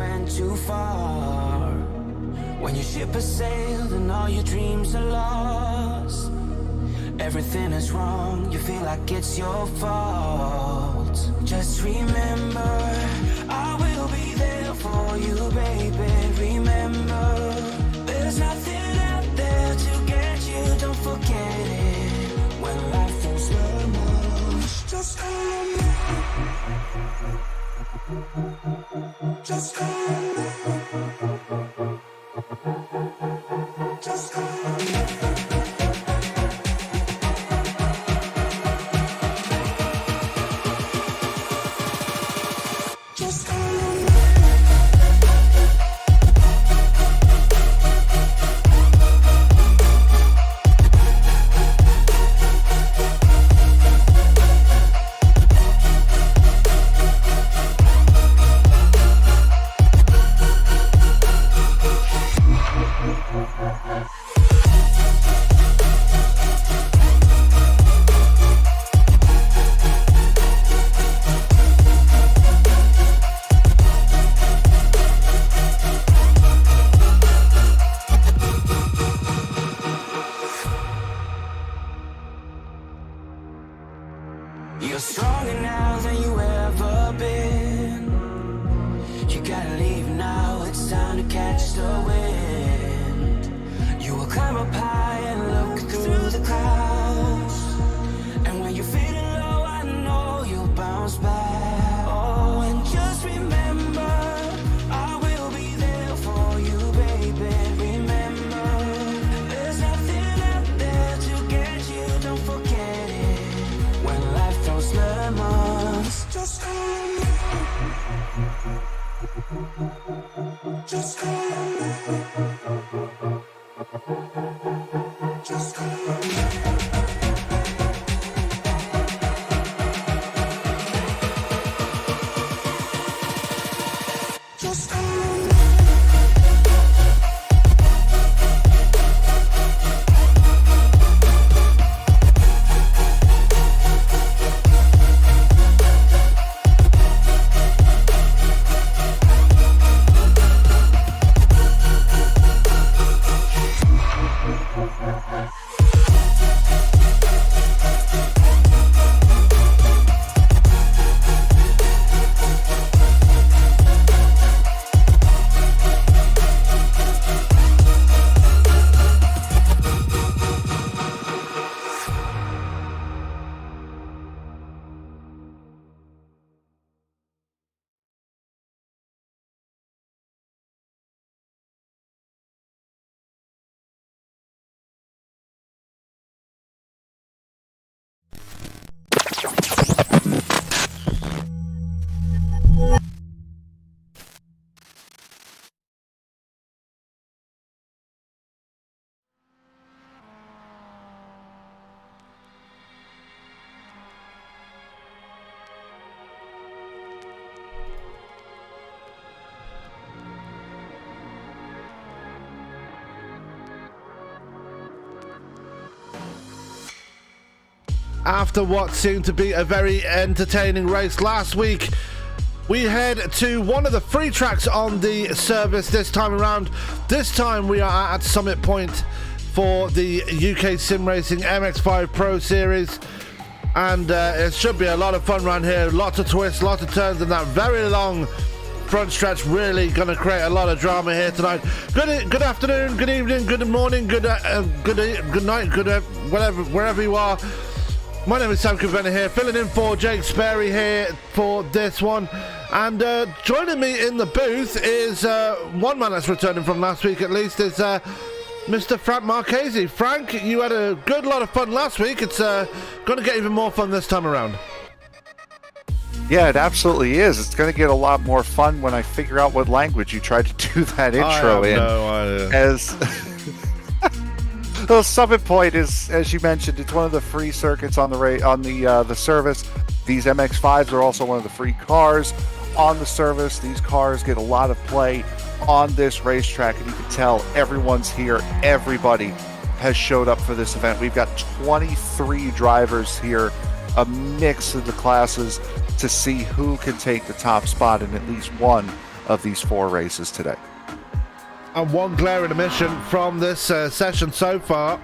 went too far. When your ship has sailed and all your dreams are lost, everything is wrong, you feel like it's your fault. Just remember, I will be there for you, baby. Remember, there's nothing out there to get you, don't forget it. When life throws lemons, just call on me. Just call on me. Just call on me. You're stronger now than you ever been. You gotta leave now, it's time to catch the wind. You will climb up high and look through the clouds, and when you're feeling low, I know you'll bounce back. Oh, and just remember, I will be there for you, baby. Remember, there's nothing out there to get you, don't forget it. When life throws lemons, just call on me. Just call on me. Just call on me. Just call on me. After what seemed to be a very entertaining race last week, we head to one of the free tracks on the service this time around. This time we are at Summit Point for the UK Sim Racing MX-5 Pro Series, and it should be a lot of fun around here. Lots of twists, lots of turns, and that very long front stretch really going to create a lot of drama here tonight. Good afternoon, good evening, good morning, good night, whatever, wherever you are. My name is Sam Cavenna here, filling in for Jake Sperry here for this one. And joining me in the booth is one man that's returning from last week at least, is Mr. Frank Marchese. Frank, you had a good lot of fun last week. It's going to get even more fun this time around. Yeah, it absolutely is. It's going to get a lot more fun when I figure out what language you tried to do that intro in. No idea. As well, Summit Point is, as you mentioned, it's one of the free circuits on the service. These MX-5s are also one of the free cars on the service. These cars get a lot of play on this racetrack, and you can tell everyone's here. Everybody has showed up for this event. We've got 23 drivers here, a mix of the classes, to see who can take the top spot in at least one of these 4 races today. And one glaring omission from this session so far,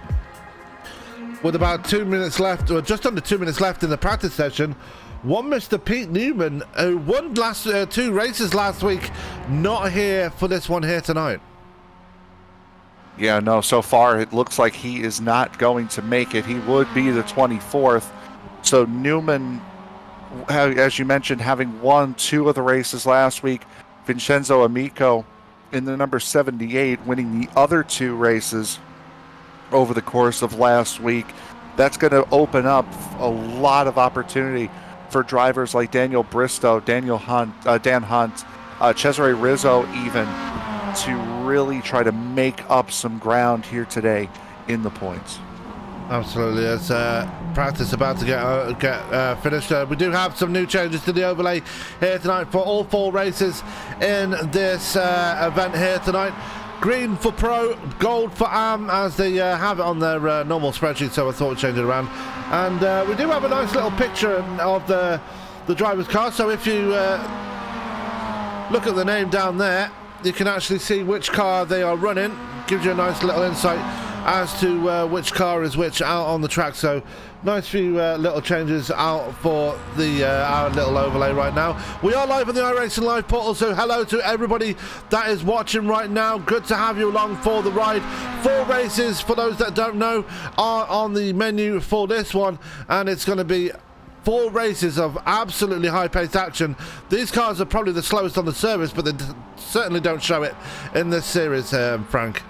with about 2 minutes left, or just under 2 minutes left in the practice session, one Mr. Pete Newman, who won last 2 races last week, not here for this one here tonight. Yeah, no, so far it looks like he is not going to make it. He would be the 24th. So Newman, as you mentioned, having won 2 of the races last week, Vincenzo Amico in the number 78, winning the other 2 races over the course of last week. That's going to open up a lot of opportunity for drivers like Daniel Bristow, Dan Hunt, Cesare Rizzo even, to really try to make up some ground here today in the points. Absolutely. As practice about to get finished, we do have some new changes to the overlay here tonight for all 4 races in this event here tonight. Green for Pro, gold for AM, as they have it on their normal spreadsheet, so I thought I'd change it around. And we do have a nice little picture of the driver's car, so if you look at the name down there, you can actually see which car they are running. Gives you a nice little insight as to which car is which out on the track. So nice few little changes out for the our little overlay right now. We are live on the iRacing Live portal, so hello to everybody that is watching right now. Good to have you along for the ride. 4 races, for those that don't know, are on the menu for this one, and it's going to be 4 races of absolutely high-paced action. These cars are probably the slowest on the service, but they certainly don't show it in this series, Frank.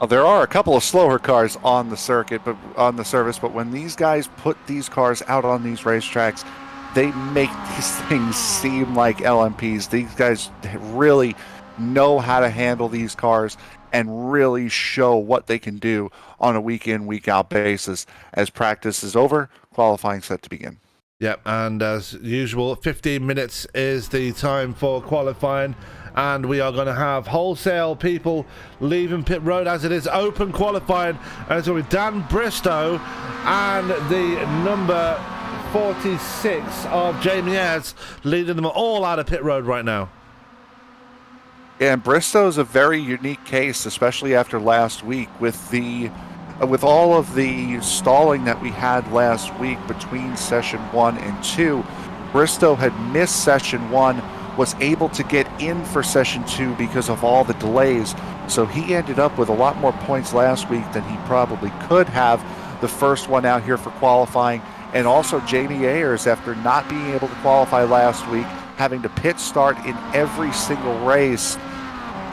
There are a couple of slower cars on the circuit, but on the service. But when these guys put these cars out on these racetracks, they make these things seem like LMPs. These guys really know how to handle these cars and really show what they can do on a week-in, week-out basis. As practice is over, qualifying set to begin. Yep, and as usual, 15 minutes is the time for qualifying, and we are going to have wholesale people leaving pit road as it is open qualifying. And it's going to be Dan Bristow and the number 46 of Jamie Ayres leading them all out of pit road right now. And Bristow is a very unique case, especially after last week with all of the stalling that we had last week between session 1 and 2. Bristow had missed session 1, was able to get in for session 2 because of all the delays. So he ended up with a lot more points last week than he probably could have. The first one out here for qualifying. And also Jamie Ayres, after not being able to qualify last week, having to pit start in every single race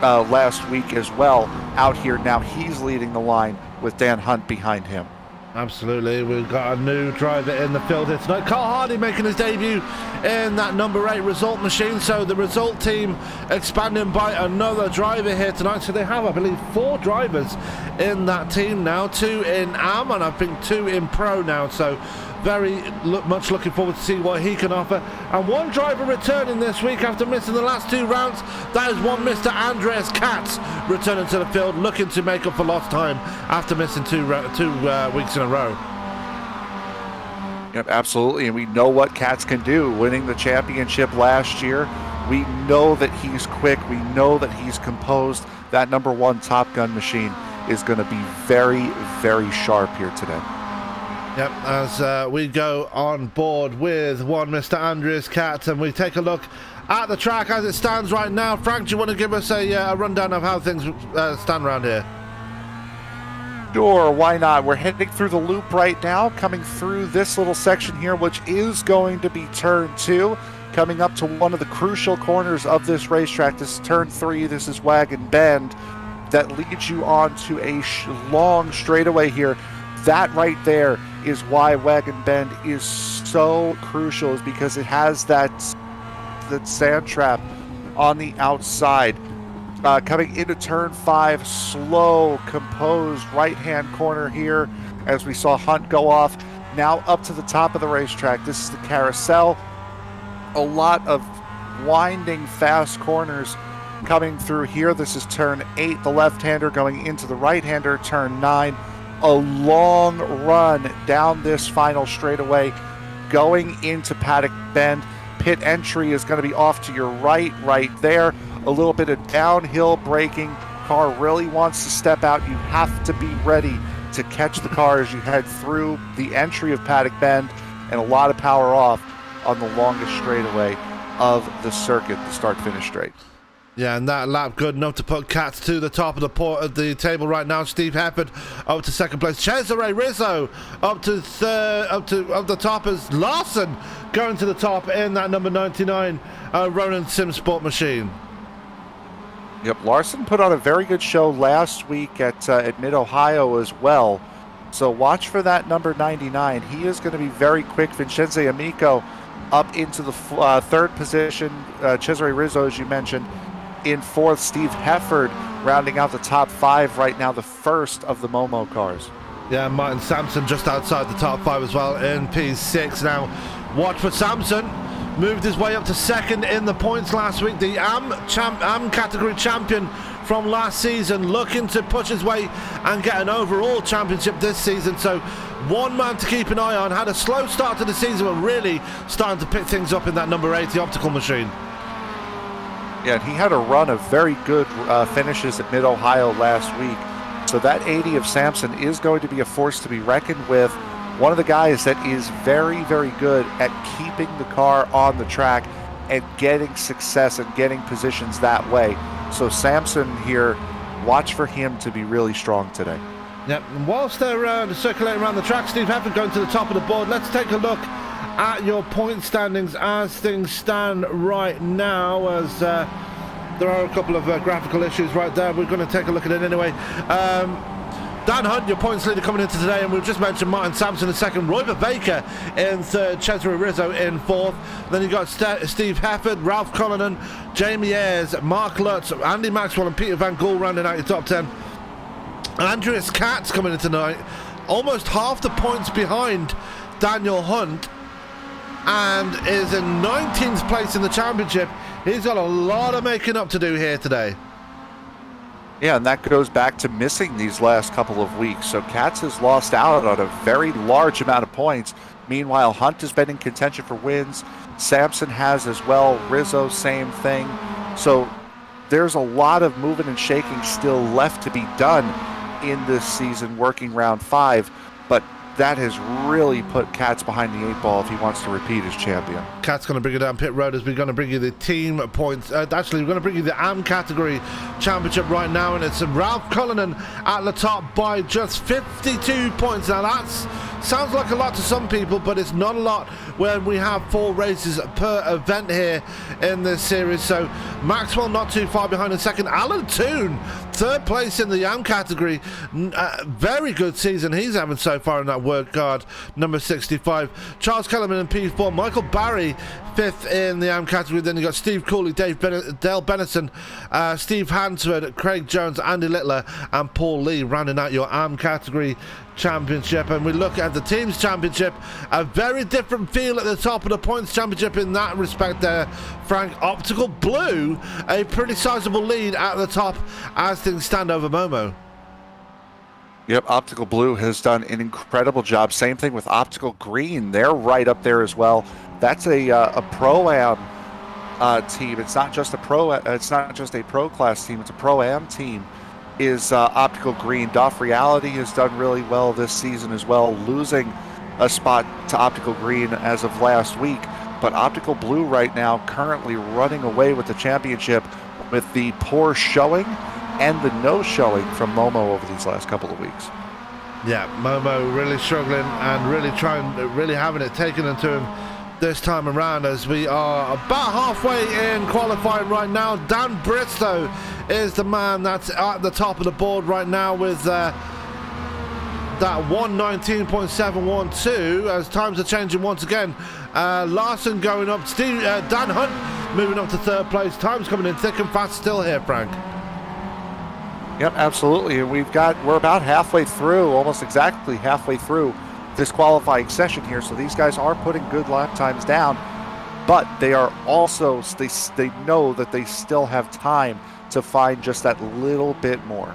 last week as well, out here now. He's leading the line with Dan Hunt behind him. Absolutely. We've got a new driver in the field here tonight. Carl Hardy making his debut in that number 8 result machine. So the result team expanding by another driver here tonight. So they have, I believe, 4 drivers in that team now. 2 in AM and I think 2 in Pro now. So very much looking forward to see what he can offer. And one driver returning this week after missing the last 2 rounds. That is one Mr. Andreas Katz returning to the field, looking to make up for lost time after missing 2 weeks in a row. Yep, absolutely. And we know what Katz can do, winning the championship last year. We know that he's quick. We know that he's composed. That number 1 Top Gun machine is going to be very, very sharp here today. Yep, as we go on board with one Mr. Andreas Katz, and we take a look at the track as it stands right now. Frank, do you want to give us a rundown of how things stand around here? Sure, why not? We're heading through the loop right now, coming through this little section here, which is going to be turn 2, coming up to one of the crucial corners of this racetrack. This is turn 3, this is Wagon Bend, that leads you on to a long straightaway here. That right there is why Wagon Bend is so crucial, is because it has that sand trap on the outside. Coming into turn 5, slow, composed right-hand corner here as we saw Hunt go off. Now up to the top of the racetrack. This is the carousel. A lot of winding, fast corners coming through here. This is turn 8, the left-hander going into the right-hander, turn 9. A long run down this final straightaway, going into Paddock Bend. pit entry is going to be off to your right there. A little bit of downhill braking. Car really wants to step out. You have to be ready to catch the car as you head through the entry of Paddock Bend, and a lot of power off on the longest straightaway of the circuit, the start-finish straight. Yeah, and that lap good enough to put Cats to the top of the table right now. Steve Hefford up to second place. Cesare Rizzo up to the top as Larson going to the top in that number 99 Ronin Sim Sport machine. Yep, Larson put on a very good show last week at Mid-Ohio as well. So watch for that number 99. He is going to be very quick. Vincenzo Amico up into the third position. Cesare Rizzo, as you mentioned, in fourth. Steve Hefford rounding out the top 5 right now, the first of the Momo cars. Yeah, Martin Sampson just outside the top 5 as well in P6 now. Watch for Sampson. Moved his way up to second in the points last week. The AM category champion from last season, looking to push his way and get an overall championship this season. So one man to keep an eye on. Had a slow start to the season, but really starting to pick things up in that number 80 optical machine. Yeah, and he had a run of very good finishes at Mid-Ohio last week. So that 80 of Sampson is going to be a force to be reckoned with. One of the guys that is very, very good at keeping the car on the track and getting success and getting positions that way. So Sampson here, watch for him to be really strong today. Yep, and whilst they're circulating around the track, Steve Hefford going to the top of the board. Let's take a look at your point standings as things stand right now, as there are a couple of graphical issues right there. We're going to take a look at it anyway. Dan Hunt, your points leader coming into today, and we've just mentioned Martin Sampson in second, Roy Baker in third, Cesare Rizzo in fourth. Then you've got Steve Hefford, Ralph Cullinan, Jamie Ayres, Mark Lutz, Andy Maxwell and Peter Van Gool rounding out your top 10. Andreas Katz coming in tonight, almost half the points behind Daniel Hunt, and is in 19th place in the championship. He's got a lot of making up to do here today. Yeah, and that goes back to missing these last couple of weeks. So Katz has lost out on a very large amount of points. Meanwhile, Hunt has been in contention for wins. Sampson has as well. Rizzo, same thing. So there's a lot of moving and shaking still left to be done in this season, working round 5. But that has really put Katz behind the 8 ball if he wants to repeat as champion. Kat's going to bring you down pit road as we're going to bring you the team points. Actually, we're going to bring you the AM category championship right now, and it's Ralph Cullinan at the top by just 52 points. Now that sounds like a lot to some people, but it's not a lot when we have 4 races per event here in this series. So Maxwell not too far behind in second. Alan Toon, third place in the AM category. Very good season he's having so far in that work card, number 65. Charles Kellerman in P4. Michael Barry, 5th in the AM category. Then you got Steve Cooley, Dale Bennison, Steve Hansford, Craig Jones, Andy Littler, and Paul Lee rounding out your AM category championship. And we look at the teams championship, a very different feel at the top of the points championship in that respect there, Frank. Optical Blue, a pretty sizable lead at the top as things stand over Momo. Yep, Optical Blue has done an incredible job. Same thing with Optical Green. They're right up there as well. That's a Pro-Am team. It's not just a Pro class team. It's a Pro-Am team. Is Optical Green. Doff Reality has done really well this season as well, losing a spot to Optical Green as of last week. But Optical Blue right now currently running away with the championship with the poor showing and the no showing from Momo over these last couple of weeks. Yeah, Momo really struggling and really having it taken into him this time around, as we are about halfway in qualifying right now. Dan Bristow is the man that's at the top of the board right now with that 119.712 as times are changing once again. Larson going up, Dan Hunt moving up to third place. Time's coming in thick and fast still here, Frank. Yep, absolutely. And we're about halfway through, almost exactly halfway through this qualifying session here. So these guys are putting good lap times down, but they are also, they know that they still have time to find just that little bit more.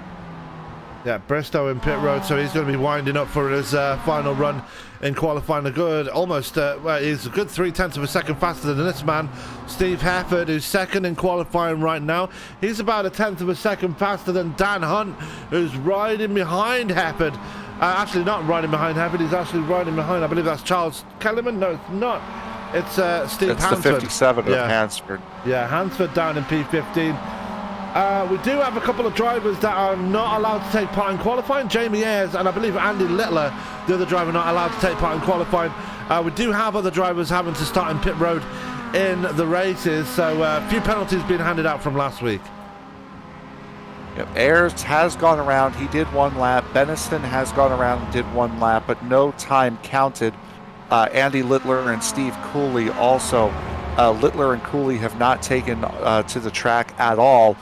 Yeah, Bristow in pit road, so he's going to be winding up for his final run in qualifying. A good, almost, well, he's a good 0.3 of a second faster than this man, Steve Hefford, who's second in qualifying right now. He's about 1/10 of a second faster than Dan Hunt, who's riding behind Hefford. Actually, not riding behind Hefford, he's actually riding behind, I believe that's Charles Kellerman. No, it's not. It's Steve Hansford. It's the 57 of Hansford. Yeah, Hansford down in P15. We do have a couple of drivers that are not allowed to take part in qualifying. Jamie Ayres and I believe Andy Littler, the other driver, not allowed to take part in qualifying. We do have other drivers having to start in pit road in the races, so a few penalties being handed out from last week. Yep. Ayres has gone around. He did 1 lap. Beniston has gone around and did 1 lap, but no time counted. Andy Littler and Steve Cooley also. Littler and Cooley have not taken to the track at all.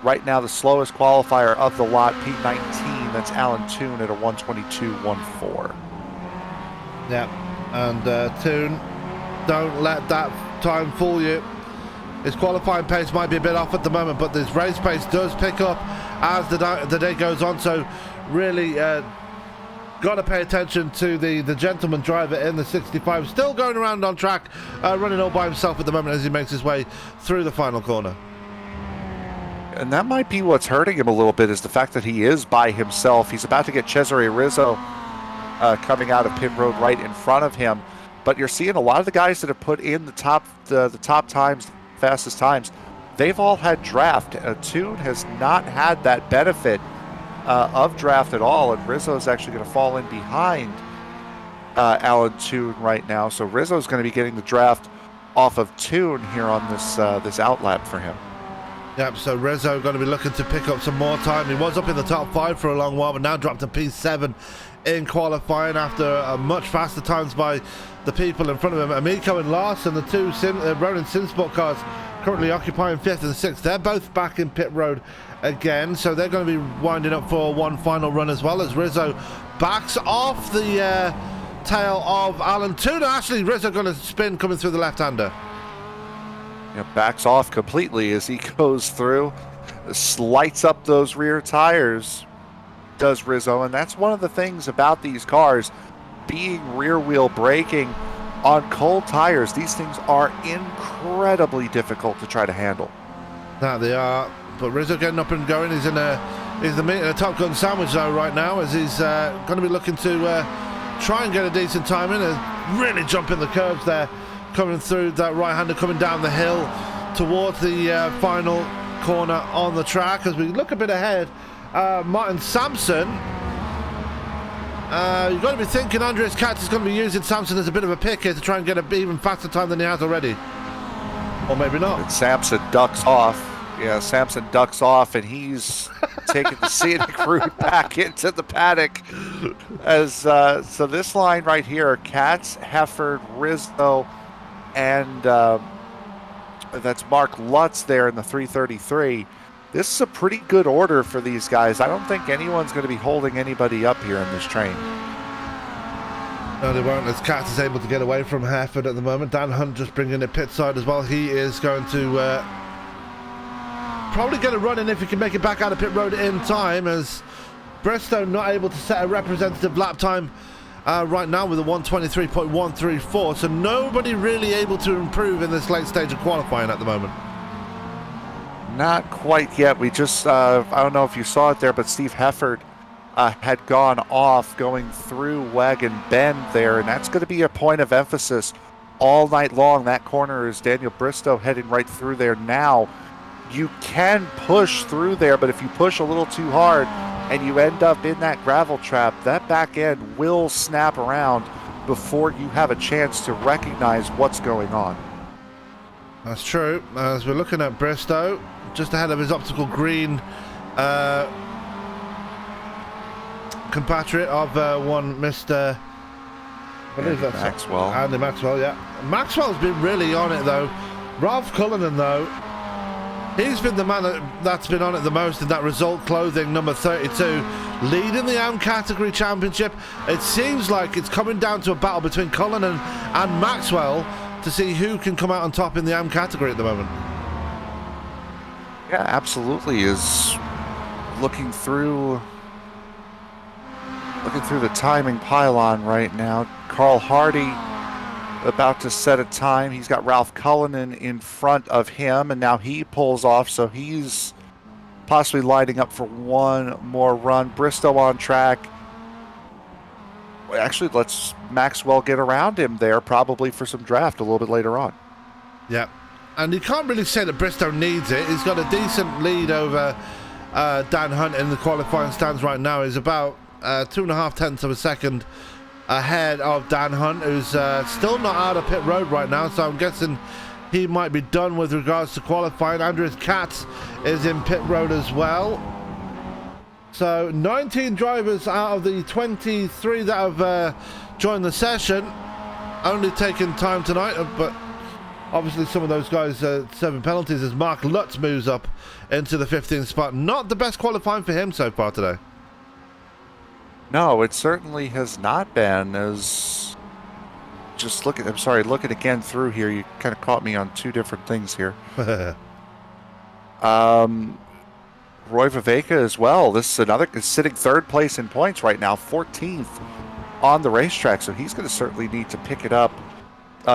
Right now, the slowest qualifier of the lot, P19, that's Alan Toon at a 1:22.14. Yeah, and Toon, don't let that time fool you. His qualifying pace might be a bit off at the moment, but this race pace does pick up as the day goes on, so really got to pay attention to the gentleman driver in the 65, still going around on track, running all by himself at the moment as he makes his way through the final corner. And that might be what's hurting him a little bit, is the fact that he is by himself. He's about to get Cesare Rizzo coming out of pit road right in front of him. But you're seeing a lot of the guys that have put in the top times, fastest times, they've all had draft. Toon has not had that benefit of draft at all, and Rizzo is actually going to fall in behind Alan Toon right now. So Rizzo is going to be getting the draft off of Toon here on this outlap for him. Yep, so Rizzo going to be looking to pick up some more time. He was up in the top 5 for a long while, but now dropped to P7 in qualifying after much faster times by the people in front of him. Amico and Larson, the two Ronin Sinsport cars, currently occupying 5th and 6th. They're both back in pit road again, so they're going to be winding up for one final run as well, as Rizzo backs off the tail of Alan Toon. Actually, Rizzo going to spin coming through the left-hander. Backs off completely as he goes through, lights up those rear tires, does Rizzo. And that's one of the things about these cars, being rear wheel braking on cold tires. These things are incredibly difficult to try to handle. That they are, but Rizzo getting up and going. He's in a Top Gun sandwich though right now, as he's going to be looking to try and get a decent time in and really jump in the curves there, coming through that right-hander, coming down the hill towards the final corner on the track. As we look a bit ahead, Martin Sampson, you've got to be thinking Andreas Katz is going to be using Sampson as a bit of a pick here to try and get an even faster time than he has already. Or maybe not. And Sampson ducks off. Yeah, Sampson ducks off, and he's taking the scenic route back into the paddock. As so this line right here, Katz, Hefford, Rizzo, and that's Mark Lutz there in the 333. This is a pretty good order for these guys. I don't think anyone's going to be holding anybody up here in this train. No, they won't, as Katz is able to get away from Hefford at the moment. Dan Hunt just bringing it pit side as well. He is going to probably get a run in if he can make it back out of pit road in time, as Bristow not able to set a representative lap time right now with a 1:23.134, so nobody really able to improve in this late stage of qualifying at the moment. Not quite yet. We just, I don't know if you saw it there, but Steve Hefford had gone off going through Wagon Bend there, and that's going to be a point of emphasis all night long. That corner is Daniel Bristow heading right through there now. You can push through there, but if you push a little too hard and you end up in that gravel trap, that back end will snap around before you have a chance to recognize what's going on. That's true. As we're looking at Bristow, just ahead of his optical green compatriot of one Mr. Maxwell. Andy Maxwell, yeah. Maxwell's been really on it though. Ralph Cullinan though, he's been the man that's been on it the most in that result clothing, number 32, leading the AM category championship. It seems like it's coming down to a battle between Cullinan and Maxwell to see who can come out on top in the AM category at the moment. Yeah, absolutely. Is looking through Looking through the timing pylon right now. Carl Hardy about to set a time. He's got Ralph Cullinan in front of him, and now he pulls off, so he's possibly lining up for one more run. Bristow on track. Actually, let's Maxwell get around him there, probably for some draft a little bit later on. Yeah, and you can't really say that Bristow needs it. He's got a decent lead over Dan Hunt in the qualifying stands right now. He's about 2.5 tenths of a second ahead of Dan Hunt, who's still not out of pit road right now, so I'm guessing he might be done with regards to qualifying. Andreas Katz is in pit road as well. So 19 drivers out of the 23 that have joined the session, only taking time tonight, but obviously some of those guys serving penalties as Mark Lutz moves up into the 15th spot. Not the best qualifying for him so far today. No, it certainly has not been. As just looking again through here, you kind of caught me on two different things here. Roy Viveka as well. This is another sitting third place in points right now, 14th on the racetrack, so he's going to certainly need to pick it up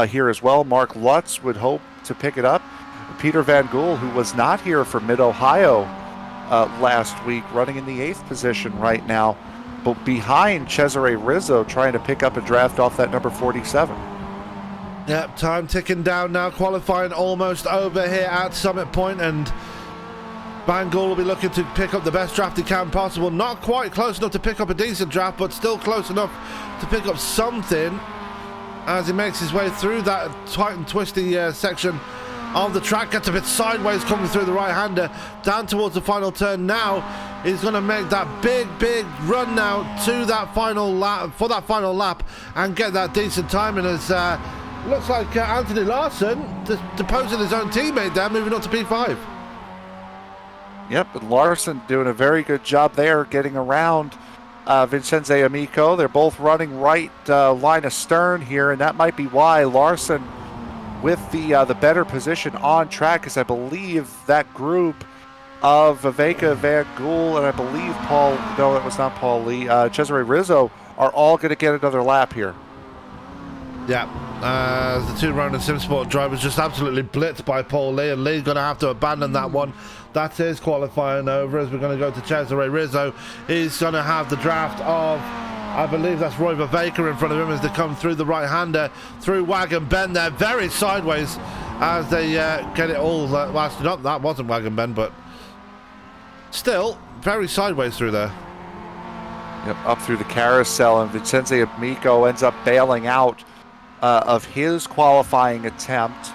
here as well. Mark Lutz would hope to pick it up. Peter Van Gool, who was not here for Mid-Ohio last week, running in the 8th position right now, but behind Cesare Rizzo, trying to pick up a draft off that number 47. Yep, time ticking down now. Qualifying almost over here at Summit Point, and Van Gool will be looking to pick up the best draft he can possible. Not quite close enough to pick up a decent draft, but still close enough to pick up something as he makes his way through that tight and twisty section of the track. Gets a bit sideways coming through the right-hander down towards the final turn. Now he's going to make that big run now to that final lap, for that final lap, and get that decent timing as looks like Anthony Larson deposing his own teammate there, moving on to P5. Yep, and Larson doing a very good job there, getting around Vincenzo Amico. They're both running right line astern here, and that might be why Larson with the better position on track, because I believe that group of Viveka, Van Gool, and I believe that was not Paul Lee, Cesare Rizzo, are all going to get another lap here. Yeah, the two Ronin SimSport drivers just absolutely blitzed by Paul Lee, and Lee's going to have to abandon that one. That's his qualifying over, as we're going to go to Cesare Rizzo. He's going to have the draft of, I believe that's Roy Viveka in front of him as they come through the right-hander, through Wagon Bend there, very sideways as they get it all, well, actually not, that wasn't Wagon Bend, but still very sideways through there. Yep, up through the carousel, and Vincenzo Amico ends up bailing out of his qualifying attempt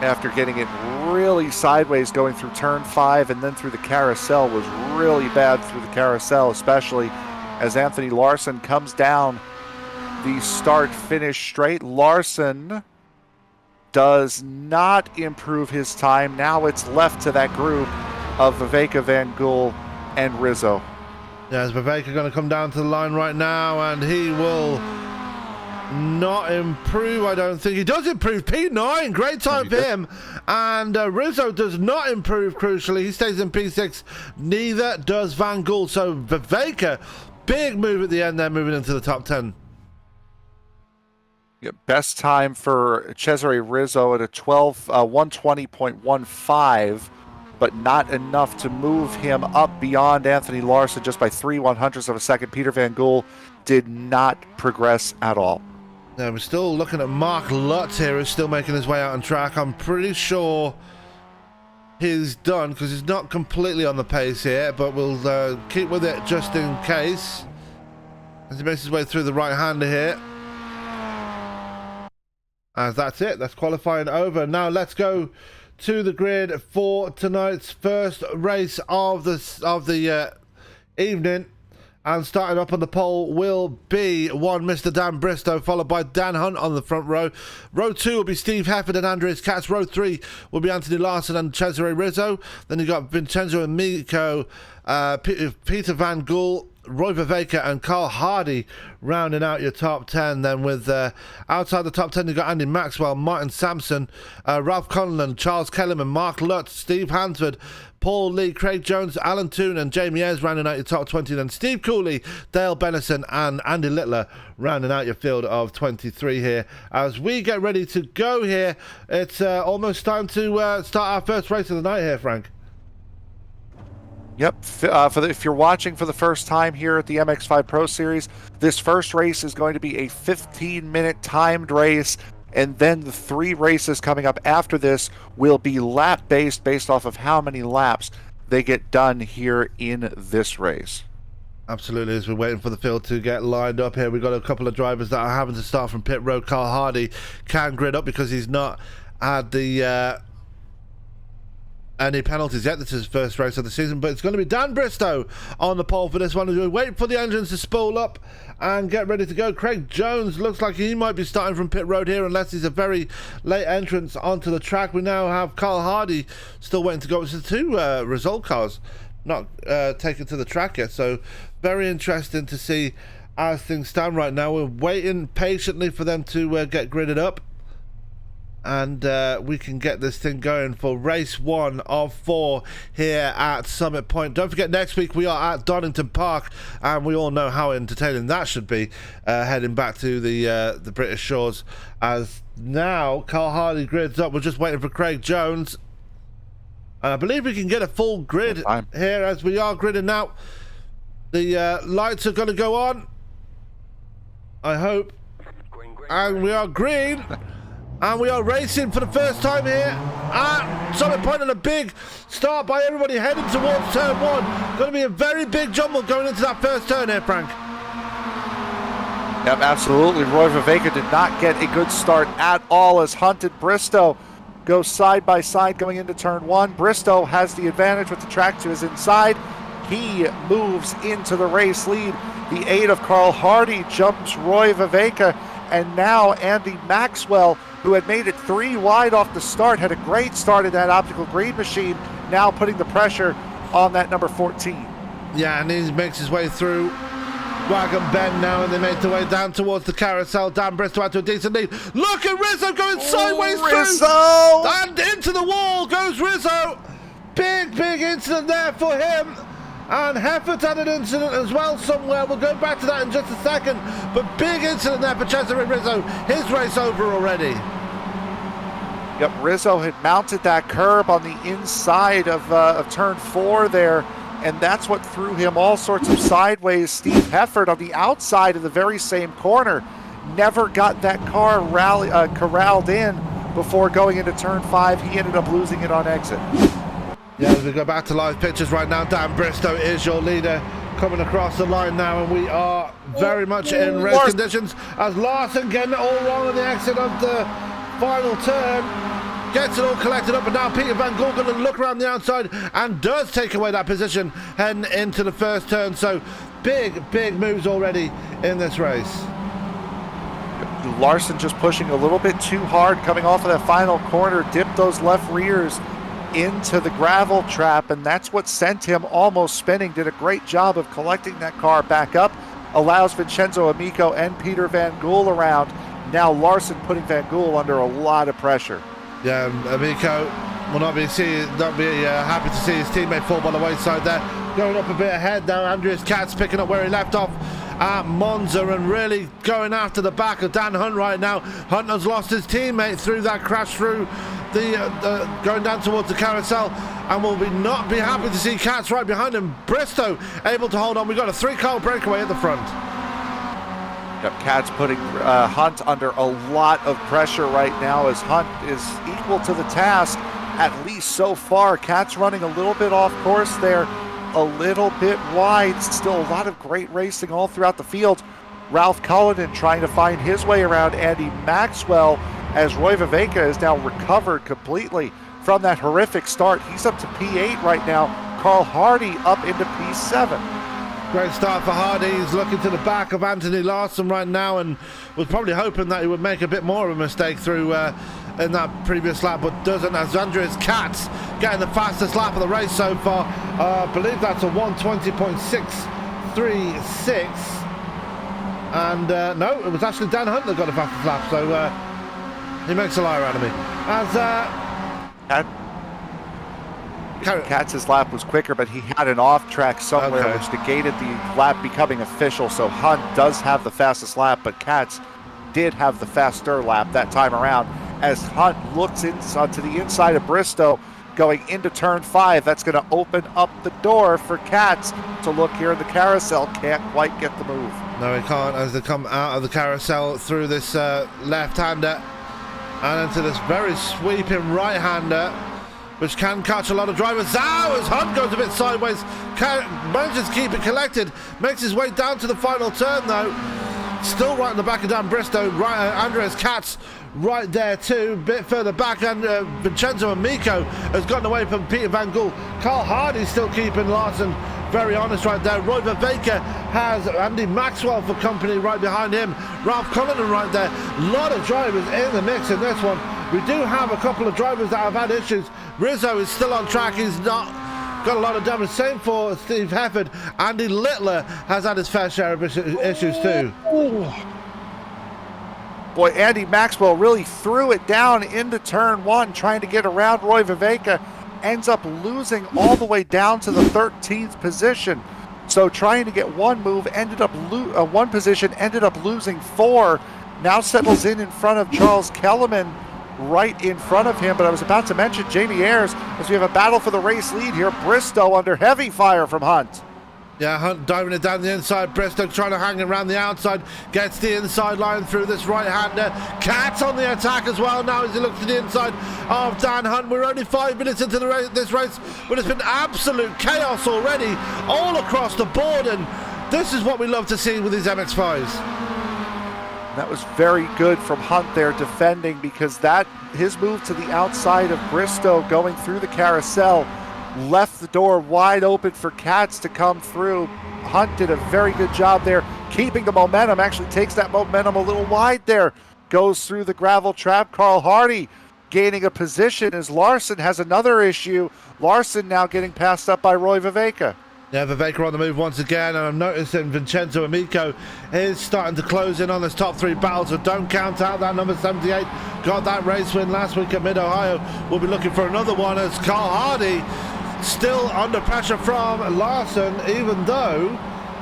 after getting it really sideways going through turn 5 and then through the carousel. Was really bad through the carousel, especially as Anthony Larson comes down the start-finish straight. Larson does not improve his time. Now it's left to that group of Viveka, Van Gool, and Rizzo. Yeah, is Viveka going to come down to the line right now, and he will not improve. I don't think he does improve. P9, great time for him, and Rizzo does not improve. Crucially, he stays in P6. Neither does Van Gool. So Viveka, big move at the end there, moving into the top 10. Yeah, best time for Cesare Rizzo at a 120.15, but not enough to move him up beyond Anthony Larson just by 3/100ths of a second. Peter Van Gool did not progress at all. Now we're still looking at Mark Lutz here, who's still making his way out on track. I'm pretty sure he's done because he's not completely on the pace here, but we'll keep with it just in case as he makes his way through the right-hander here. As that's it, that's qualifying over. Now let's go to the grid for tonight's first race of the evening. And starting up on the pole will be one Mr. Dan Bristow, followed by Dan Hunt on the front row. Row 2 will be Steve Hefford and Andreas Katz. Row 3 will be Anthony Larson and Cesare Rizzo. Then you've got Vincenzo Amico, Peter Van Gool, Roy Viveka and Carl Hardy rounding out your top 10. Then with outside the top 10, you've got Andy Maxwell, Martin Sampson, Ralph Conlon, Charles Kellerman, Mark Lutz, Steve Hansford, Paul Lee, Craig Jones, Alan Toon and Jamie Ayres rounding out your top 20. Then Steve Cooley, Dale Bennison and Andy Littler rounding out your field of 23 here. As we get ready to go here, it's almost time to start our first race of the night here, Frank. Yep. If you're watching for the first time here at the MX-5 Pro Series, this first race is going to be a 15-minute timed race, and then the 3 races coming up after this will be lap-based, based off of how many laps they get done here in this race. Absolutely, as we're waiting for the field to get lined up here, we've got a couple of drivers that are having to start from pit road. Carl Hardy can grid up because he's not had the any penalties yet. This is his first race of the season, but it's going to be Dan Bristow on the pole for this one. We wait for the engines to spool up and get ready to go. Craig Jones looks like he might be starting from pit road here, unless he's a very late entrance onto the track. We now have Carl Hardy still waiting to go. It's the 2 result cars not taken to the track yet, so very interesting to see as things stand right now. We're waiting patiently for them to get gridded up, and we can get this thing going for race 1 of 4 here at Summit Point. Don't forget, next week we are at Donington Park, and we all know how entertaining that should be, heading back to the British shores. As now Carl Hardy grids up. We're just waiting for Craig Jones, and I believe we can get a full grid here as we are gridding now. The lights are going to go on, I hope, and we are green. And we are racing for the first time here at Summit Point, and a big start by everybody heading towards turn 1. Going to be a very big jumble going into that first turn here, Frank. Yep, absolutely. Roy Viveka did not get a good start at all as Hunt and Bristow go side by side going into turn 1. Bristow has the advantage with the track to his inside. He moves into the race lead. The aid of Carl Hardy jumps Roy Viveka, and now Andy Maxwell, who had made it 3 wide off the start, had a great start in that optical green machine, now putting the pressure on that number 14. Yeah, and he makes his way through Wagon Bend now, and they make their way down towards the carousel. Dan Bristow out to a decent lead. Look at Rizzo going sideways Rizzo! through, and into the wall goes Rizzo. Big incident there for him. And Heffert had an incident as well somewhere. We'll go back to that in just a second. But big incident there for Cesare Rizzo. His race over already. Yep, Rizzo had mounted that curb on the inside of turn 4 there, and that's what threw him all sorts of sideways. Steve Heffert on the outside of the very same corner never got that car corralled in before going into turn 5. He ended up losing it on exit. Yeah, as we go back to live pictures right now, Dan Bristow is your leader coming across the line now, and we are very much in race conditions as Larson getting it all wrong on the exit of the final turn. Gets it all collected up, and now Peter Van Gool going to look around the outside and does take away that position heading into the first turn. So big moves already in this race. Larson just pushing a little bit too hard coming off of that final corner, dipped those left rears into the gravel trap, and that's what sent him almost spinning. Did a great job of collecting that car back up, allows Vincenzo Amico and Peter Van Gool around. Now Larson putting Van Gool under a lot of pressure. Yeah, Amico will not be happy to see his teammate fall by the wayside there. Going up a bit ahead now, Andreas Katz picking up where he left off at Monza, and really going after the back of Dan Hunt right now. Hunt has lost his teammate through that crash through the going down towards the carousel, and will not be happy to see Katz right behind him. Bristow able to hold on. We've got a 3-car breakaway at the front. Yep, Katz putting Hunt under a lot of pressure right now, as Hunt is equal to the task, at least so far. Katz running a little bit off course there, a little bit wide. Still a lot of great racing all throughout the field. Ralph Cullinan trying to find his way around Andy Maxwell, as Roy Viveka is now recovered completely from that horrific start. He's up to P8 right now. Carl Hardy up into P7. Great start for Hardy. He's looking to the back of Anthony Larson right now, and was probably hoping that he would make a bit more of a mistake through in that previous lap, but doesn't, as Andreas Katz getting the fastest lap of the race so far. I believe that's a 1:20.63 3.36. And no, it was actually Dan Hunt that got the fastest lap, so he makes a liar out of me. As Katz's lap was quicker, but he had an off track somewhere, which negated the lap becoming official. So Hunt does have the fastest lap, but Katz did have the faster lap that time around. As Hunt looks to the inside of Bristow, going into turn 5, that's going to open up the door for Katz to look here in the carousel. Can't quite get the move. No, he can't, as they come out of the carousel through this left-hander and into this very sweeping right-hander, which can catch a lot of drivers. As Hunt goes a bit sideways, manages to keep it collected, makes his way down to the final turn though. Still right in the back of Dan Bristow, Andreas Katz right there too, a bit further back, and Vincenzo Amico has gotten away from Peter Van Gool. Carl Hardy still keeping Larson very honest right there. Roy Vervaeke has Andy Maxwell for company right behind him. Ralph Cullinan right there. A lot of drivers in the mix in this one. We do have a couple of drivers that have had issues. Rizzo is still on track. He's not got a lot of damage. Same for Steve Hefford. Andy Littler has had his fair share of issues too. Boy, Andy Maxwell really threw it down into turn 1, trying to get around Roy Vervaeke. Ends up losing all the way down to the 13th position. So trying to get one move, ended up one position, ended up losing 4. Now settles in front of Charles Kellerman, right in front of him. But I was about to mention Jamie Ayres, as we have a battle for the race lead here. Bristow under heavy fire from Hunt. Yeah, Hunt diving it down the inside. Bristow trying to hang around the outside. Gets the inside line through this right-hander. Katz on the attack as well now as he looks to the inside of Dan Hunt. We're only 5 minutes into this race, but it's been absolute chaos already all across the board, and this is what we love to see with these MX-5s. That was very good from Hunt there, defending, because his move to the outside of Bristow going through the carousel left the door wide open for Katz to come through. Hunt did a very good job there, keeping the momentum. Actually takes that momentum a little wide there. Goes through the gravel trap. Carl Hardy gaining a position as Larson has another issue. Larson now getting passed up by Roy Vervaeke. Yeah, Vervaeke on the move once again, and I'm noticing Vincenzo Amico is starting to close in on his top 3 battles, so don't count out that number 78. Got that race win last week at Mid-Ohio. We'll be looking for another one as Carl Hardy still under pressure from Larson, even though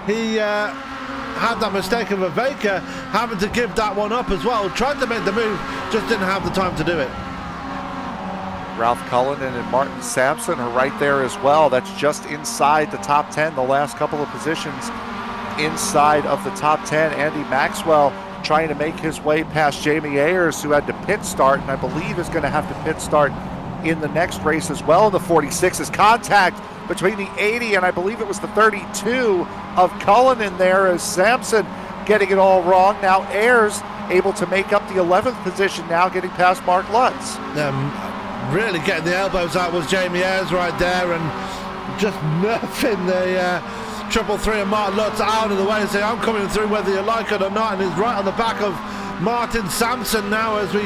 he had that mistake of Vervaeke having to give that one up as well. Tried to make the move, just didn't have the time to do it. Ralph Cullinan and Martin Sampson are right there as well. That's just inside the top 10, the last couple of positions inside of the top 10. Andy Maxwell trying to make his way past Jamie Ayres, who had to pit start, and I believe is going to have to pit start in the next race as well. In the 46 is contact between the 80 and I believe it was the 32 of Cullinan there, as Sampson getting it all wrong. Now Ayres able to make up the 11th position now, getting past Mark Lutz. Really getting the elbows out was Jamie Ayres right there, and just nerfing the 333 and Mark Lutz out of the way and saying, I'm coming through whether you like it or not, and he's right on the back of Martin Sampson now as we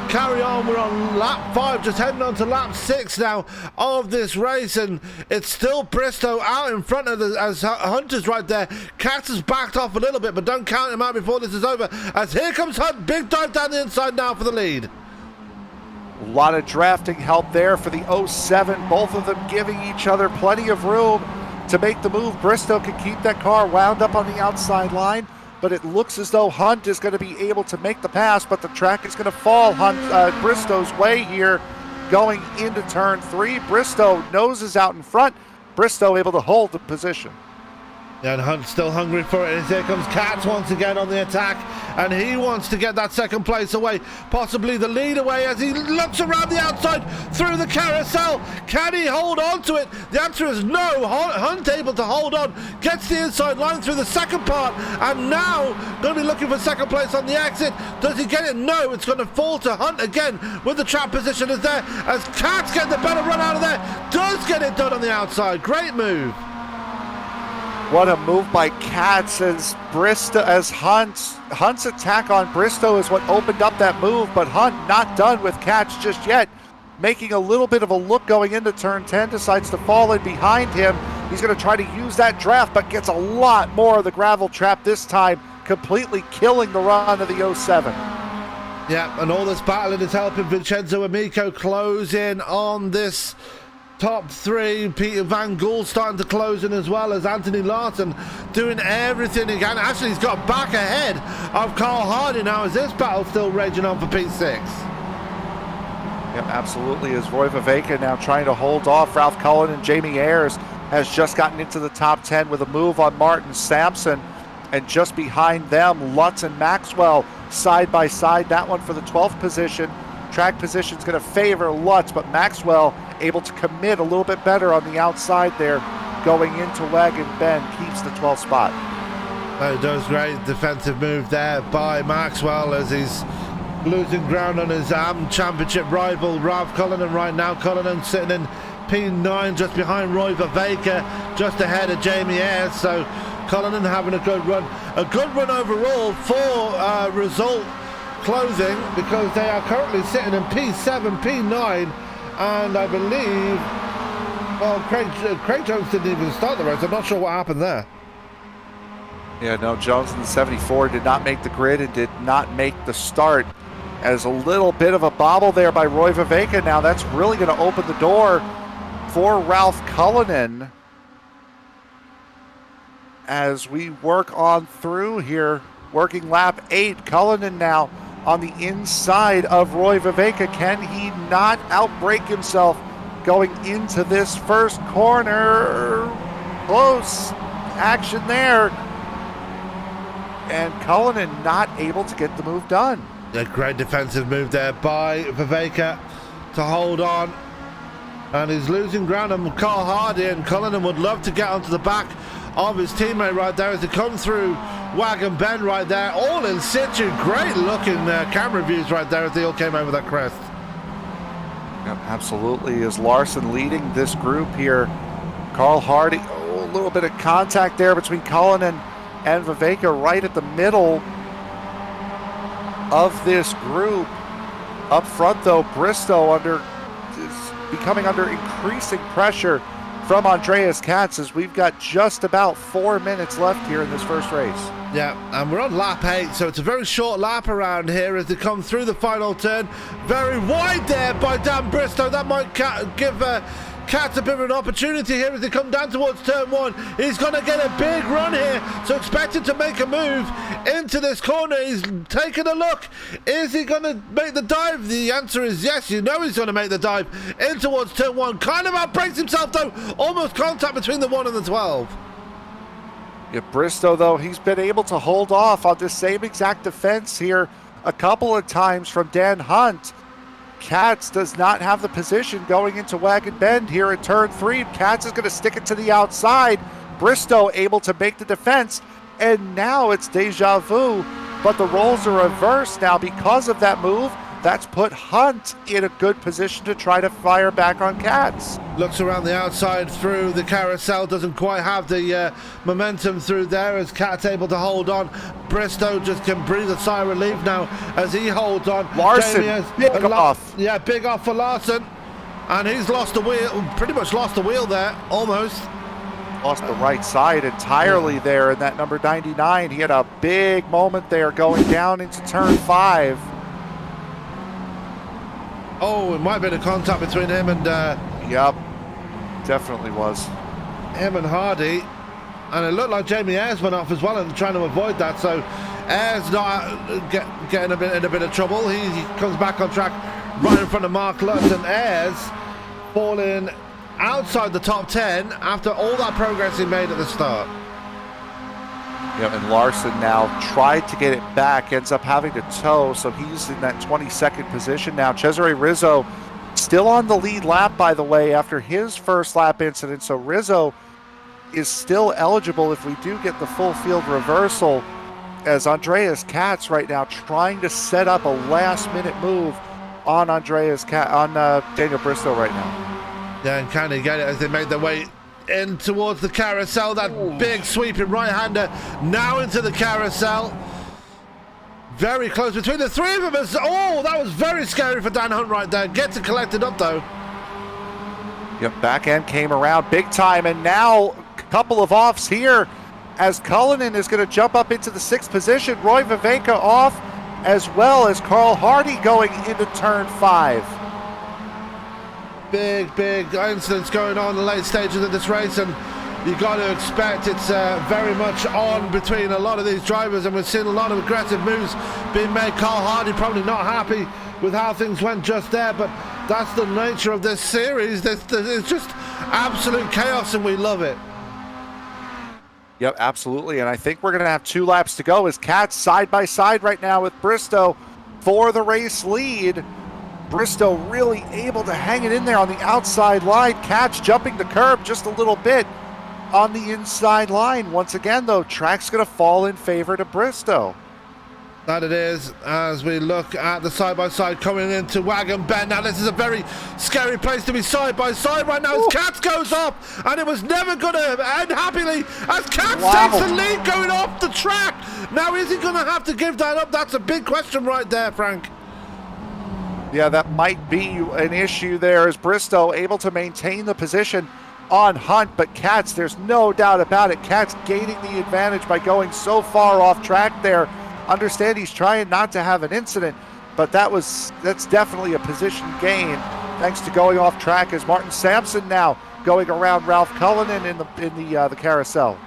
carry on. We're on lap 5, just heading on to lap 6 now of this race, and it's still Bristow out in front of as Hunter's right there. Katz has backed off a little bit, but don't count him out before this is over, as here comes Hunt. Big dive down the inside now for the lead. A lot of drafting help there for the 07, both of them giving each other plenty of room to make the move. Bristow can keep that car wound up on the outside line, but it looks as though Hunt is going to be able to make the pass, but the track is going to fall Bristow's way here going into turn 3. Bristow noses out in front. Bristow able to hold the position. Yeah, and Hunt's still hungry for it. And here comes Katz once again on the attack, and he wants to get that second place away, possibly the lead away, as he looks around the outside through the carousel. Can he hold on to it? The answer is no. Hunt able to hold on, gets the inside line through the second part, and now going to be looking for second place on the exit. Does he get it? No, it's going to fall to Hunt again with the trap position is there, as Katz getting the better run out of there. Does get it done on the outside. Great move. What a move by Katz, as Hunt's attack on Bristow is what opened up that move, but Hunt not done with Katz just yet. Making a little bit of a look going into turn 10, decides to fall in behind him. He's going to try to use that draft, but gets a lot more of the gravel trap this time, completely killing the run of the 07. Yeah, and all this battling is helping Vincenzo Amico close in on this top three. Peter Van Gool starting to close in as well as Anthony Larson doing everything he can. Actually, he's got back ahead of Carl Hardy now as this battle still raging on for P6. Yep, absolutely. As Roy Viveka now trying to hold off Ralph Cullen, and Jamie Ayers has just gotten into the top 10 with a move on Martin Sampson. And just behind them, Lutz and Maxwell side by side. That one for the 12th position. Track position is going to favor Lutz, but Maxwell able to commit a little bit better on the outside there, going into Wagon Bend, keeps the 12th spot. Oh, does great defensive move there by Maxwell as he's losing ground on his championship rival Ralph Cullinan right now. Cullinan sitting in P9 just behind Roy Viveka, just ahead of Jamie Ayres. So Cullinan having a good run overall for result closing, because they are currently sitting in P7, P9, and I believe, well, Craig Jones didn't even start the race. I'm not sure what happened there. Yeah, no, Jones in the 74 did not make the grid and did not make the start, as a little bit of a bobble there by Roy Viveka. Now that's really going to open the door for Ralph Cullinan as we work on through here. Working lap 8, Cullinan now on the inside of Roy Viveka. Can he not outbreak himself going into this first corner? Close action there. And Cullinan not able to get the move done. A great defensive move there by Viveka to hold on. And he's losing ground on Carl Hardy, and Cullinan would love to get onto the back of his teammate right there as they come through Wagon Bend right there, all in situ. Great looking camera views right there as they all came over that crest. Yep, absolutely. Is Larson leading this group here? Carl Hardy, a little bit of contact there between Cullinan and Viveka right at the middle of this group. Up front though, Bristow is becoming under increasing pressure from Andreas Katz, as we've got just about 4 minutes left here in this first race. Yeah, and we're on lap 8, so it's a very short lap around here as they come through the final turn. Very wide there by Dan Bristow. That might give Katz a bit of an opportunity here as they come down towards turn 1. He's going to get a big run here, so expect him to make a move into this corner. He's taking a look. Is he going to make the dive? The answer is yes. You know he's going to make the dive in towards turn 1. Kind of outbreaks himself though. Almost contact between the 1 and the 12. Yeah, Bristow though, he's been able to hold off on this same exact defense here a couple of times from Dan Hunt. Katz does not have the position going into Wagon Bend here at turn 3. Katz is going to stick it to the outside. Bristow able to make the defense, and now it's deja vu, but the roles are reversed now because of that move. That's put Hunt in a good position to try to fire back on Katz. Looks around the outside through the carousel, doesn't quite have the momentum through there as Katz able to hold on. Bristow just can breathe a sigh of relief now as he holds on. Larson, big off. Yeah, big off for Larson. And he's lost the wheel, pretty much lost the wheel there, almost. Lost the right side entirely there in that number 99. He had a big moment there going down into turn 5. Oh, it might have been a contact between him and... Yep, definitely was. Him and Hardy. And it looked like Jamie Ayres went off as well and trying to avoid that. So Ayres not getting in a bit of trouble. He comes back on track right in front of Mark Lutz, and Ayres falling outside the top 10 after all that progress he made at the start. Yep, and Larson now tried to get it back, ends up having to tow, so he's in that 22nd position now. Cesare Rizzo still on the lead lap, by the way, after his first lap incident, so Rizzo is still eligible if we do get the full field reversal, as Andreas Katz right now trying to set up a last-minute move on Daniel Bristow right now. Yeah, and can he get it as they make their way in towards the carousel? That big sweeping right-hander now into the carousel. Very close between the three of them. Oh, that was very scary for Dan Hunt right there. Gets it collected up though. Yep, back end came around big time, and now Couple of offs here as Cullinan is going to jump up into the 6th position. Roy Vivenka off, as well as Carl Hardy going into turn 5. Big incidents going on in the late stages of this race, and you got to expect it's very much on between a lot of these drivers, and we're seeing a lot of aggressive moves being made. Carl Hardy probably not happy with how things went just there, but that's the nature of this series. It's just absolute chaos, and we love it. Yep, absolutely, and I think we're going to have 2 laps to go as Katz side by side right now with Bristow for the race lead. Bristow really able to hang it in there on the outside line. Katz jumping the curb just a little bit on the inside line. Once again, though, track's going to fall in favor to Bristow. That it is, as we look at the side-by-side coming into Wagon Bend. Now, this is a very scary place to be side-by-side right now. As Katz goes off, and it was never going to end happily as Katz takes the lead going off the track. Now, is he going to have to give that up? That's a big question right there, Frank. Yeah, that might be an issue there as Bristow able to maintain the position on Hunt, but Katz, there's no doubt about it. Katz gaining the advantage by going so far off track there. Understand he's trying not to have an incident, but that's definitely a position gain thanks to going off track as Martin Sampson now going around Ralph Cullinan in the carousel.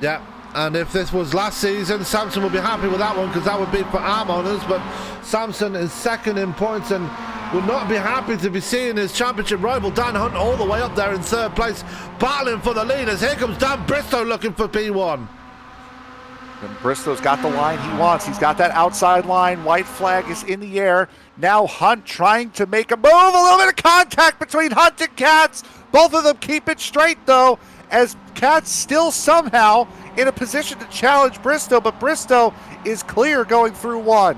Yeah. And if this was last season, Sampson would be happy with that one because that would be for arm honours. But Sampson is second in points and would not be happy to be seeing his championship rival Dan Hunt all the way up there in 3rd place, battling for the leaders. Here comes Dan Bristow looking for P1. And Bristow's got the line he wants. He's got that outside line. White flag is in the air. Now Hunt trying to make a move. A little bit of contact between Hunt and Katz. Both of them keep it straight, though, as Katz still somehow in a position to challenge Bristow, but Bristow is clear going through 1.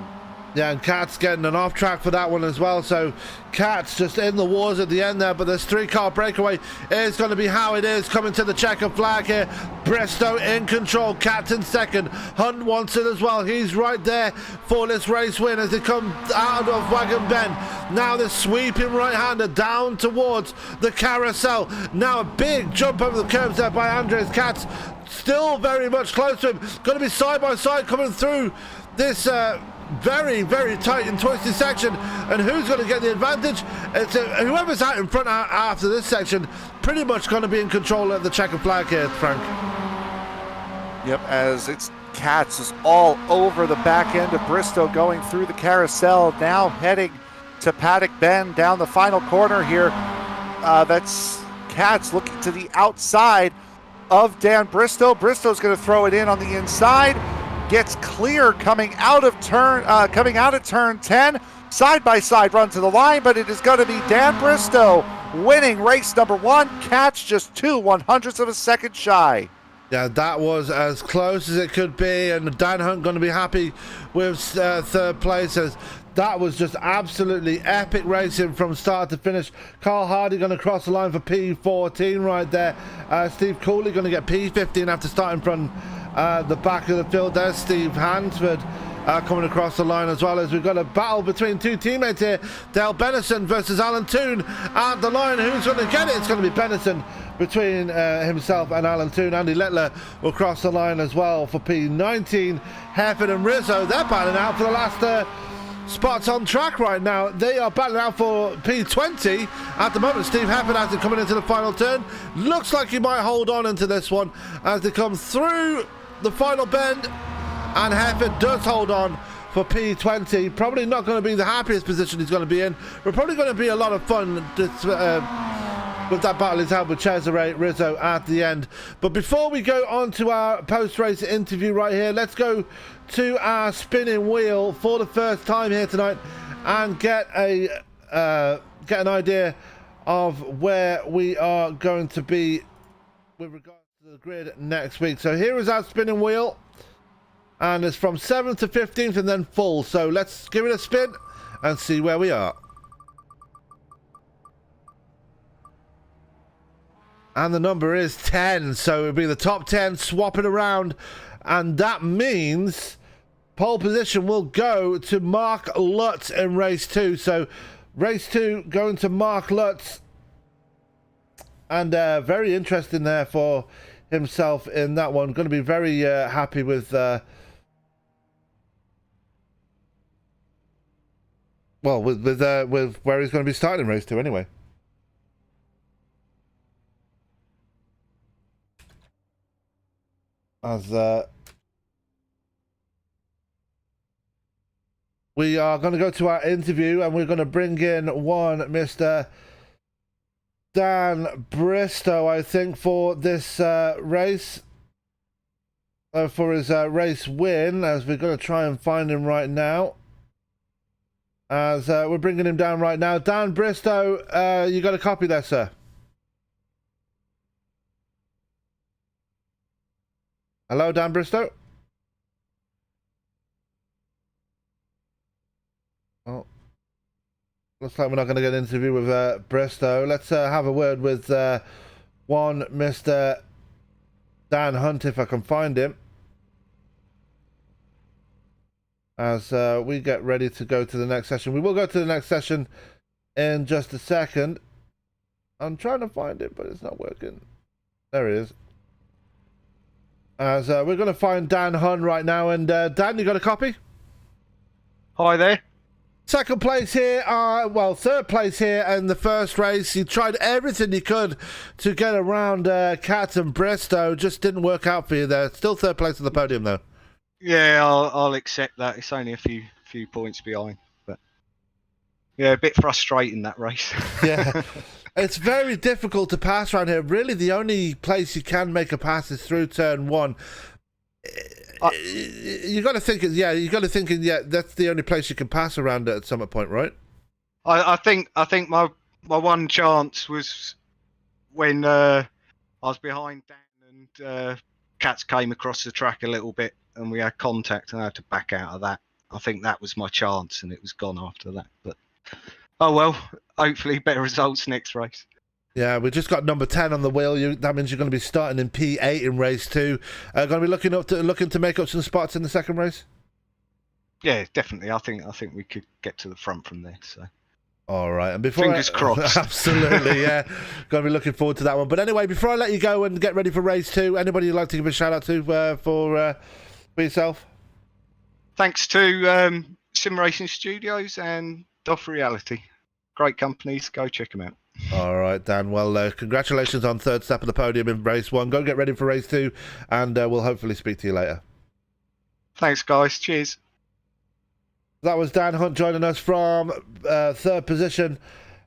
Yeah, and Katz getting an off track for that one as well. So Katz just in the wars at the end there, but this 3-car breakaway is going to be how it is. Coming to the checkered flag here. Bristow in control. Katz in second. Hunt wants it as well. He's right there for this race win as they come out of Wagon Bend. Now the sweeping right-hander down towards the carousel. Now a big jump over the curbs there by Andres Katz. Still very much close to him. Going to be side by side coming through this very tight and twisted section, and who's going to get the advantage? It's whoever's out in front after this section pretty much going to be in control of the checkered flag here, Frank. Yep, as it's Katz is all over the back end of Bristow going through the carousel, now heading to Paddock Bend down the final corner here. That's Katz looking to the outside of Dan Bristow. Bristow's going to throw it in on the inside. Gets clear coming out of turn 10. Side-by-side run to the line, but it is going to be Dan Bristow winning race number 1. Katz just 2/100ths of a second shy. Yeah, that was as close as it could be, and Dan Hunt going to be happy with 3rd place as that was just absolutely epic racing from start to finish. Carl Hardy going to cross the line for P14 right there. Steve Cooley going to get P15 after starting from the back of the field there. Steve Hansford coming across the line as well, as we've got a battle between 2 teammates here. Dale Bennison versus Alan Toon at the line. Who's going to get it? It's going to be Bennison between himself and Alan Toon. Andy Littler will cross the line as well for P19. Hefford and Rizzo, they're battling out for the last spots on track right now. They are battling out for P20 at the moment. Steve Hefford has it coming into the final turn. Looks like he might hold on into this one as they come through the final bend, and Hefford does hold on for P20. Probably not going to be the happiest position he's going to be in. We're probably going to be a lot of fun with that battle he's had with Cesare Rizzo at the end. But before we go on to our post-race interview right here, let's go to our spinning wheel for the first time here tonight and get an idea of where we are going to be with regards to the grid next week. So here is our spinning wheel, and it's from 7th to 15th and then full. So let's give it a spin and see where we are. And the number is 10, so it'll be the top 10 swapping around, and that means pole position will go to Mark Lutz in race 2. So race 2 going to Mark Lutz. And very interesting there for himself in that one. Going to be very happy with... well, with where he's going to be starting in race 2 anyway. As we are going to go to our interview, and we're going to bring in one Mr. Dan Bristow, I think, for this race, for his race win, as we're going to try and find him right now. As we're bringing him down right now. Dan Bristow, you got a copy there, sir? Hello, Dan Bristow? Oh. Looks like we're not going to get an interview with Bristow. Let's have a word with one Mr. Dan Hunt, if I can find him. As we get ready to go to the next session. We will go to the next session in just a second. I'm trying to find it, but it's not working. There he is. As we're going to find Dan Hunt right now. And Dan, you got a copy? Hi there. Second place here, well, third place here in the first race. You tried everything you could to get around Cat and Bristow. Just didn't work out for you there. Still third place on the podium, though. Yeah, I'll accept that. It's only a few points behind, but yeah, a bit frustrating that race. Yeah, it's very difficult to pass around here. Really, the only place you can make a pass is through turn 1. You got to think, yeah, that's the only place you can pass around at some point, right? I think my one chance was when I was behind Dan and Cats came across the track a little bit, and we had contact, and I had to back out of that. I think that was my chance, and it was gone after that. But oh well, hopefully better results next race. Yeah, we just got number 10 on the wheel. That means you're going to be starting in P8 in race 2. Going to be looking to make up some spots in the second race. Yeah, definitely. I think we could get to the front from there. So. All right, and before fingers crossed. Absolutely, yeah. Going to be looking forward to that one. But anyway, before I let you go and get ready for race 2, anybody you'd like to give a shout out to for yourself? Thanks to Sim Racing Studios and Doff Reality. Great companies. Go check them out. All right, Dan. Well, congratulations on third step of the podium in race 1. Go get ready for race 2, and we'll hopefully speak to you later. Thanks, guys. Cheers. That was Dan Hunt joining us from third position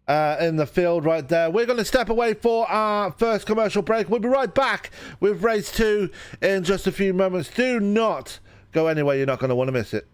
in the field right there. We're going to step away for our first commercial break. We'll be right back with race 2 in just a few moments. Do not go anywhere. You're not going to want to miss it.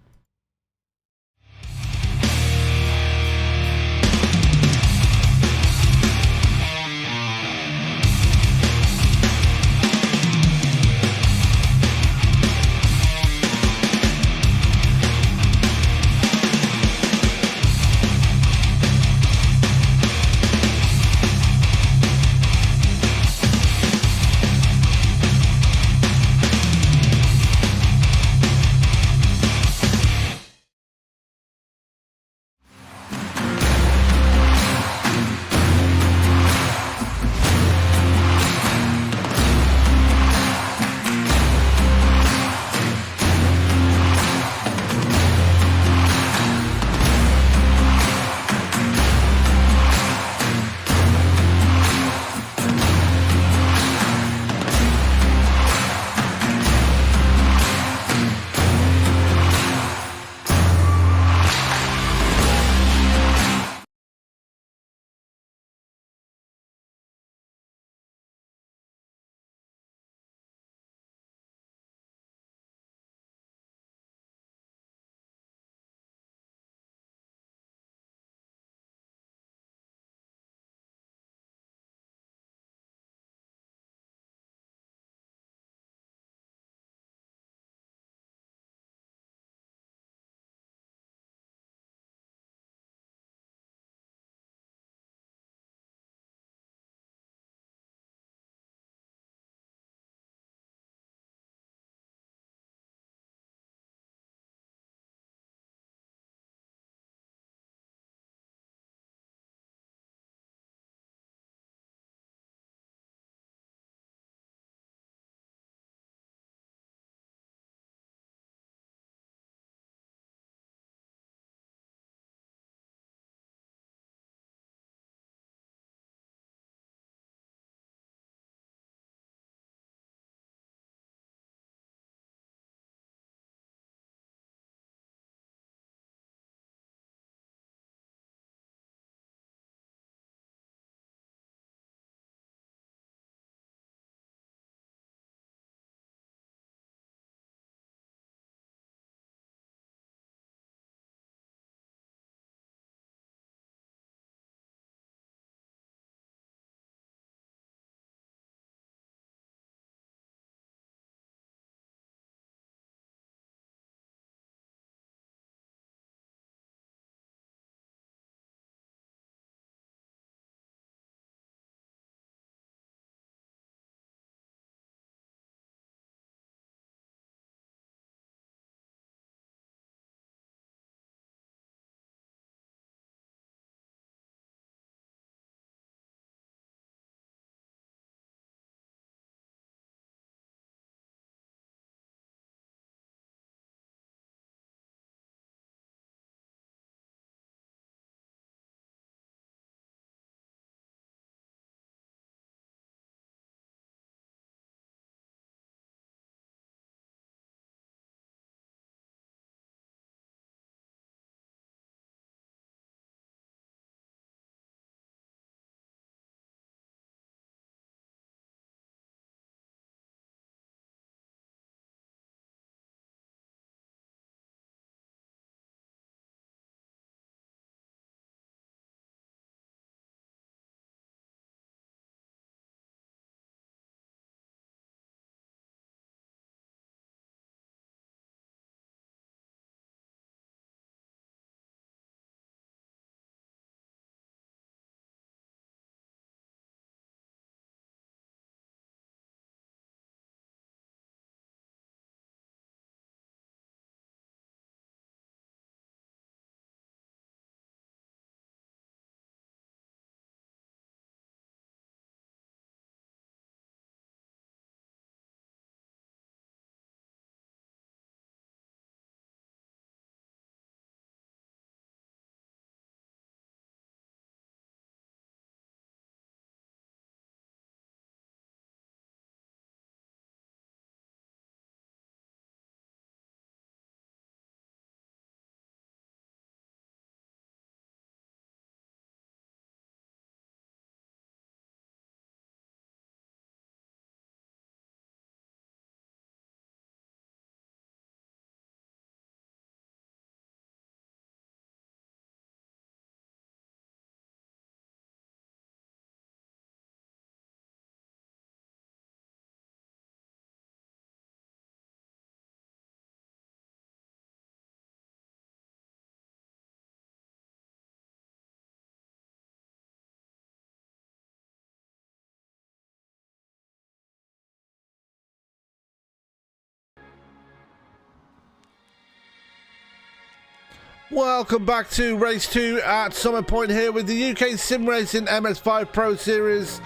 Welcome back to race 2 at Summit Point here with the UK Sim Racing MX-5 Pro Series.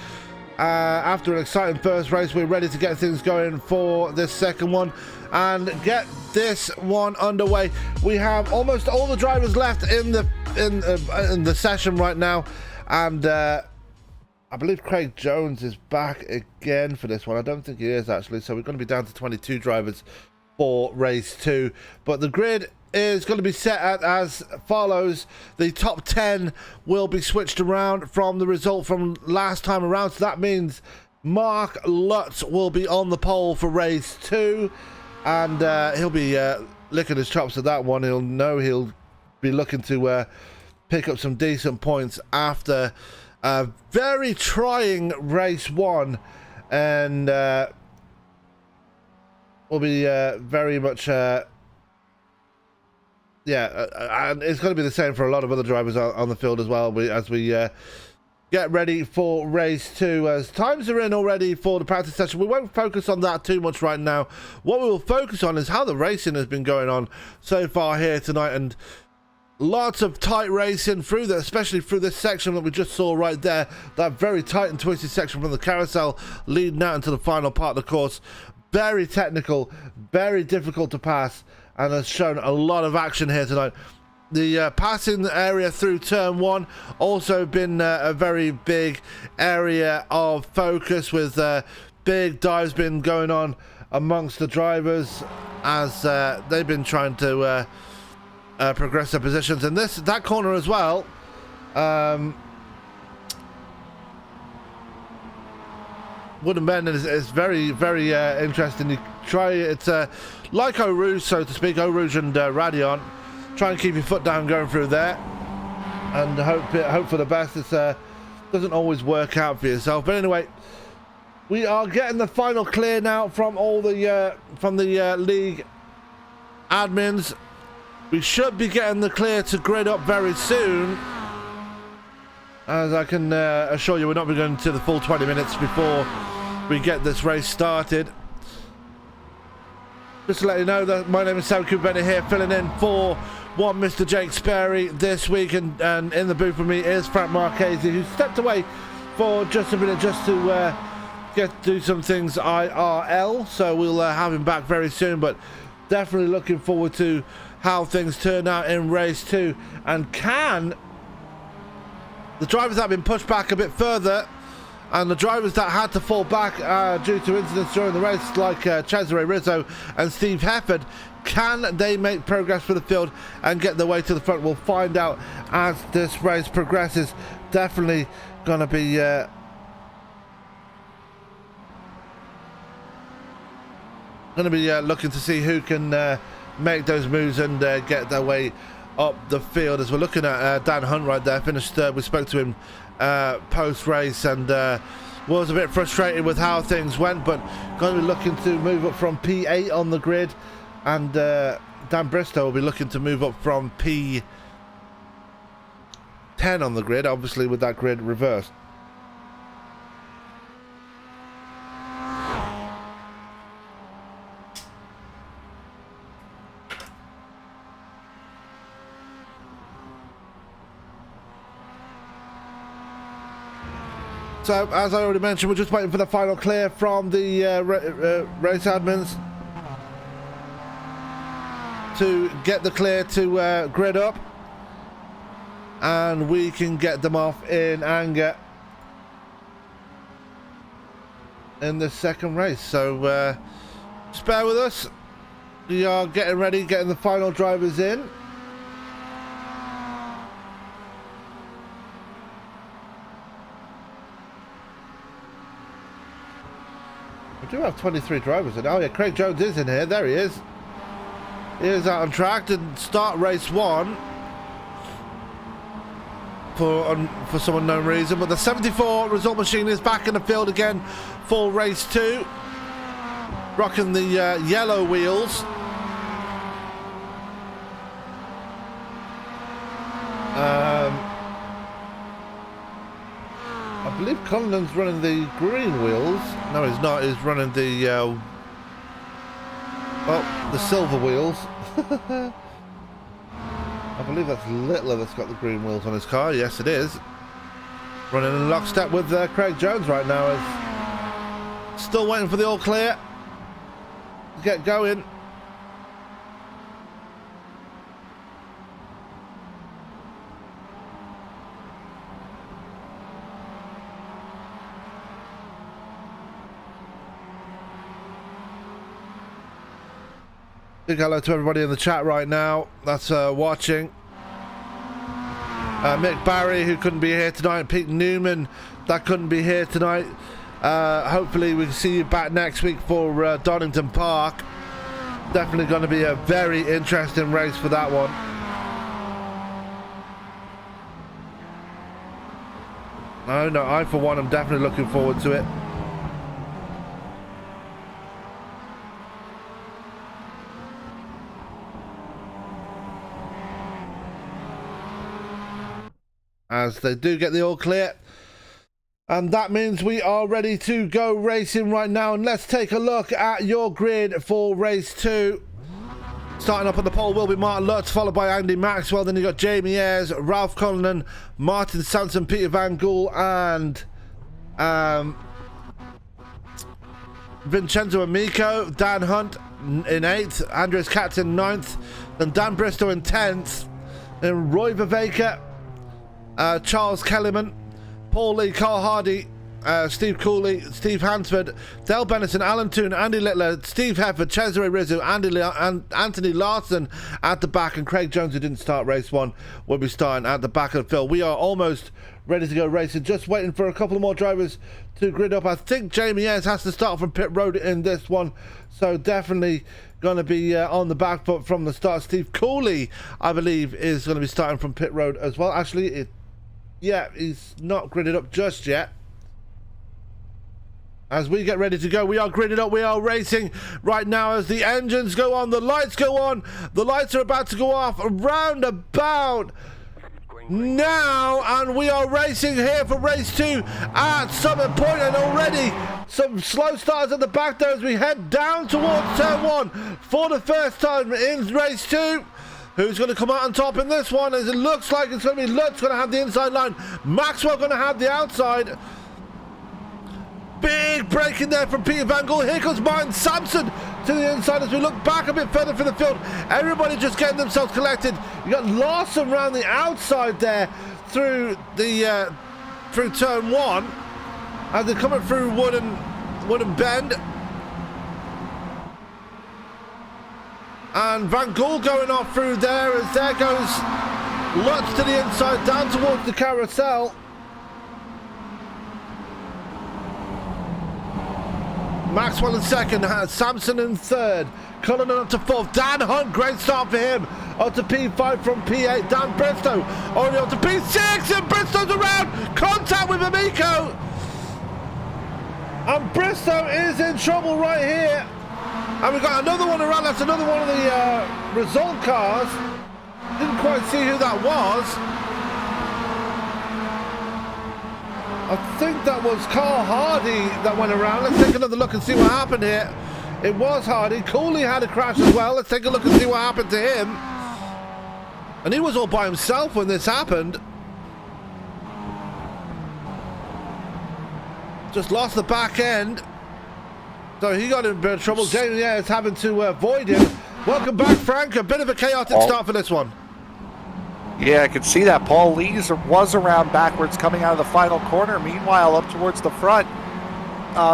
After an exciting first race, we're ready to get things going for this second one and get this one underway. We have almost all the drivers left in the session right now, and I believe Craig Jones is back again for this one. I don't think he is actually, so we're going to be down to 22 drivers for race 2, but the grid is going to be set out as follows. The top 10 will be switched around from the result from last time around, so that means Mark Lutz will be on the pole for race 2, and he'll be licking his chops at that one. He'll know he'll be looking to pick up some decent points after a very trying race 1, and will be very much and it's going to be the same for a lot of other drivers on the field as well, as we get ready for race 2. As times are in already for the practice session, we won't focus on that too much right now. What we will focus on is how the racing has been going on so far here tonight, and lots of tight racing through the, especially through this section that we just saw right there, that very tight and twisted section from the carousel leading out into the final part of the course. Very technical, very difficult to pass, and has shown a lot of action here tonight. The passing area through turn 1 also been a very big area of focus, with big dives been going on amongst the drivers as they've been trying to progress their positions. And that corner as well, Wooden Bend is very, very interesting. You try it's like Eau Rouge, so to speak, Eau Rouge and Radion. Try and keep your foot down going through there, and hope for the best. It doesn't always work out for yourself, but anyway, we are getting the final clear now from all the league admins. We should be getting the clear to grid up very soon, as I can assure you, we're not going to the full 20 minutes before we get this race started. Just to let you know that my name is Sam Cooper here, filling in for one Mr. Jake Sperry this week, and in the booth with me is Frank Marchese, who stepped away for just a minute just to do some things IRL, so we'll have him back very soon, but definitely looking forward to how things turn out in race 2, and can the drivers that have been pushed back a bit further, and the drivers that had to fall back due to incidents during the race, like Cesare Rizzo and Steve Hefford, can they make progress for the field and get their way to the front? We'll find out as this race progresses. Definitely going to be looking to see who can make those moves and get their way up the field. As we're looking at Dan Hunt right there, finished third. We spoke to him post-race and was a bit frustrated with how things went, but going to be looking to move up from P8 on the grid, and Dan Bristow will be looking to move up from P10 on the grid, obviously with that grid reversed. So, as I already mentioned, we're just waiting for the final clear from the race admins to get the clear to grid up, and we can get them off in anger in the second race. So just bear with us. We are getting ready, getting the final drivers in. We do have 23 drivers in. Oh yeah, Craig Jones is in here. There he is. He is out on track to start race 1 for some unknown reason. But the 74 result machine is back in the field again for race 2, rocking the yellow wheels. I believe Conlon's running the green wheels. No, he's not. He's running the the silver wheels. I believe that's Littler that's got the green wheels on his car. Yes, it is. Running in lockstep with Craig Jones right now. Is still waiting for the all clear to get going. Big hello to everybody in the chat right now that's watching. Mick Barry, who couldn't be here tonight, Pete Newman, that couldn't be here tonight. Hopefully we can see you back next week for Donington Park. Definitely going to be a very interesting race for that one. No, I for one am definitely looking forward to it. As they do get the all clear. And that means we are ready to go racing right now. And let's take a look at your grid for race 2. Starting up on the pole will be Martin Lutz, followed by Andy Maxwell. Then you got Jamie Ayres, Ralph Cullinan, Martin Sampson, Peter Van Gool, and Vincenzo Amico. Dan Hunt in 8th, Andres Katz in 9th, then Dan Bristow in 10th, then Roy Viveka, Charles Kellyman, Paul Lee, Carl Hardy, Steve Cooley, Steve Hansford, Dale Bennison, Alan Toon, Andy Littler, Steve Hefford, Cesare Rizzo, Anthony Larson at the back, and Craig Jones, who didn't start race 1, will be starting at the back of the field. We are almost ready to go racing, just waiting for a couple more drivers to grid up. I think Jamie Ayres has to start from pit road in this one, so definitely going to be on the back foot from the start. Steve Cooley, I believe, is going to be starting from pit road as well. Actually, yeah, he's not gridded up just yet. As we get ready to go, we are gridded up, we are racing right now as the engines go on, the lights go on, the lights are about to go off around about now, and we are racing here for race 2 at Summit Point, and already some slow starters at the back there as we head down towards turn 1 for the first time in race 2. Who's going to come out on top in this one? As it looks like it's going to be Lutz going to have the inside line, Maxwell going to have the outside. Big break in there from Peter Van Gool. Here comes Martin Sampson to the inside as we look back a bit further for the field. Everybody just getting themselves collected. You got Larson around the outside there through the through turn 1 as they're coming through Wooden Bend. And Van Gool going off through there as there goes Lutz to the inside down towards the carousel. Maxwell in 2nd, Sampson in 3rd, Cullinan up to 4th, Dan Hunt, great start for him, up to P5 from P8, Dan Bristow only up to P6, and Bristow's around, contact with Amico, and Bristow is in trouble right here, and we've got another one around. That's another one of the result cars, didn't quite see who that was. I think that was Carl Hardy that went around. Let's take another look and see what happened here. It was Hardy. Cooley had a crash as well. Let's take a look and see what happened to him. And he was all by himself when this happened. Just lost the back end. So he got in a bit of trouble. Jamie Ayres having to avoid him. Welcome back, Frank. A bit of a chaotic start for this one. Yeah, I could see that. Paul Lees was around backwards coming out of the final corner. Meanwhile, up towards the front,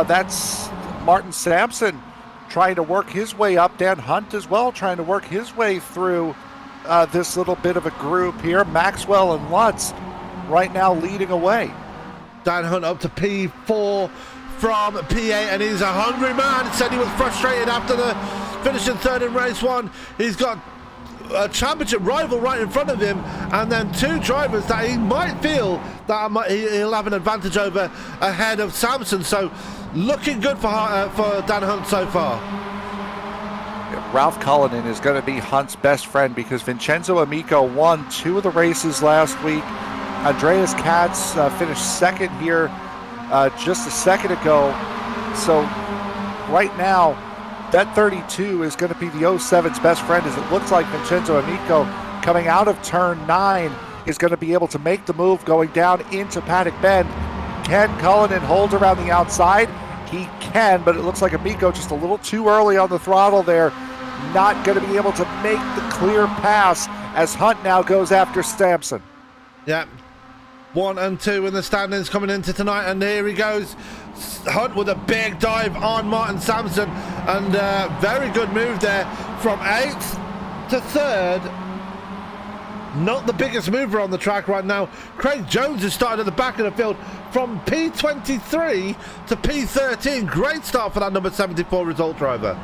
that's Martin Sampson trying to work his way up. Dan Hunt as well trying to work his way through this little bit of a group here. Maxwell and Lutz right now leading away. Dan Hunt up to P4 from P8, and he's a hungry man. He said he was frustrated after the finishing 3rd in race 1. He's got a championship rival right in front of him, and then 2 drivers that he might feel that he'll have an advantage over ahead of Sampson. So looking good for Dan Hunt so far. Ralph Cullinan is going to be Hunt's best friend because Vincenzo Amico won 2 of the races last week. Andreas Katz finished 2nd here just a second ago. So right now that 32 is going to be the 07's best friend, as it looks like Vincenzo Amico coming out of turn 9 is going to be able to make the move going down into Paddock Bend. Can Cullinan hold around the outside? He can, but it looks like Amico just a little too early on the throttle there. Not going to be able to make the clear pass as Hunt now goes after Sampson. Yeah. 1 and 2 in the standings coming into tonight, and here he goes. Hunt with a big dive on Martin Sampson, and very good move there from 8th to 3rd. Not the biggest mover on the track right now. Craig Jones is starting at the back of the field from P23 to P13. Great start for that number 74 result driver.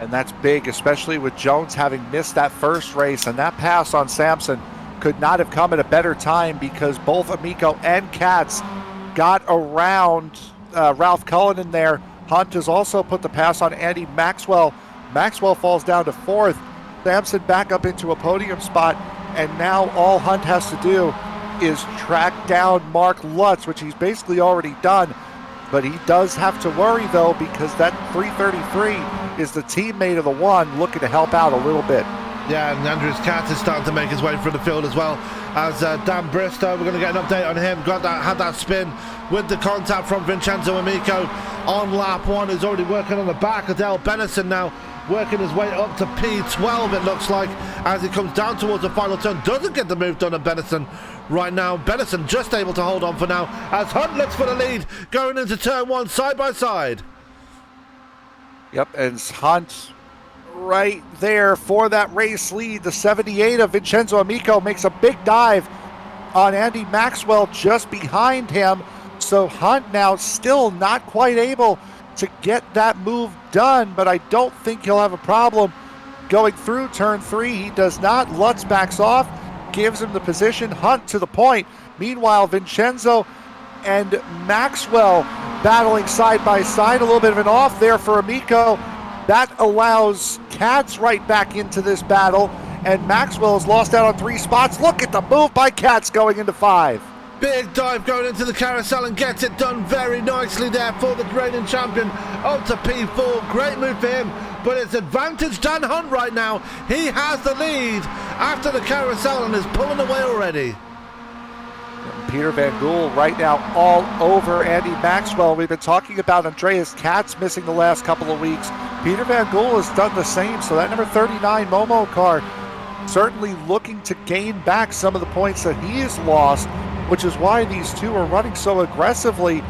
And that's big, especially with Jones having missed that first race, and that pass on Sampson could not have come at a better time because both Amico and Katz got around Ralph Cullinan there. Hunt has also put the pass on Andy Maxwell. Maxwell falls down to 4th. Sampson back up into a podium spot, and now all Hunt has to do is track down Mark Lutz, which he's basically already done. But he does have to worry, though, because that 333 is the teammate of the 1 looking to help out a little bit. Yeah, and Andrews Katz is starting to make his way through the field as well as Dan Bristow. We're going to get an update on him. Had that spin with the contact from Vincenzo Amico on lap 1. He's already working on the back. Adele Benison now working his way up to P12, it looks like, as he comes down towards the final turn. Doesn't get the move done on Benison right now. Benison just able to hold on for now as Hunt looks for the lead going into turn 1 side by side. Yep, and Hunt right there for that race lead. The 78 of Vincenzo Amico makes a big dive on Andy Maxwell just behind him. So Hunt now still not quite able to get that move done, but I don't think he'll have a problem going through turn 3. He does not. Lutz backs off, gives him the position. Hunt to the point. Meanwhile, Vincenzo and Maxwell battling side by side. A little bit of an off there for Amico. That allows Katz right back into this battle, and Maxwell has lost out on 3 spots. Look at the move by Katz going into 5. Big dive going into the carousel and gets it done very nicely there for the reigning champion up to P4. Great move for him, but it's advantage Dan Hunt right now. He has the lead after the carousel and is pulling away already. Peter Van Gool right now all over Andy Maxwell. We've been talking about Andreas Katz missing the last couple of weeks. Peter Van Gool has done the same, so that number 39 Momo car certainly looking to gain back some of the points that he has lost, which is why these two are running so aggressively.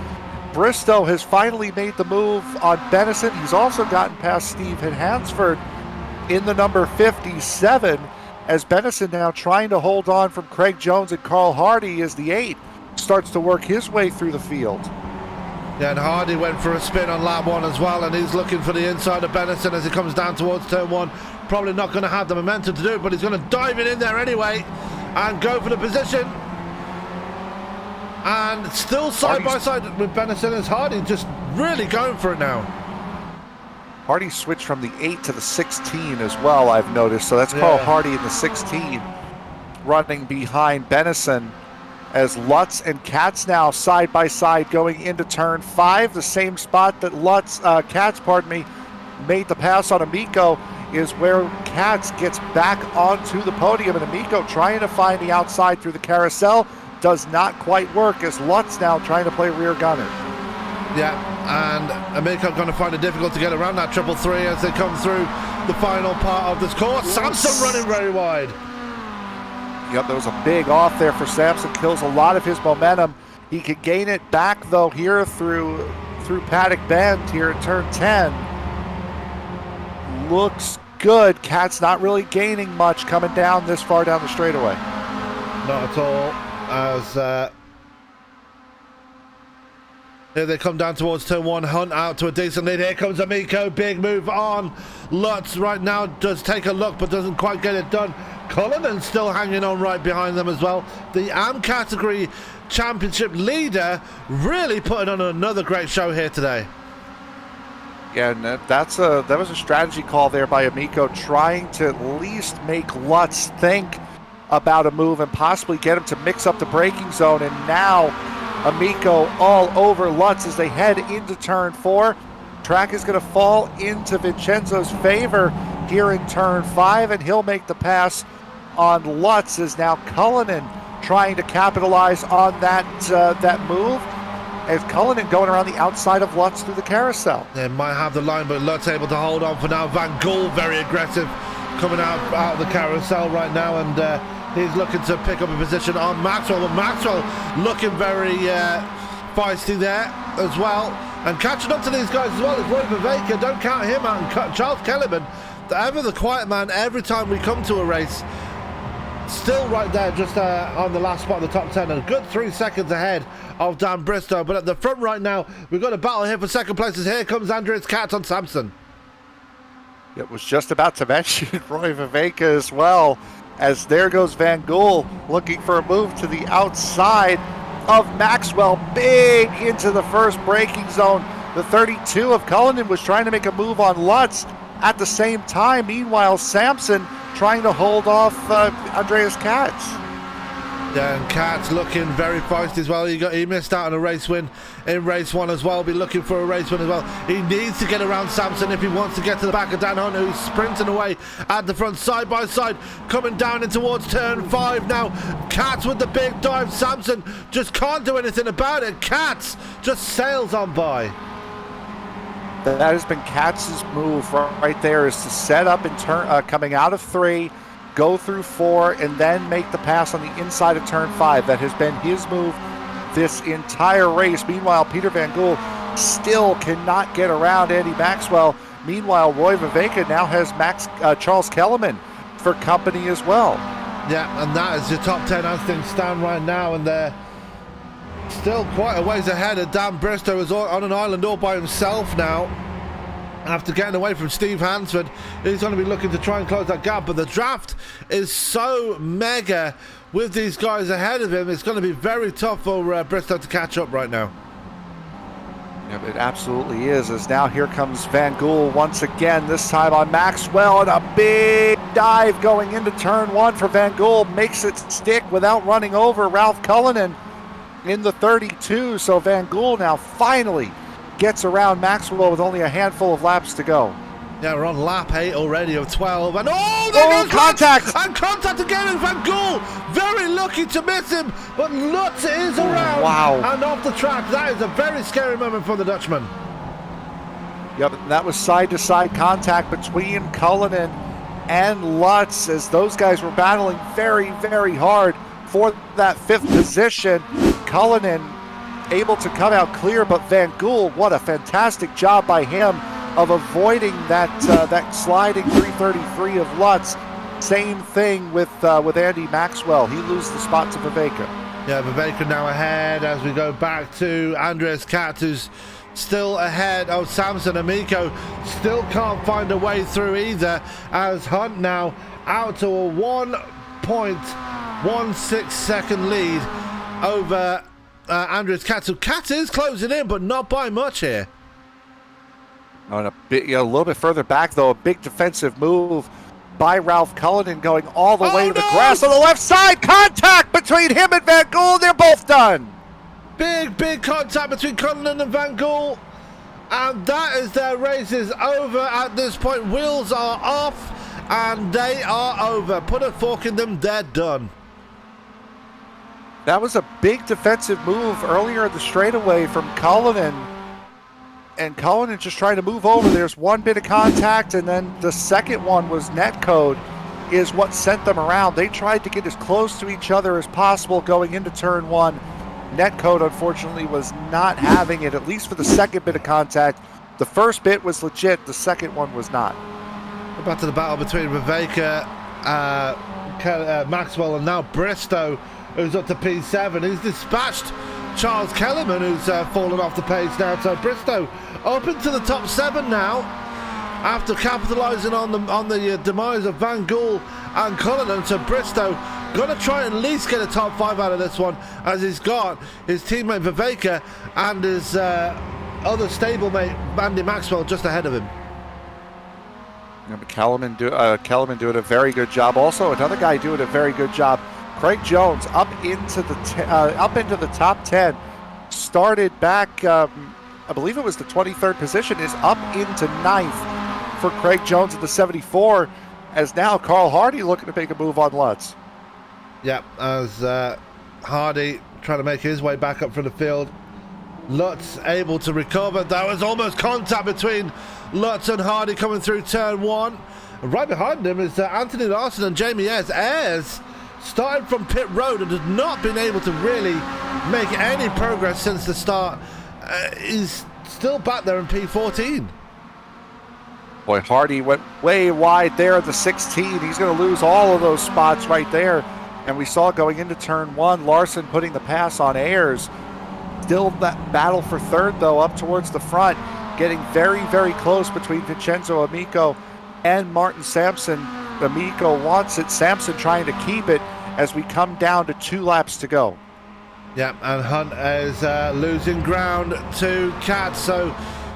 Bristow has finally made the move on Benison. He's also gotten past Steve Hansford in the number 57, as Benison now trying to hold on from Craig Jones and Carl Hardy as the 8 starts to work his way through the field. Yeah, and Hardy went for a spin on lap 1 as well, and he's looking for the inside of Benison as he comes down towards turn 1. Probably not going to have the momentum to do it, but he's going to dive it in there anyway and go for the position. And still side by side with Benison as Hardy just really going for it now. Hardy switched from the 8 to the 16 as well, I've noticed. So that's Carl Hardy in the 16 running behind Benison, as Lutz and Katz now side by side going into turn 5. The same spot that Katz made the pass on Amico is where Katz gets back onto the podium, and Amico trying to find the outside through the carousel. Does not quite work, as Lutz now trying to play rear gunner. Yeah, and Amico going to find it difficult to get around that 333 as they come through the final part of this course. Sampson running very wide. Yep, there was a big off there for Sampson. Kills a lot of his momentum. He could gain it back, though, here through Paddock Bend here at turn 10. Looks good. Katz not really gaining much coming down this far down the straightaway. Not at all. As here they come down towards turn 1. Hunt out to a decent lead. Here comes Amico. Big move on. Lutz right now does take a look but doesn't quite get it done. Cullinan still hanging on right behind them as well. The AM category championship leader really putting on another great show here today. Yeah, and that was a strategy call there by Amico, trying to at least make Lutz think about a move and possibly get him to mix up the braking zone. And now Amico all over Lutz as they head into turn 4. Track is going to fall into Vincenzo's favor here in turn 5, and he'll make the pass on Lutz is now Cullinan trying to capitalize on that move. As Cullinan going around the outside of Lutz through the carousel. They might have the line, but Lutz able to hold on for now. Van Gool very aggressive coming out of the carousel right now, and he's looking to pick up a position on Maxwell, but Maxwell looking very feisty there as well, and catching up to these guys as well as Roy Viveka. Don't count him out, and Charles Kellerman, ever the quiet man every time we come to a race. Still right there, just on the last spot of the top 10, and a good 3 seconds ahead of Dan Bristow. But at the front right now, we've got a battle here for second places. Here comes Andreas Katz on Samson. It was just about to mention Roy Viveka as well, as there goes Van Gool looking for a move to the outside of Maxwell, big into the first braking zone. The 32 of Cullinan was trying to make a move on Lutz at the same time. Meanwhile, Samson trying to hold off Andreas Katz. Yeah, and Katz looking very feisty as well. He missed out on a race win in race 1 as well. Be looking for a race win as well. He needs to get around Samson if he wants to get to the back of Dan Hunt, who's sprinting away at the front, side by side, coming down in towards turn 5 now. Katz with the big dive. Samson just can't do anything about it. Katz just sails on by. That has been Katz's move right there, is to set up and turn, coming out of 3, go through 4, and then make the pass on the inside of turn 5. That has been his move this entire race. Meanwhile, Peter Van Gool still cannot get around Andy Maxwell. Meanwhile, Roy Viveka now has Charles Kellerman for company as well. Yeah, and that is your top 10 as things stand right now, and they're still quite a ways ahead of Dan Bristow, is on an island all by himself now. After getting away from Steve Hansford, he's going to be looking to try and close that gap, but the draft is so mega with these guys ahead of him. It's going to be very tough for Bristow to catch up right now. Yeah, it absolutely is, as now here comes Van Gool once again, this time on Maxwell, and a big dive going into turn 1 for Van Gool. Makes it stick without running over Ralph Cullinan in the 32, so Van Gool now finally gets around Maxwell with only a handful of laps to go. Yeah, we're on lap 8 already of 12, and there goes contact! And contact again with Van Gool. Very lucky to miss him, but Lutz is around. Wow. And off the track. That is a very scary moment for the Dutchman. Yep, that was side-to-side contact between Cullinan and Lutz, as those guys were battling very, very hard for that 5th position. Cullinan able to come out clear, but Van Gool, what a fantastic job by him of avoiding that sliding 333 of Lutz. Same thing with Andy Maxwell. He loses the spot to Viveka. Yeah, Viveka now ahead as we go back to Andreas Katz, who's still ahead of Samson Amico. Still can't find a way through either, as Hunt now out to a 1.16 second lead over Andreas Katz. So Katz is closing in, but not by much here. On a little bit further back, though, a big defensive move by Ralph Cullinan, going all the way to the grass on the left side. Contact between him and Van Gool. They're both done. Big contact between Cullinan and Van Gool. And that is their race is over at this point. Wheels are off and they are over. Put a fork in them, they're done. That was a big defensive move earlier in the straightaway from Cullinan. And Cullinan just trying to move over. There's one bit of contact, and then the second one was netcode is what sent them around. They tried to get as close to each other as possible going into turn 1. Netcode, unfortunately, was not having it, at least for the second bit of contact. The first bit was legit. The second one was not. Back to the battle between Viveka, Maxwell, and now Bristow, who's up to P7. He's dispatched Charles Kellerman, who's fallen off the pace now. So Bristow up into the top 7 now, after capitalising on the demise of Van Gool and Cullinan. So Bristow going to try and at least get a top 5 out of this one, as he's got his teammate Viveka and his other stablemate Andy Maxwell just ahead of him. Yeah, but Kellerman doing a very good job. Also, another guy doing a very good job. Craig Jones up into the top 10. Started back, I believe it was the 23rd position, is up into 9th for Craig Jones at the 74. as now Carl Hardy looking to make a move on Lutz. Yep, as Hardy trying to make his way back up from the field. Lutz able to recover. That was almost contact between Lutz and Hardy coming through turn one. And right behind him is Anthony Larson and Jamie Ayres. Ayres started from pit road and has not been able to really make any progress since the start. He's still back there in P14. Boy, Hardy went way wide there at the 16. He's going to lose all of those spots right there. And we saw going into turn one, Larson putting the pass on Ayres. Still that battle for third, though, up towards the front. Getting very, very close between Vincenzo Amico and Martin Sampson. Amico wants it. Sampson trying to keep it as we come down to 2 laps to go. Yeah, and Hunt is losing ground to Katz. So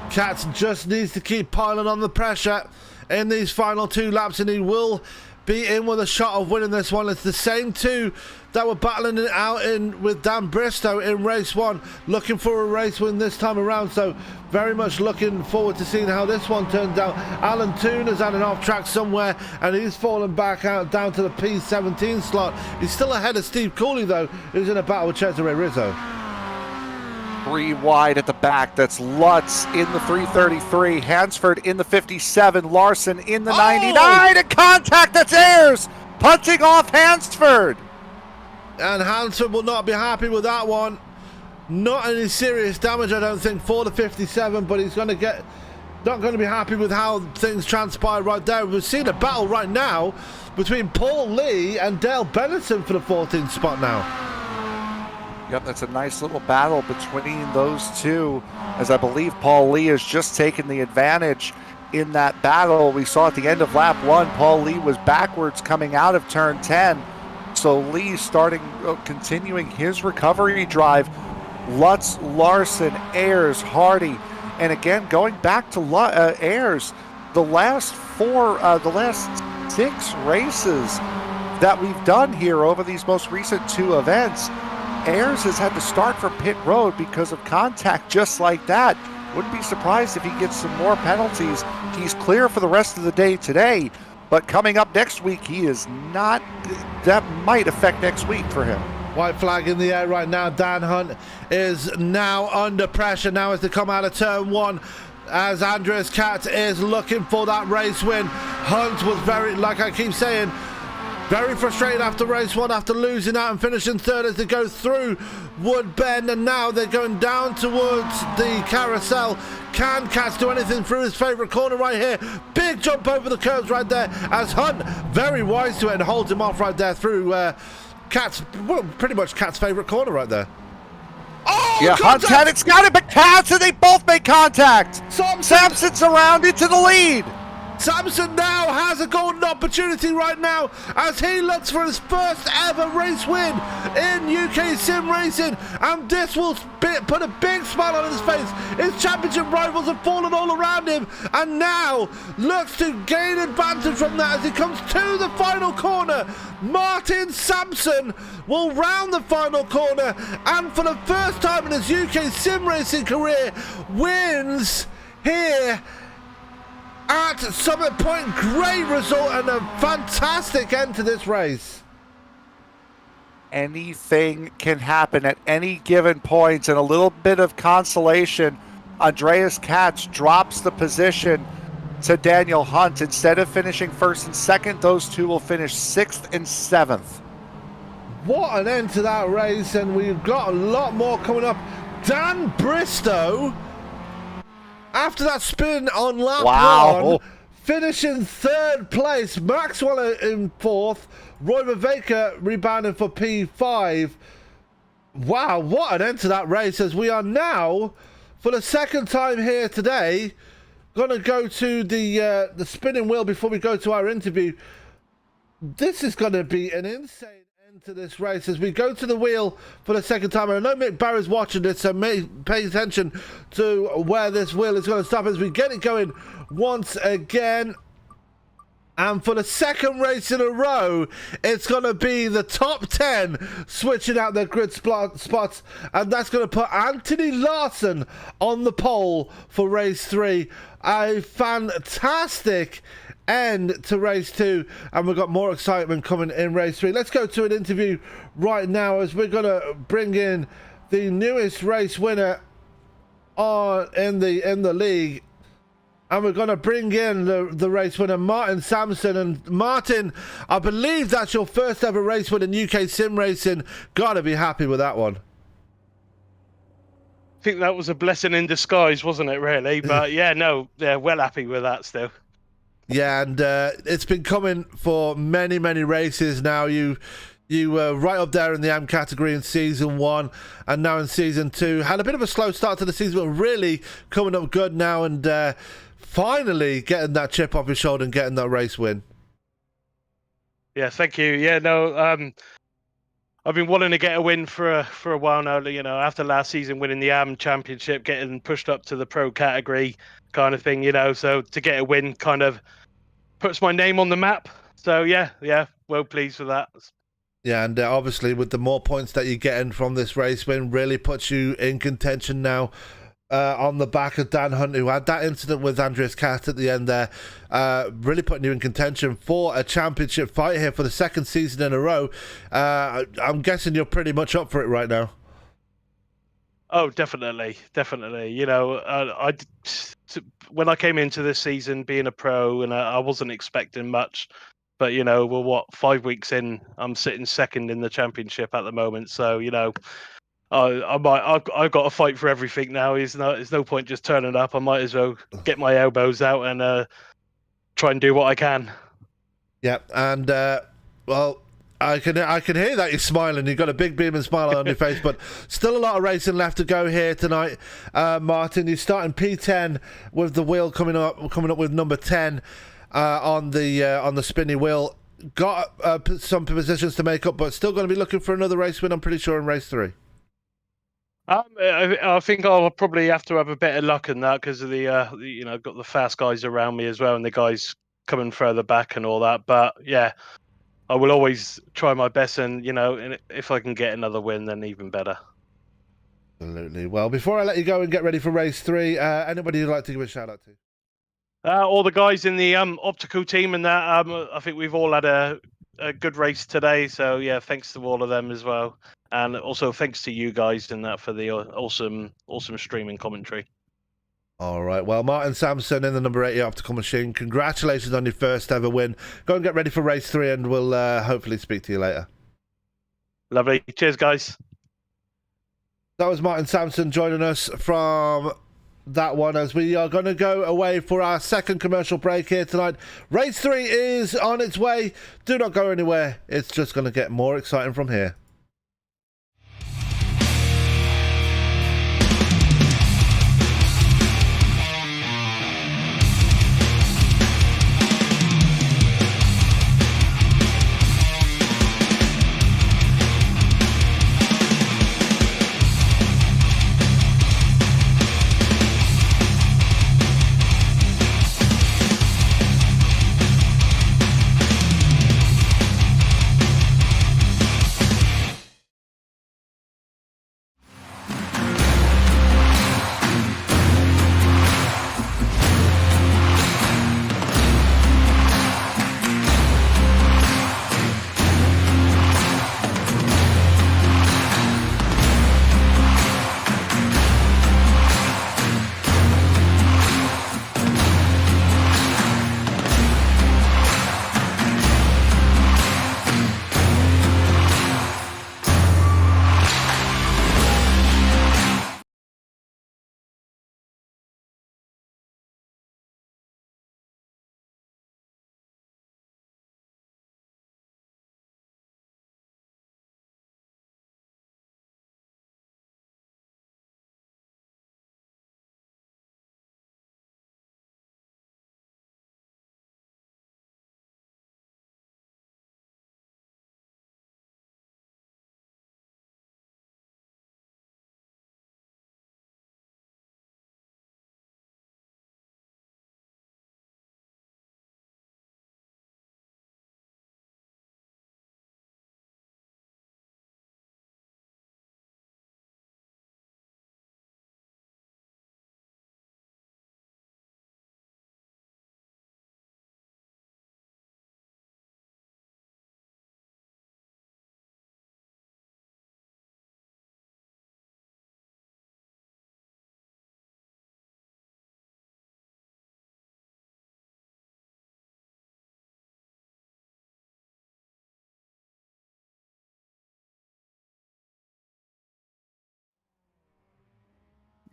Katz just needs to keep piling on the pressure in these final 2 laps, and he will be in with a shot of winning this one. It's the same 2 that were battling it out in with Dan Bristow in race 1, looking for a race win this time around. So very much looking forward to seeing how this one turns out. Alan Toon has had an off track somewhere, and he's fallen back out down to the P17 slot. He's still ahead of Steve Cooley, though, who's in a battle with Cesare Rizzo. 3 wide at the back. That's Lutz in the 333, Hansford in the 57, Larson in the 99, and contact. That's Ayres punching off Hansford. And Hansford will not be happy with that one. Not any serious damage, I don't think, for the 57, but he's going to get not going to be happy with how things transpire right there. We're seeing a battle right now between Paul Lee and Dale Benetton for the 14th spot now. Yep, that's a nice little battle between those two, as I believe Paul Lee has just taken the advantage in that battle. We saw at the end of lap 1, Paul Lee was backwards coming out of turn 10. So Lee continuing his recovery drive. Lutz, Larson, Ayres, Hardy, and again going back to Ayres. The last 6 races that we've done here over these most recent 2 events, Ayres has had to start from pit road because of contact just like that. Wouldn't be surprised if he gets some more penalties. He's clear for the rest of the day today, but coming up next week, he is not. That might affect next week for him. White flag in the air right now. Dan Hunt is now under pressure now as they come out of turn 1. As Andreas Katz is looking for that race win. Hunt was very, like I keep saying, very frustrated after race 1, after losing out and finishing third as they go through Wood Bend, and now they're going down towards the carousel. Can Katz do anything through his favourite corner right here? Big jump over the curves right there as Hunt, very wise to it, and holds him off right there through Katz, well, pretty much Katz's favourite corner right there. Oh, yeah, Hunt's had it's got it, but Katz, and they both make contact. Sampson's around into the lead. Sampson now has a golden opportunity right now as he looks for his first ever race win in UK sim racing, and this will put a big smile on his face. His championship rivals have fallen all around him, and now looks to gain advantage from that as he comes to the final corner. Martin Sampson will round the final corner, and for the first time in his UK sim racing career, wins here at Summit Point. Great result and a fantastic end to this race. Anything can happen at any given point, and a little bit of consolation. Andreas Katz drops the position to Daniel Hunt. Instead of finishing first and second, those two will finish 6th and 7th. What an end to that race, and we've got a lot more coming up. Dan Bristow, after that spin on lap 1, finishing 3rd place. Maxwell in 4th. Roy Maveka rebounding for P5. Wow, what an end to that race, as we are now, for the 2nd time here today, going to go to the spinning wheel before we go to our interview. This is going to be an insane end to this race as we go to the wheel for the 2nd time. And I know Mick Barry's watching this, so pay attention to where this wheel is going to stop as we get it going once again. And for the 2nd race in a row, it's going to be the top 10 switching out their grid spots. And that's going to put Anthony Larson on the pole for race 3. A fantastic end to race 2, and we've got more excitement coming in race 3. Let's go to an interview right now as we're going to bring in the newest race winner in the league, and we're going to bring in the race winner, Martin Sampson. And Martin, I believe that's your first ever race win in UK sim racing. Gotta be happy with that one. I think that was a blessing in disguise, wasn't it, really? But well happy with that still. Yeah, and it's been coming for many, many races now. You were right up there in the AM category in season 1, and now in season 2. Had a bit of a slow start to the season, but really coming up good now, and finally getting that chip off your shoulder and getting that race win. Yeah, thank you. Yeah, no, I've been wanting to get a win for a while now. You know, after last season winning the AM Championship, getting pushed up to the pro category, kind of thing. You know, so to get a win kind of puts my name on the map. So yeah, well pleased with that. Yeah, and obviously with the more points that you're getting from this race win, really puts you in contention now. On the back of Dan Hunt, who had that incident with Andreas Cat at the end there, really putting you in contention for a championship fight here for the second season in a row. I'm guessing you're pretty much up for it right now. Oh, definitely. You know, when I came into this season being a pro, and I wasn't expecting much, but you know, we're 5 weeks in, I'm sitting second in the championship at the moment. So you know, I've got to fight for everything now. There's no point just turning up. I might as well get my elbows out and try and do what I can. Yeah, and well, I can hear that you're smiling. You've got a big beaming smile on your face, but still a lot of racing left to go here tonight. Martin, you're starting P10 with the wheel coming up with number 10 on the spinny wheel. Got some positions to make up, but still going to be looking for another race win, I'm pretty sure, in race 3. I think I'll probably have to have a bit of luck in that because of the you know, got the fast guys around me as well, and the guys coming further back and all that. But yeah, I will always try my best, and you know, if I can get another win, then even better. Absolutely. Well, before I let you go and get ready for race 3, anybody you'd like to give a shout out to? All the guys in the optical team and that. I think we've all had a good race today, so yeah, thanks to all of them as well. And also thanks to you guys in that for the awesome streaming commentary. All right. Well, Martin Sampson in the number 80 optical machine. Congratulations on your first ever win. Go and get ready for race 3, and we'll hopefully speak to you later. Lovely. Cheers, guys. That was Martin Sampson joining us from that one, as we are going to go away for our second commercial break here tonight. Race 3 is on its way. Do not go anywhere. It's just going to get more exciting from here.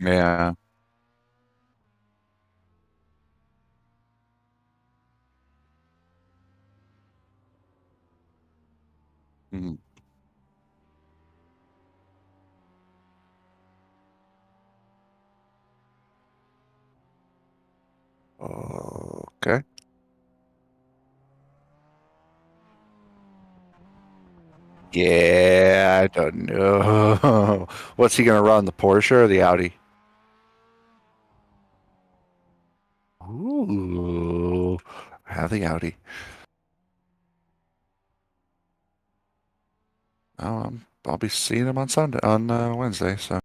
Yeah. Mhm. Okay. Yeah, I don't know. What's he gonna run, the Porsche or the Audi? Ooh, I have the Audi. I'll be seeing him on Sunday, on Wednesday. So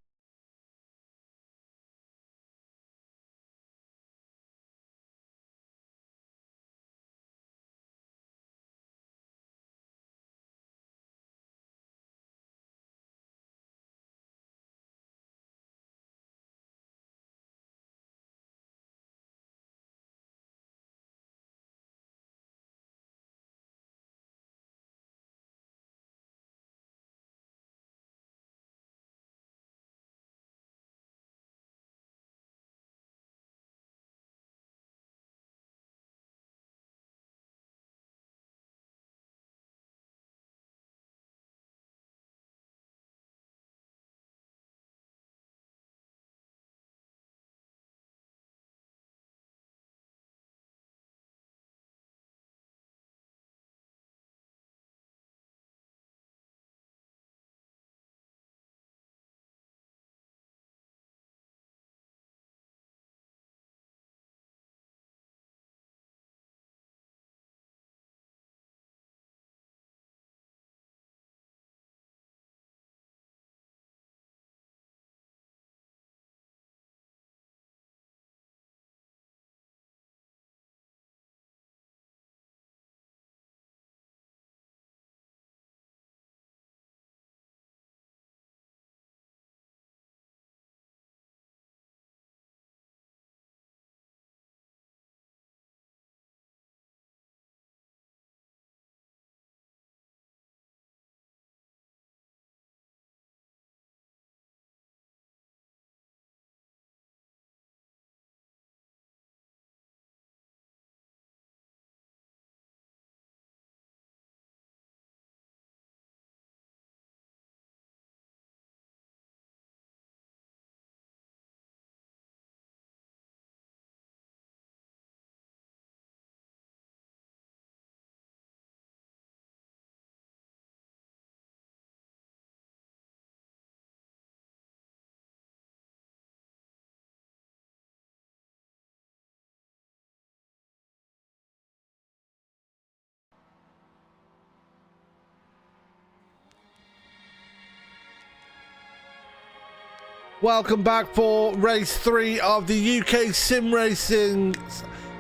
Welcome back for race 3 of the UK Sim Racing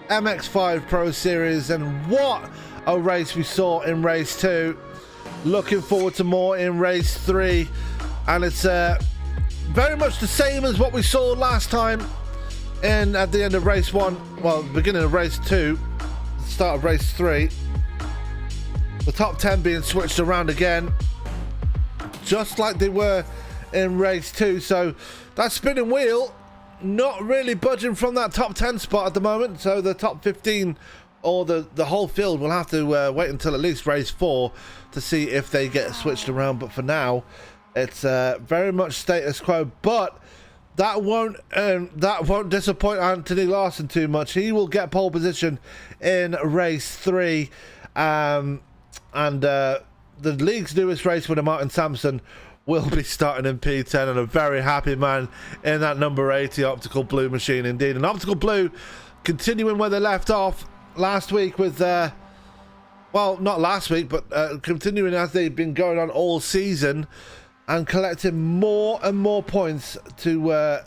MX-5 Pro Series, and what a race we saw in race 2. Looking forward to more in race 3, and it's very much the same as what we saw last time at the end of race 1, well, beginning of race 2, start of race 3. The top 10 being switched around again, just like they were in race 2. So that spinning wheel not really budging from that top 10 spot at the moment. So the top 15 or the whole field will have to wait until at least race 4 to see if they get switched around. But for now, it's very much status quo. But that won't disappoint Anthony Larson too much. He will get pole position in race 3, and the league's newest race winner, Martin Sampson, will be starting in P10, and a very happy man in that number 80 Optical Blue machine indeed. And Optical Blue continuing where they left off last week with, well, not last week, but continuing as they've been going on all season and collecting more and more points to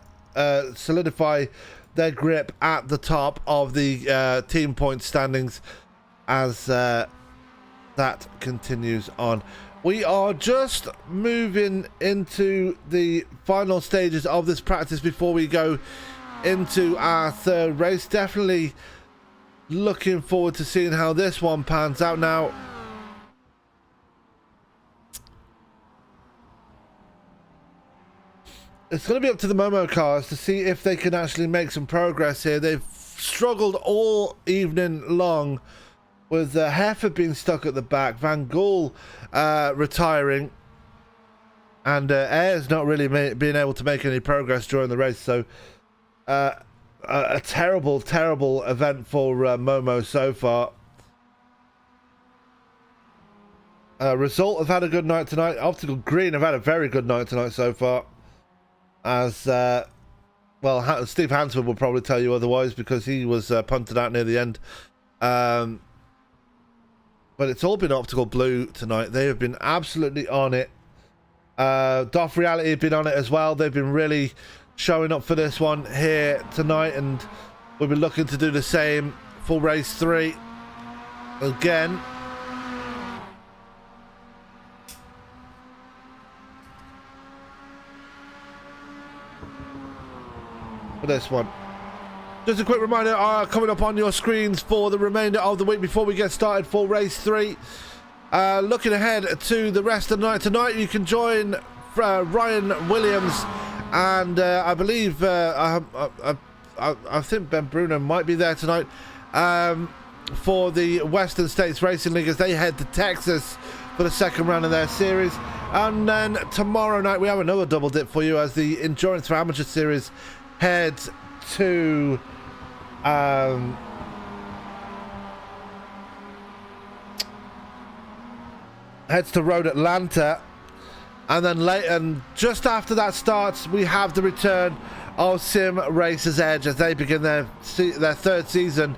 solidify their grip at the top of the team point standings as that continues on. We are just moving into the final stages of this practice before we go into our third race. Definitely looking forward to seeing how this one pans out. Now, it's going to be up to the Momo cars to see if they can actually make some progress here. They've struggled all evening long with Hereford being stuck at the back, Van Gool retiring, and Ayres not really being able to make any progress during the race. So a terrible, terrible event for Momo so far. Result have had a good night tonight. Optical Green have had a very good night tonight so far. As well, Steve Hansford will probably tell you otherwise because he was punted out near the end. But it's all been Optical Blue tonight. They have been absolutely on it. Doff Reality have been on it as well. They've been really showing up for this one here tonight, and we'll be looking to do the same for race 3 again. For this one, just a quick reminder coming up on your screens for the remainder of the week before we get started for race 3. Looking ahead to the rest of the night tonight, you can join Ryan Williams and I believe I think Ben Bruno might be there tonight for the Western States Racing League as they head to Texas for the second round of their series. And then tomorrow night we have another double dip for you as the Endurance for Amateur Series heads to Road Atlanta, and then and just after that starts, we have the return of Sim Racers Edge as they begin their third season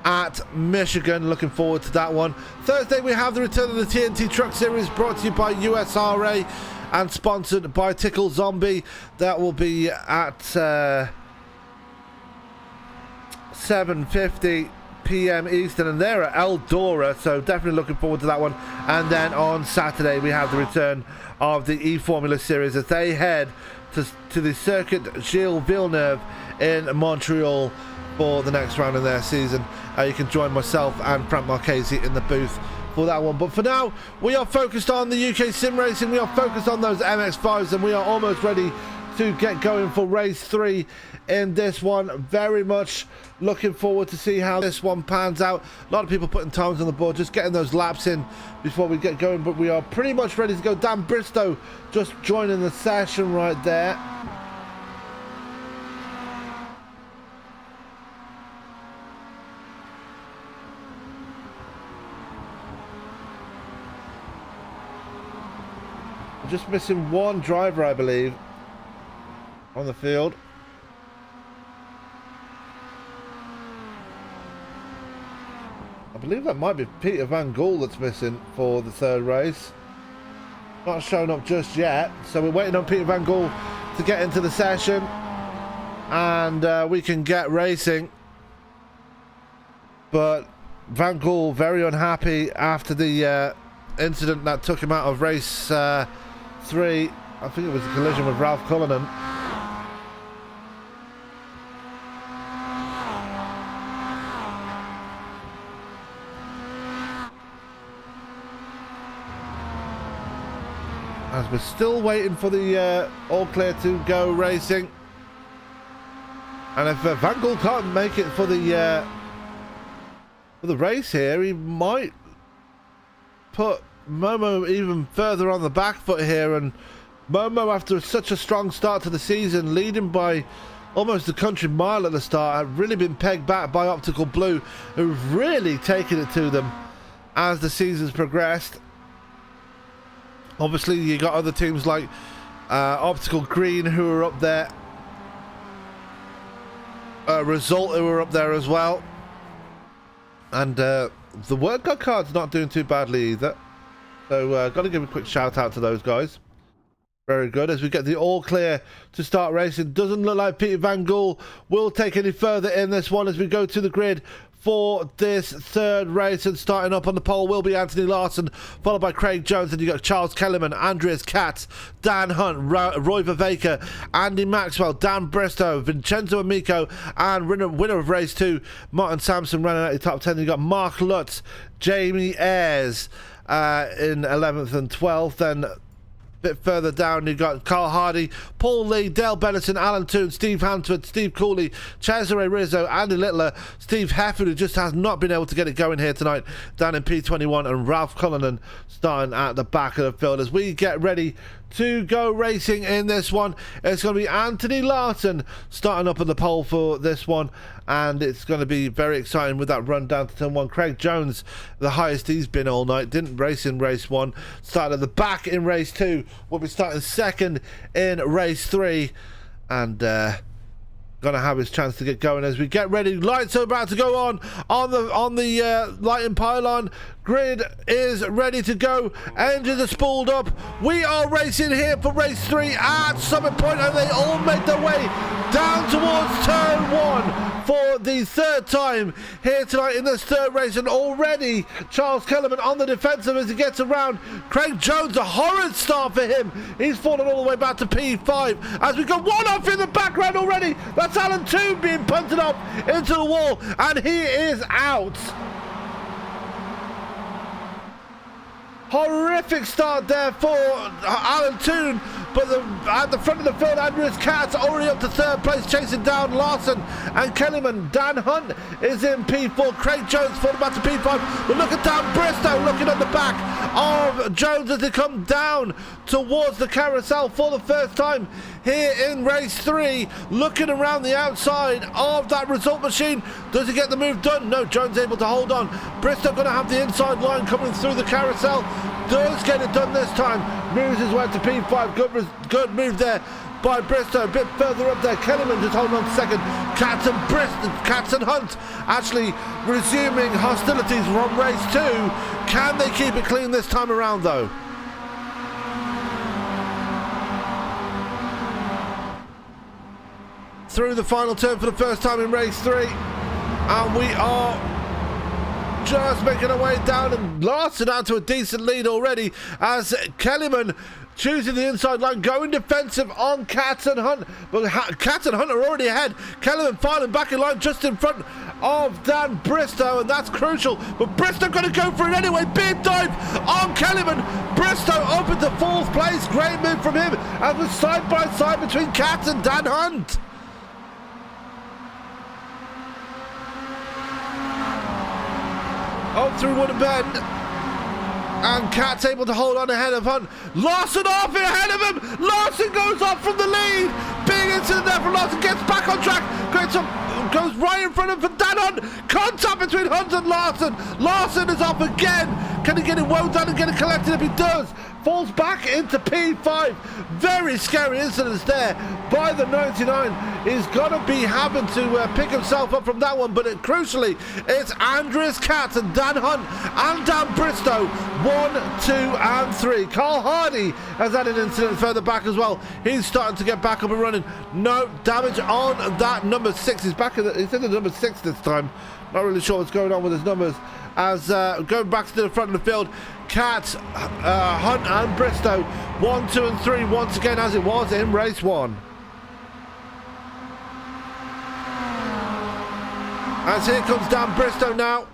at Michigan. Looking forward to that one. Thursday we have the return of the TNT Truck Series, brought to you by USRA and sponsored by Tickle Zombie. That will be at 7:50 p.m. Eastern, and they're at Eldora, so definitely looking forward to that one. And then on Saturday we have the return of the E-Formula Series as they head to the Circuit Gilles Villeneuve in Montreal for the next round of their season. You can join myself and Frank Marchese in the booth for that one. But for now, we are focused on the UK sim racing. We are focused on those MX-5s, and we are almost ready to get going for race 3 in this one. Very much looking forward to see how this one pans out. A lot of people putting times on the board, just getting those laps in before we get going, but we are pretty much ready to go. Dan Bristow just joining the session right there. Just missing one driver, I believe, on the field. I believe that might be Peter Van Gool that's missing for the third race. Not showing up just yet, so we're waiting on Peter Van Gool to get into the session, and we can get racing. But Van Gool very unhappy after the incident that took him out of race 3. I think it was a collision with Ralph Cullinan. As we're still waiting for the all clear to go racing. And if Van Gool can't make it for the race here, he might put Momo even further on the back foot here. And Momo, after such a strong start to the season, leading by almost a country mile at the start, have really been pegged back by Optical Blue, who've really taken it to them as the season's progressed. Obviously, you got other teams like Optical Green who are up there. Result who are up there as well. And the Word God card's not doing too badly either. So got to give a quick shout out to those guys. Very good. As we get the all clear to start racing. Doesn't look like Peter Van Gool will take any further in this one as we go to the grid for this third race. And starting up on the pole will be Anthony Larson, followed by Craig Jones. And you got Charles Kellerman, Andreas Katz, Dan Hunt, Roy Viveka, Andy Maxwell, Dan Bristow, Vincenzo Amico, and winner of race 2, Martin Sampson running out the top 10. You got Mark Lutz, Jamie Ayres in 11th and 12th. Then bit further down, you've got Carl Hardy, Paul Lee, Dale Bennison, Alan Toon, Steve Hansford, Steve Cooley, Cesare Rizzo, Andy Littler, Steve Hefford, who just has not been able to get it going here tonight, down in P21, and Ralph Cullinan starting at the back of the field. As we get ready to go racing in this one, it's going to be Anthony Larson starting up on the pole for this one, and it's going to be very exciting with that run down to turn 1. Craig Jones, the highest he's been all night, didn't race in race 1, started at the back in race 2, will be starting second in race 3, and gonna have his chance to get going as we get ready. Lights are about to go on the lighting pylon. Grid is ready to go. Engines are spooled up. We are racing here for race 3 at Summit Point, and they all make their way down towards turn 1 for the third time here tonight in this third race. And already Charles Kellerman on the defensive as he gets around. Craig Jones, a horrid start for him. He's fallen all the way back to P5 as we got one off in the background already. That's Alan Toon being punted off into the wall, and he is out. Horrific start there for Alan Toon, but at the front of the field, Andreas Katz already up to third place, chasing down Larson and Kellyman. Dan Hunt is in P4. Craig Jones falling back to P5. But look at Dan Bristow looking at the back of Jones as they come down towards the carousel for the first time here in race 3, looking around the outside of that result machine. Does he get the move done? No, Jones able to hold on. Bristow going to have the inside line coming through the carousel. Does get it done this time. Moves his way to P5. Good move there by Bristow. A bit further up there, Kellyman just holding on to second. Katz and Hunt actually resuming hostilities from race 2. Can they keep it clean this time around though? Through the final turn for the first time in race 3, and we are just making our way down, and Larson out to a decent lead already as Kellyman choosing the inside line, going defensive on Katz and Hunt, but Katz and Hunt are already ahead. Kellyman filing back in line just in front of Dan Bristow, and that's crucial, but Bristow going to go for it anyway. Big dive on Kellyman. Bristow up into 4th place. Great move from him as we're side by side between Katz and Dan Hunt. Up through Wooden Bend, and Katz able to hold on ahead of Hunt. Larson off ahead of him. Larson goes off from the lead. Big incident there from Larson. Gets back on track. Goes right in front of him for Dan Hunt. Contact between Hunt and Larson. Larson is off again. Can he get it well done and get it collected? If he does, falls back into P5. Very scary incidents there by the 99. He's got to be having to pick himself up from that one, but crucially, it's Andreas Katz and Dan Hunt and Dan Bristow, 1, 2, and 3. Carl Hardy has had an incident further back as well. He's starting to get back up and running. No damage on that number 6. He's back in he's in the number 6 this time. Not really sure what's going on with his numbers. As going back to the front of the field, Katz, Hunt and Bristow, 1, 2, and 3 once again as it was in race 1. As here comes Dan Bristow now,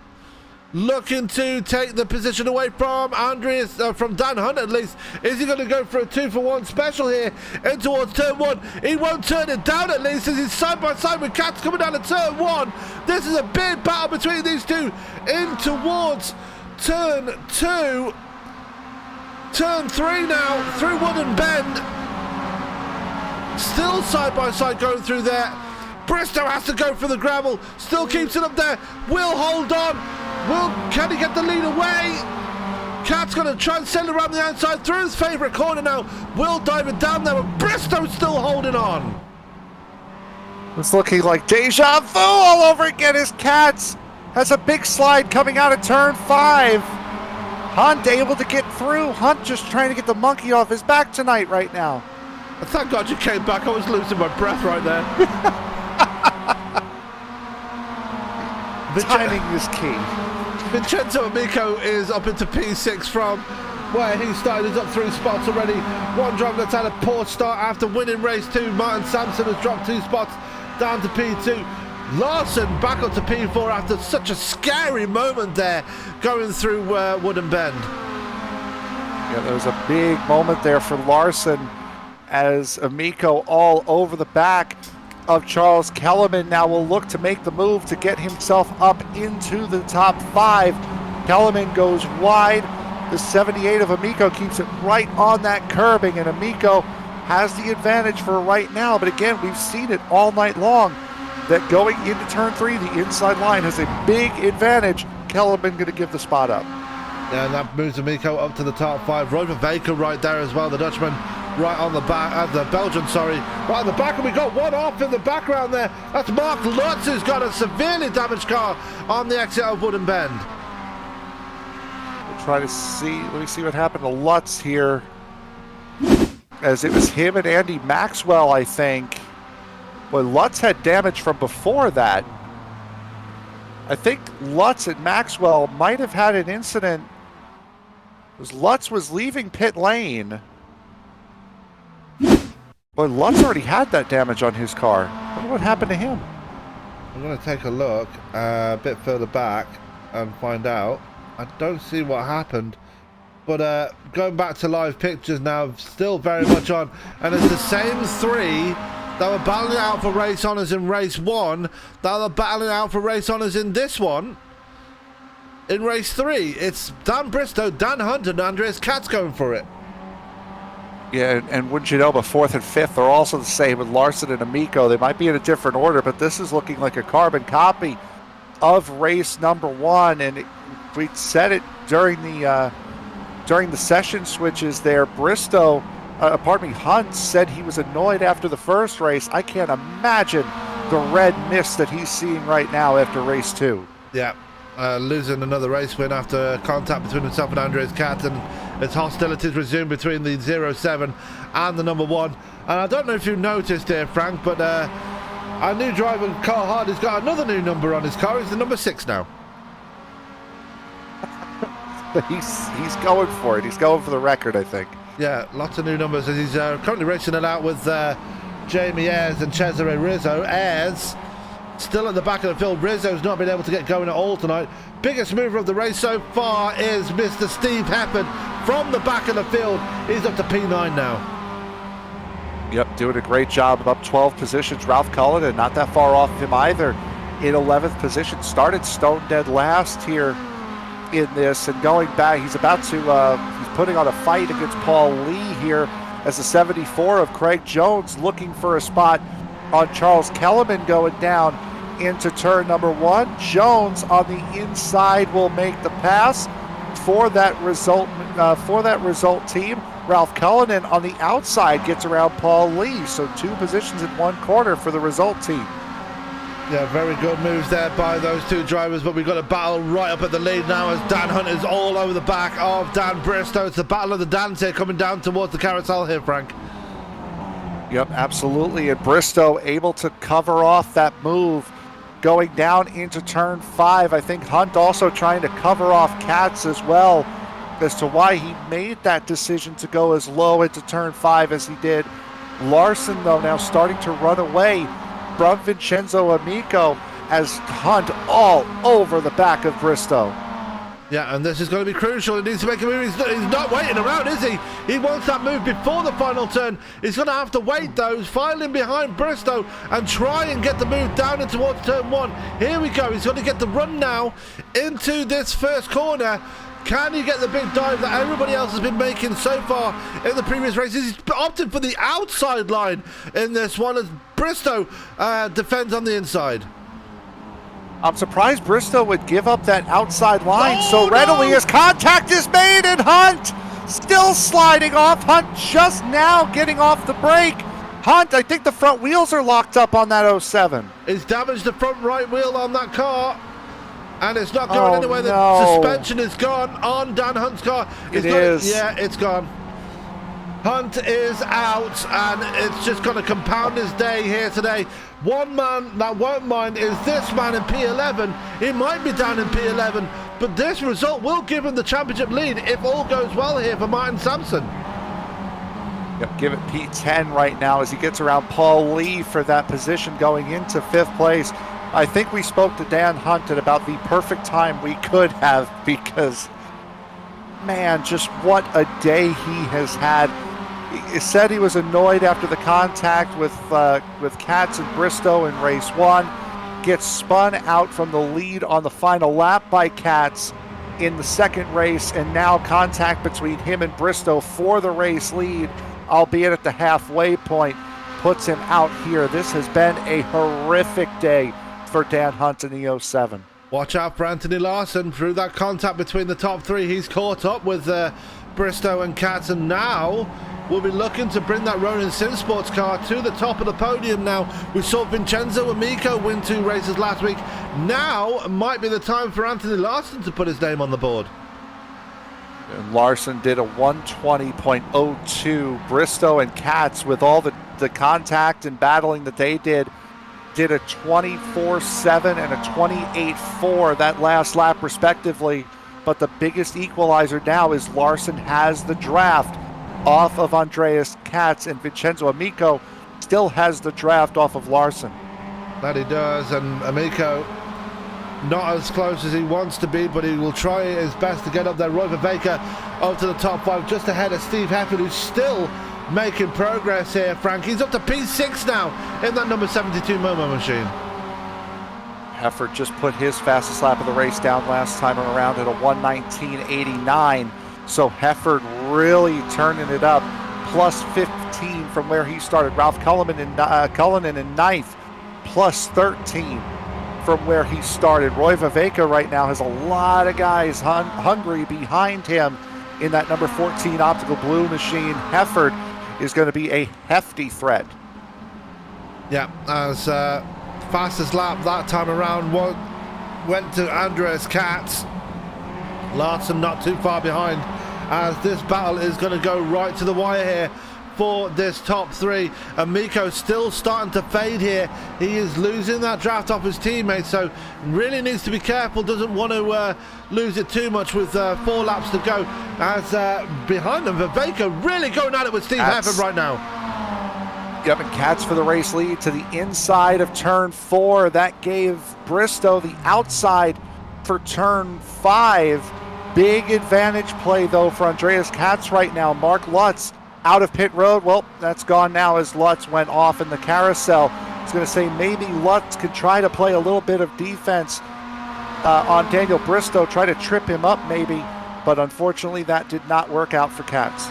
looking to take the position away from from Dan Hunt at least. Is he going to go for a 2-for-1 special here in towards turn 1? He won't turn it down at least as he's side by side with Katz coming down to turn 1. This is a big battle between these two in towards turn 2. Turn 3 now through Wooden Bend. Still side by side going through there. Bristow has to go for the gravel. Still keeps it up there. Will hold on. Can he get the lead away? Kat's going to try and send it around the outside through his favourite corner now. Will diving down there, but Bristow's still holding on. It's looking like deja vu all over again as Katz has a big slide coming out of turn 5. Hunt able to get through. Hunt just trying to get the monkey off his back tonight right now. Thank God you came back. I was losing my breath right there. Timing is key. Vincenzo Amico is up into P6 from where he started. He's up 3 spots already. One driver that's had a poor start after winning race 2. Martin Sampson has dropped 2 spots down to P2. Larson back up to P4 after such a scary moment there going through Wooden Bend. Yeah, there was a big moment there for Larson as Amico all over the back of Charles Kellerman now will look to make the move to get himself up into the top 5. Kellerman goes wide. The 78 of Amico keeps it right on that curbing, and Amico has the advantage for right now. But again, we've seen it all night long that going into turn 3, the inside line has a big advantage. Kellerman going to give the spot up. Yeah, and that moves Amico up to the top 5. Rover Baker right there as well, the Dutchman right on the back, the Belgian, sorry, right on the back, and we got one off in the background there. That's Mark Lutz, who's got a severely damaged car on the exit of Wooden Bend. We'll try to see, let me see what happened to Lutz here, as it was him and Andy Maxwell, I think. Well, Lutz had damage from before that. I think Lutz and Maxwell might have had an incident. Lutz was leaving pit lane. But Lutz already had that damage on his car. I wonder what happened to him. I'm going to take a look a bit further back and find out. I don't see what happened. But going back to live pictures now, still very much on. And it's the same 3 that were battling out for race honours in race 1 that are battling out for race honours in this one. In race 3, it's Dan Bristow, Dan Hunt, and Andreas Katz going for it. Yeah, and wouldn't you know, but 4th and 5th are also the same with Larson and Amico. They might be in a different order, but this is looking like a carbon copy of race number 1. And we said it during the session switches there. Hunt said he was annoyed after the first race. I can't imagine the red mist that he's seeing right now after race 2. Yeah. Losing another race win after contact between himself and Andreas Katz, and as hostilities resumed between the 07 and the number 1. And I don't know if you noticed here, Frank, but our new driver, Carl Hardy's got another new number on his car. He's the number 6 now. He's going for it. He's going for the record, I think. Yeah, lots of new numbers as he's currently racing it out with Jamie Ayres and Cesare Rizzo. Ayres still at the back of the field. Rizzo's not been able to get going at all tonight. Biggest mover of the race so far is Mr. Steve Heppard from the back of the field. He's up to P9 now. Yep, doing a great job, up 12 positions. Ralph Cullinan not that far off of him either, in 11th position. Started stone dead last here in this, and going back, he's about to, he's putting on a fight against Paul Lee here as the 74 of Craig Jones looking for a spot on Charles Kellerman going down into turn number 1. Jones on the inside will make the pass for that result team. Ralph Cullinan on the outside gets around Paul Lee, so 2 positions in 1 corner for the result team. Yeah, very good moves there by those 2 drivers, but we've got a battle right up at the lead now as Dan Hunt is all over the back of Dan Bristow. It's the battle of the Dans here coming down towards the carousel here, Frank. Yep, absolutely, and Bristow able to cover off that move going down into turn 5. I think Hunt also trying to cover off Katz as well as to why he made that decision to go as low into turn 5 as he did. Larson, though, now starting to run away from Vincenzo Amico as Hunt all over the back of Bristow. Yeah, and this is going to be crucial. He needs to make a move. He's not waiting around, is he? He wants that move before the final turn. He's going to have to wait, though. He's filing behind Bristow and try and get the move down and towards turn 1. Here we go. He's going to get the run now into this first corner. Can he get the big dive that everybody else has been making so far in the previous races? He's opted for the outside line in this one as Bristow defends on the inside. I'm surprised Bristow would give up that outside line so readily as contact is made, and Hunt still sliding off. Hunt just now getting off the brake. Hunt, I think the front wheels are locked up on that 07. He's damaged the front right wheel on that car. And it's not going anywhere. The suspension is gone on Dan Hunt's car. Yeah, it's gone. Hunt is out, and it's just going to compound his day here today. One man that won't mind is this man in P11. He might be down in P11, but this result will give him the championship lead if all goes well here for Martin Sampson. Yep, give it P10 right now as he gets around Paul Lee for that position going into 5th place. I think we spoke to Dan Hunt at about the perfect time we could have, because man, just what a day he has had. He said he was annoyed after the contact with Katz and Bristow in race 1. Gets spun out from the lead on the final lap by Katz in the second race, and now contact between him and Bristow for the race lead, albeit at the halfway point, puts him out here. This has been a horrific day for Dan Hunt in the 07. Watch out for Anthony Larson. Through that contact between the top three, he's caught up with Bristow and Katz, and now we'll be looking to bring that Ronin Sim Sports car to the top of the podium now. We saw Vincenzo Amico win 2 races last week. Now might be the time for Anthony Larson to put his name on the board. And Larson did a 120.02. Bristow and Katz, with all the contact and battling that they did a 24.7 and a 28.4 that last lap respectively. But the biggest equalizer now is Larson has the draft off of Andreas Katz, and Vincenzo Amico still has the draft off of Larson. That he does, and Amico not as close as he wants to be, but he will try his best to get up there. Roy Viveka up to the top 5, just ahead of Steve Hefford, who's still making progress here, Frank. He's up to P6 now in that number 72 Momo machine. Hefford just put his fastest lap of the race down last time around at a 1:19.89. So Hefford really turning it up, plus 15 from where he started. Ralph Cullinan in ninth, plus 13 from where he started. Roy Viveka right now has a lot of guys hungry behind him in that number 14 Optical Blue machine. Hefford is going to be a hefty threat. Yeah, as fastest lap that time around went to Andreas Katz. Larson not too far behind, as this battle is going to go right to the wire here for this top 3. Amico still starting to fade here. He is losing that draft off his teammates, so really needs to be careful. Doesn't want to lose it too much with 4 laps to go. As behind them, Viveka really going at it with Steve Hefford right now. Yep, and Katz for the race lead to the inside of turn 4. That gave Bristow the outside for turn 5. Big advantage play, though, for Andreas Katz right now. Mark Lutz out of pit road. Well, that's gone now as Lutz went off in the carousel. I was going to say maybe Lutz could try to play a little bit of defense on Daniel Bristow, try to trip him up maybe, but unfortunately that did not work out for Katz.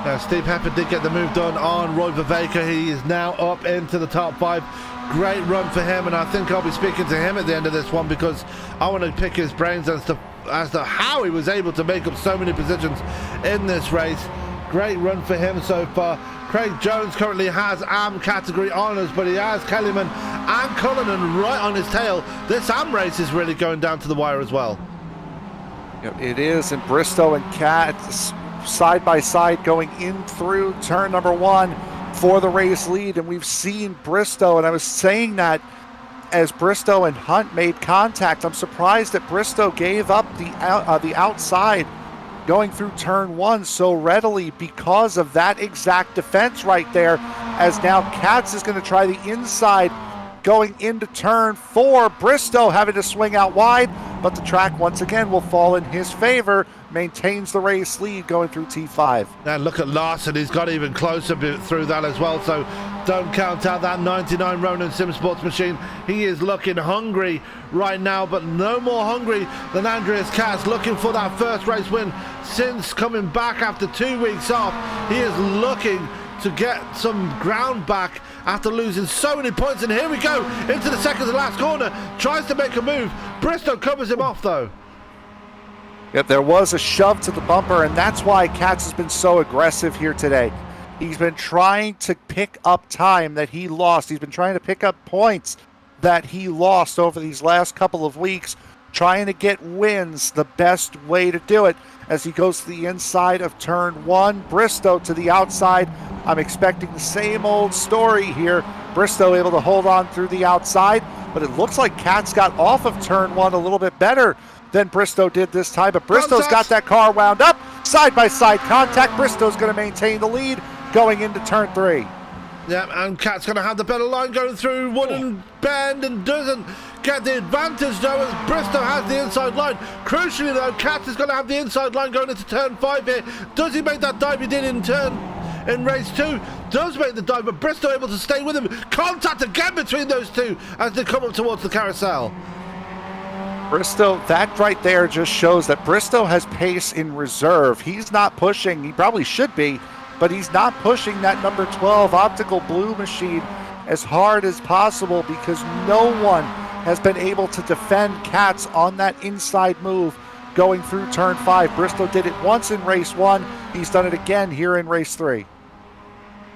Now, Steve Hefford did get the move done on Roy Viveka. He is now up into the top 5. Great run for him, and I think I'll be speaking to him at the end of this one, because I want to pick his brains as to how he was able to make up so many positions in this race. Great run for him so far. Craig Jones currently has AM category honours, but he has Kellyman and Cullinan right on his tail. This AM race is really going down to the wire as well. Yep, it is, and Bristow and Katz side by side going in through turn number 1 for the race lead, and we've seen Bristow, and I was saying that as Bristow and Hunt made contact, I'm surprised that Bristow gave up the outside going through turn 1 so readily because of that exact defense right there, as now Katz is going to try the inside going into turn 4. Bristow having to swing out wide, but the track once again will fall in his favor. Maintains the race lead going through T5. And look at Larson, he's got even closer through that as well, so don't count out that 99 Ronin Sim Sports machine. He is looking hungry right now, but no more hungry than Andreas Katz, looking for that first race win since coming back after 2 weeks off. He is looking to get some ground back after losing so many points, and here we go into the second to last corner. Tries to make a move. Bristow covers him off though. Yep, there was a shove to the bumper, and that's why Katz has been so aggressive here today. He's been trying to pick up time that he lost. He's been trying to pick up points that he lost over these last couple of weeks, trying to get wins the best way to do it. As he goes to the inside of turn 1, Bristow to the outside. I'm expecting the same old story here. Bristow able to hold on through the outside, but it looks like Katz got off of turn 1 a little bit better than Bristow did this time, but Bristow's got that car wound up. Side-by-side contact. Bristow's going to maintain the lead going into turn 3. Yeah, and Katz going to have the better line going through Wooden Bend and doesn't get the advantage though, as Bristow has the inside line. Crucially though, Katz is going to have the inside line going into turn 5 here. Does he make that dive he did in race 2? Does make the dive, but Bristow able to stay with him. Contact again between those two as they come up towards the carousel. Bristow, that right there just shows that Bristow has pace in reserve. He's not pushing, he probably should be, but he's not pushing that number 12 optical blue machine as hard as possible because no one has been able to defend Katz on that inside move going through turn 5. Bristow did it once in race 1. He's done it again here in race 3.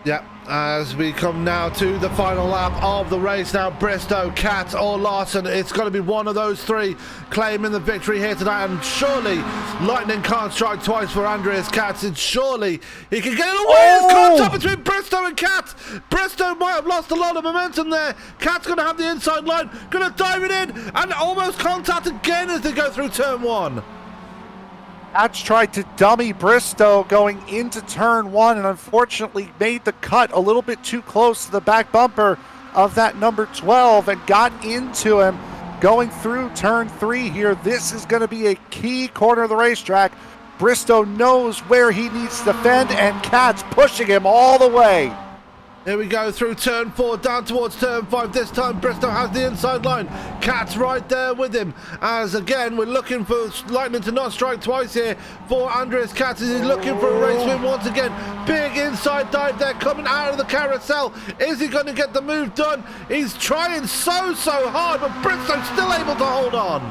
Yeah, as we come now to the final lap of the race now, Bristow, Katz or Larson, it's got to be one of those three claiming the victory here tonight, and surely lightning can't strike twice for Andreas Katz, and surely he can get it away. It's contact between Bristow and Katz. Bristow might have lost a lot of momentum there. Katz going to have the inside line, going to dive it in, and almost contact again as they go through turn 1. Katz tried to dummy Bristow going into turn 1 and unfortunately made the cut a little bit too close to the back bumper of that number 12 and got into him going through turn 3 here. This is going to be a key corner of the racetrack. Bristow knows where he needs to defend and Katz pushing him all the way. Here we go through turn 4, down towards turn 5. This time Bristow has the inside line. Katz right there with him. As again, we're looking for lightning to not strike twice here for Andreas Katz. He's looking for a race win once again. Big inside dive there coming out of the carousel. Is he going to get the move done? He's trying so hard, but Bristow's still able to hold on.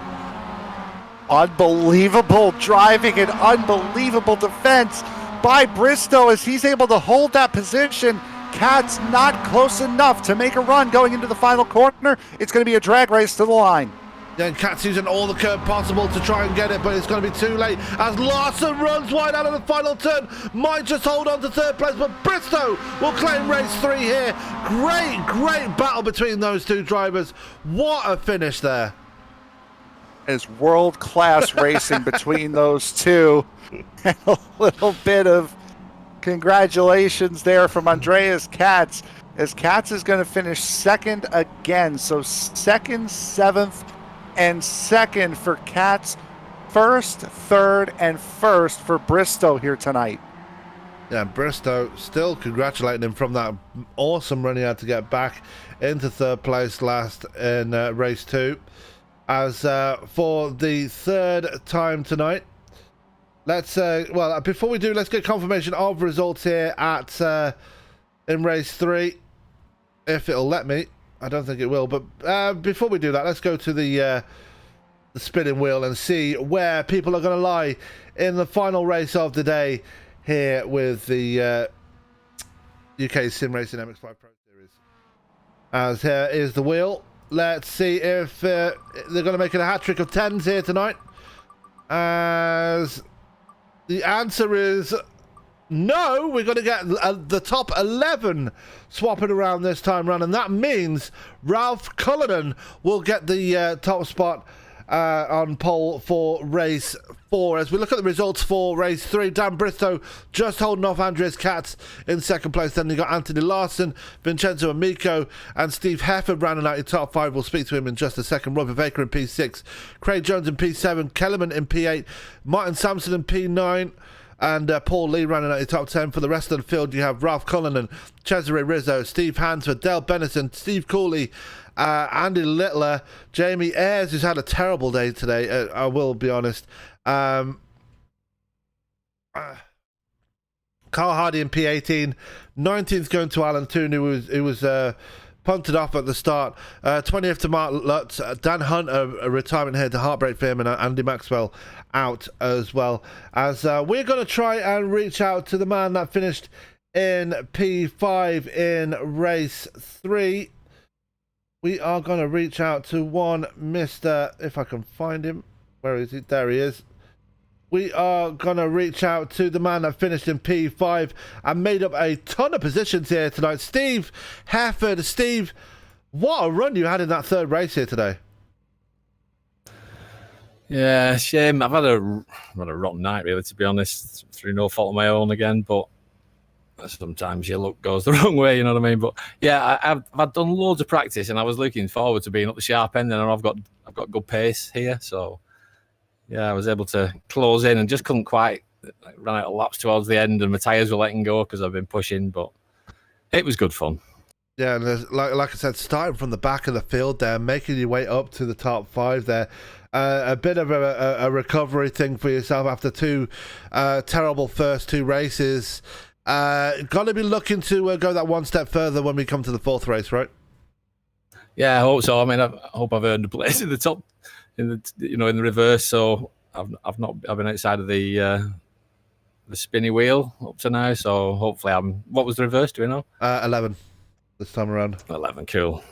Unbelievable driving and unbelievable defense by Bristow as he's able to hold that position. Katz not close enough to make a run going into the final corner. It's going to be a drag race to the line. Then Katz using all the curb possible to try and get it, but it's going to be too late as Larson runs wide out of the final turn. Might just hold on to third place, but Bristow will claim race 3 here. Great battle between those two drivers. What a finish there. As world-class racing between those two. And a little bit of congratulations there from Andreas Katz, as Katz is going to finish second again. So second, 7th, and 2nd for Katz. 1st, 3rd, and 1st for Bristow here tonight. Yeah, Bristow still congratulating him from that awesome run he had to get back into 3rd place last in race 2. As for the 3rd time tonight, let's well, before we do, let's get confirmation of results here at in race 3, if it'll let me. I don't think it will, but before we do that, let's go to the spinning wheel and see where people are going to lie in the final race of the day here with the UK Sim Racing MX-5 Pro Series. As here is the wheel. Let's see if they're going to make it a hat-trick of 10s here tonight. As the answer is no, we're going to get the top 11 swapping around this time round, and that means Ralph Cullinan will get the top spot on pole for race 4. As we look at the results for race 3, Dan Bristow just holding off Andreas Katz in 2nd place. Then you got Anthony Larson, Vincenzo Amico, and Steve Hefford rounding out your top 5. We'll speak to him in just a second. Robbie Baker in P6, Craig Jones in P7, Kellerman in P8, Martin Sampson in P9, and Paul Lee running out your top 10. For the rest of the field, you have Ralph Cullinan, Cesare Rizzo, Steve Hansford, Dale Bennison, Steve Cooley, Andy Littler, Jamie Ayres, who's had a terrible day today, I will be honest. Carl Hardy in P18, 19th going to Alan Toon, who was punted off at the start. 20th to Mark Lutz, Dan Hunt, a retirement here to heartbreak for him, and Andy Maxwell out as well. As we're going to try and reach out to the man that finished in P5 in race 3. We are going to reach out to one Mr. If I can find him. Where is he? There he is. We are going to reach out to the man that finished in P5 and made up a ton of positions here tonight. Steve Hefford. Steve, what a run you had in that 3rd race here today. Yeah, shame. I've had a rotten night, really, to be honest, through no fault of my own again. But sometimes your luck goes the wrong way, you know what I mean? But yeah, I've done loads of practice, and I was looking forward to being up the sharp end, and I've got good pace here, so yeah, I was able to close in and just couldn't quite run out of laps towards the end, and my tyres were letting go because I've been pushing, but it was good fun. Yeah, and like I said, starting from the back of the field there, making your way up to the top 5 there. A bit of a recovery thing for yourself after 2 terrible first 2 races. Got to be looking to go that one step further when we come to the 4th race, right? Yeah, I hope so. I mean, I hope I've earned a place in the top, in the reverse. So I've been outside of the spinny wheel up to now. So hopefully What was the reverse? Do we know? 11 this time around. 11, cool.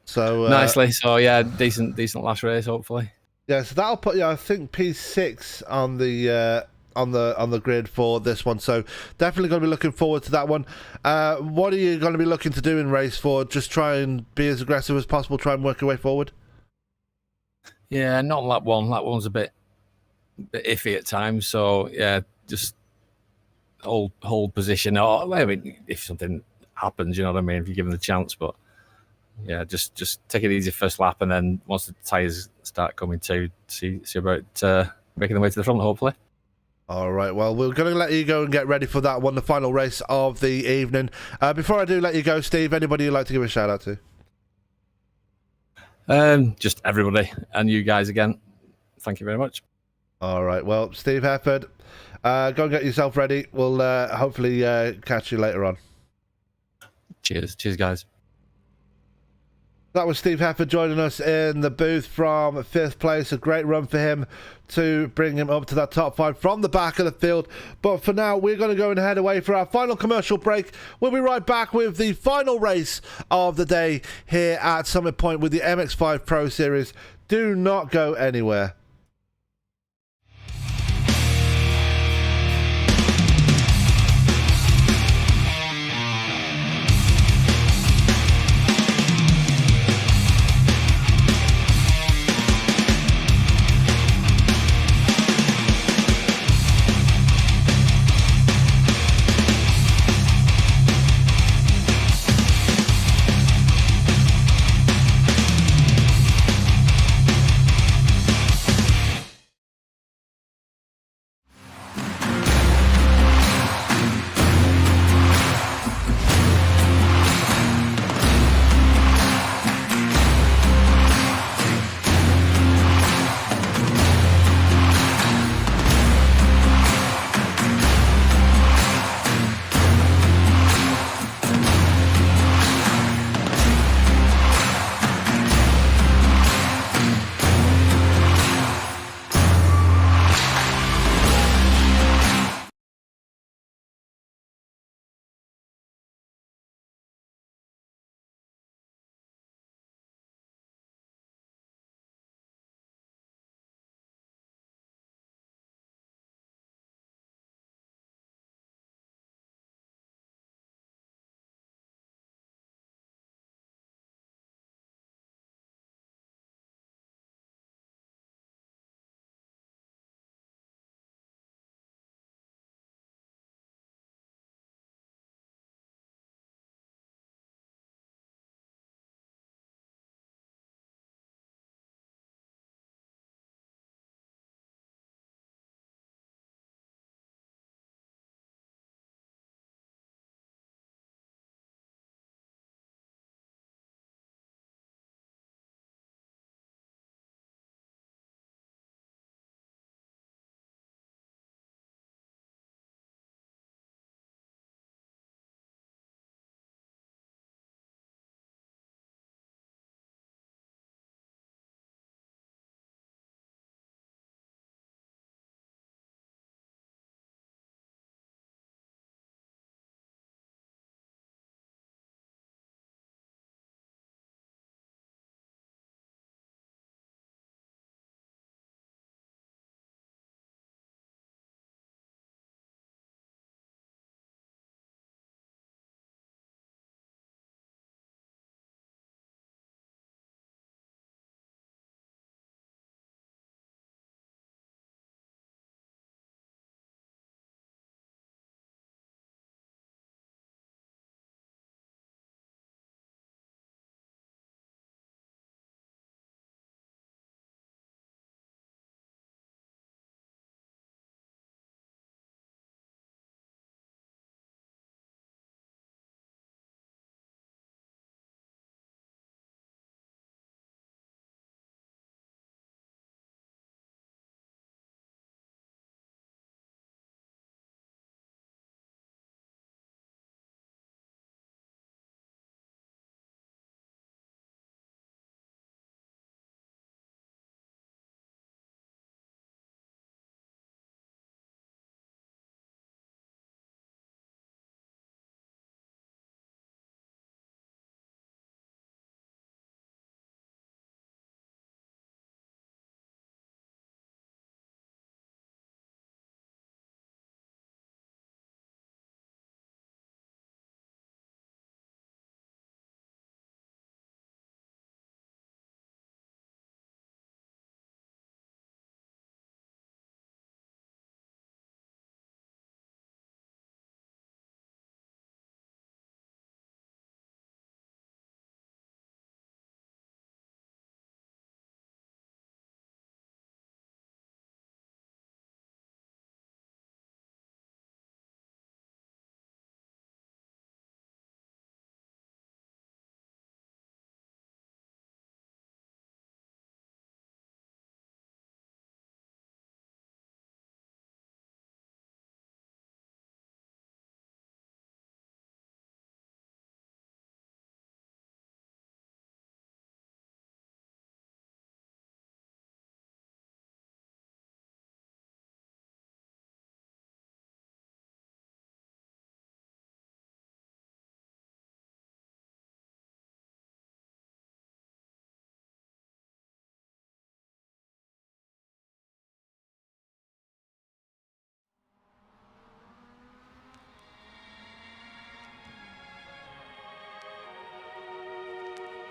So nicely. So yeah, decent last race. Hopefully. Yeah, so that'll put you, I think, P6 on the grid for this one. So definitely going to be looking forward to that one. What are you going to be looking to do in race 4? Just try and be as aggressive as possible. Try and work your way forward. Yeah, not lap 1. Lap 1's a bit iffy at times. So yeah, just hold position. Or I mean, if something happens, you know what I mean. If you give them the chance, but yeah, just take it easy first lap, and then once the tyres start coming to, see about making their way to the front, hopefully. All right, well, we're going to let you go and get ready for that one, the final race of the evening. Before I do let you go, Steve, anybody you'd like to give a shout out to? Just everybody, and you guys again. Thank you very much. All right, well, Steve Hefford, go and get yourself ready. We'll hopefully catch you later on. Cheers, guys. That was Steve Hefford joining us in the booth from 5th place. A great run for him to bring him up to that top 5 from the back of the field. But for now, we're going to go and head away for our final commercial break. We'll be right back with the final race of the day here at Summit Point with the MX-5 Pro Series. Do not go anywhere.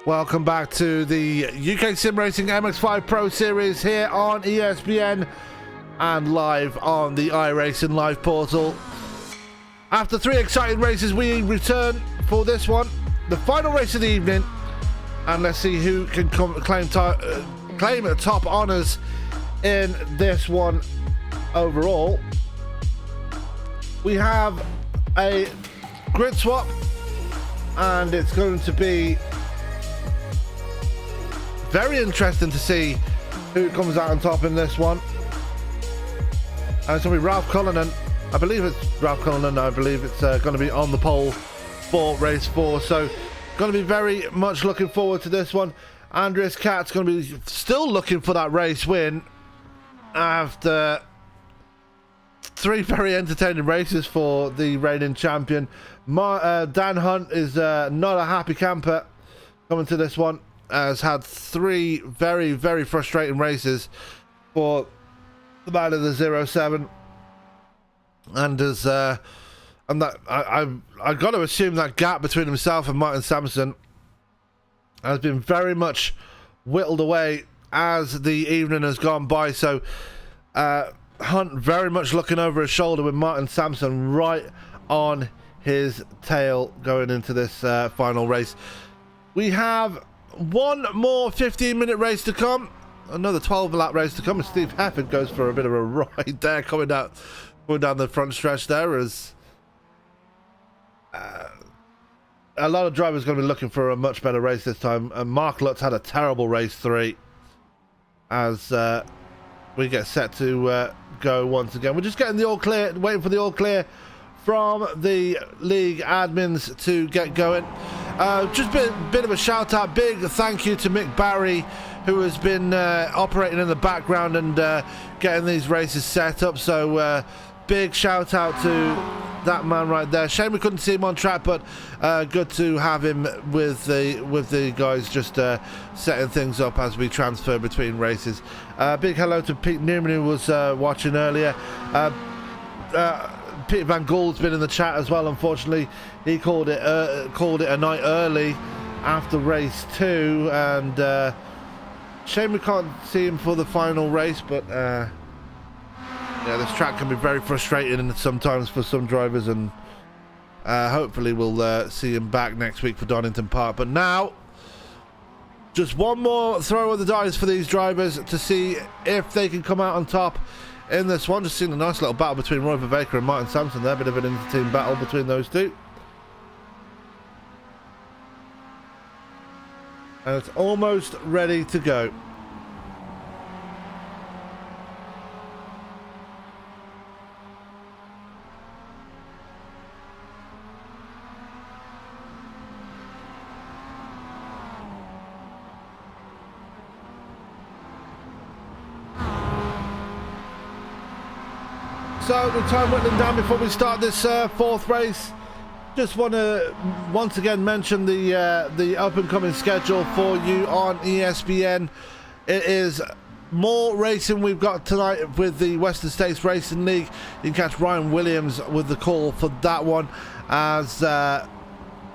Welcome back to the UK Sim Racing MX-5 Pro Series here on ESPN and live on the iRacing Live portal. After 3 exciting races, we return for this one, the final race of the evening, and let's see who can claim top honours in this one overall. We have a grid swap, and it's going to be very interesting to see who comes out on top in this one. And it's going to be Ralph Cullinan. I believe it's Ralph Cullinan. I believe it's going to be on the pole for race 4. So going to be very much looking forward to this one. Andreas Katz going to be still looking for that race win after 3 very entertaining races for the reigning champion. Dan Hunt is not a happy camper coming to this one. Has had 3 very, very frustrating races for the man of the 07, and has and that I got to assume that gap between himself and Martin Sampson has been very much whittled away as the evening has gone by. So Hunt very much looking over his shoulder with Martin Sampson right on his tail going into this final race. We have one more 15-minute race to come, another 12-lap race to come, and Steve Hefford goes for a bit of a ride there, going down the front stretch there, as a lot of drivers are going to be looking for a much better race this time. And Mark Lutz had a terrible race 3 as we get set to go once again. We're just getting the all clear, waiting for the all clear from the league admins to get going. Just a bit of a shout out, big thank you to Mick Barry, who has been operating in the background and getting these races set up. So big shout out to that man right there. Shame we couldn't see him on track, but good to have him with the guys, just setting things up as we transfer between races. Big hello to Pete Newman, who was watching earlier. Peter Van Gould's been in the chat as well. Unfortunately, he called it a night early after race 2, and shame we can't see him for the final race. But yeah, this track can be very frustrating sometimes for some drivers, and hopefully we'll see him back next week for Donington Park. But now, just one more throw of the dice for these drivers to see if they can come out on top in this one. Just seen a nice little battle between Roy Vervaker and Martin Sampson there. Bit of an inter-team battle between those two. And it's almost ready to go. So the time whittling down before we start this 4th race. Just want to once again mention the up and coming schedule for you on ESPN. It is more racing we've got tonight with the Western States Racing League. You can catch Ryan Williams with the call for that one, as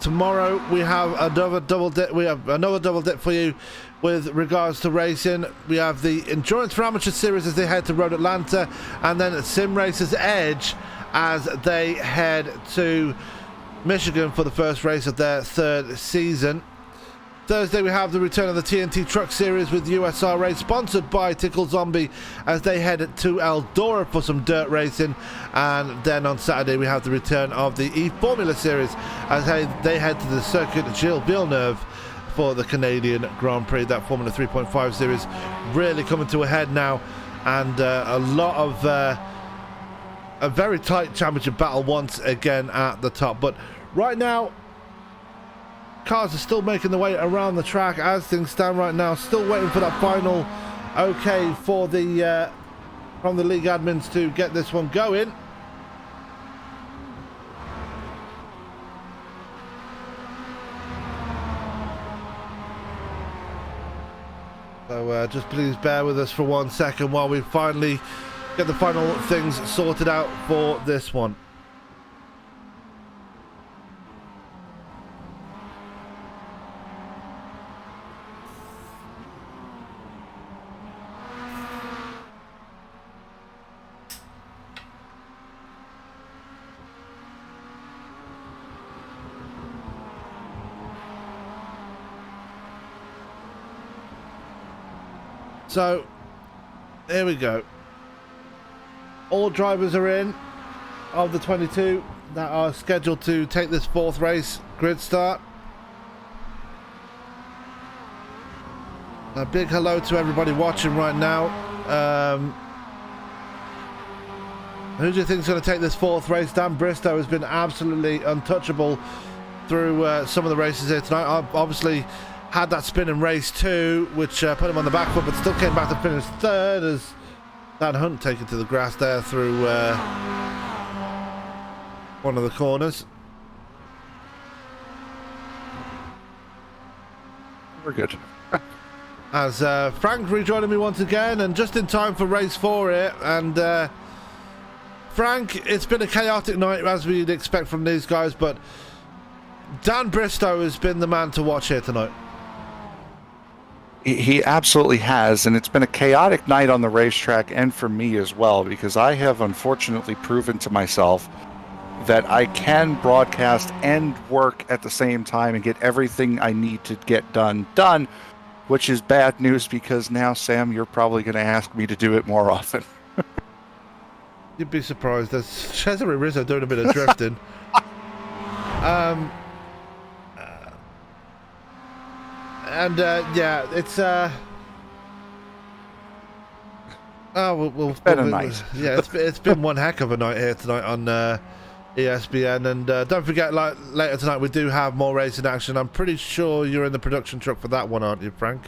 tomorrow we have another double dip. We have another double dip for you with regards to racing. We have the Endurance for Amateur Series as they head to Road Atlanta, and then Sim Racers Edge as they head to Michigan for the first race of their 3rd season. Thursday we have the return of the TNT Truck Series with USR Race, sponsored by Tickle Zombie, as they head to Eldora for some dirt racing. And then on Saturday we have the return of the E-Formula Series as they head to the Circuit Gilles Villeneuve for the Canadian Grand Prix. That Formula 3.5 series really coming to a head now, and a lot of a very tight championship battle once again at the top. But right now, cars are still making their way around the track as things stand right now. Still waiting for that final okay for the from the league admins to get this one going. So just please bear with us for 1 second while we finally get the final things sorted out for this one. So, here we go. All drivers are in of the 22 that are scheduled to take this 4th race grid start. A big hello to everybody watching right now. Who do you think is going to take this 4th race? Dan Bristow has been absolutely untouchable through some of the races here tonight. I've obviously had that spin in race 2, which put him on the back foot, but still came back to finish 3rd as Dan Hunt taken to the grass there through one of the corners. We're good. As Frank rejoining me once again, and just in time for race 4 here. And Frank, it's been a chaotic night as we'd expect from these guys, but Dan Bristow has been the man to watch here tonight. He absolutely has, and it's been a chaotic night on the racetrack and for me as well, because I have unfortunately proven to myself that I can broadcast and work at the same time and get everything I need to get done, which is bad news because now, Sam, you're probably going to ask me to do it more often. You'd be surprised. There's Cesare Rizzo doing a bit of drifting. Yeah, it's it's been a night. Yeah, it's been one heck of a night here tonight on ESPN, and don't forget, like later tonight we do have more racing action. I'm pretty sure you're in the production truck for that one, aren't you, Frank?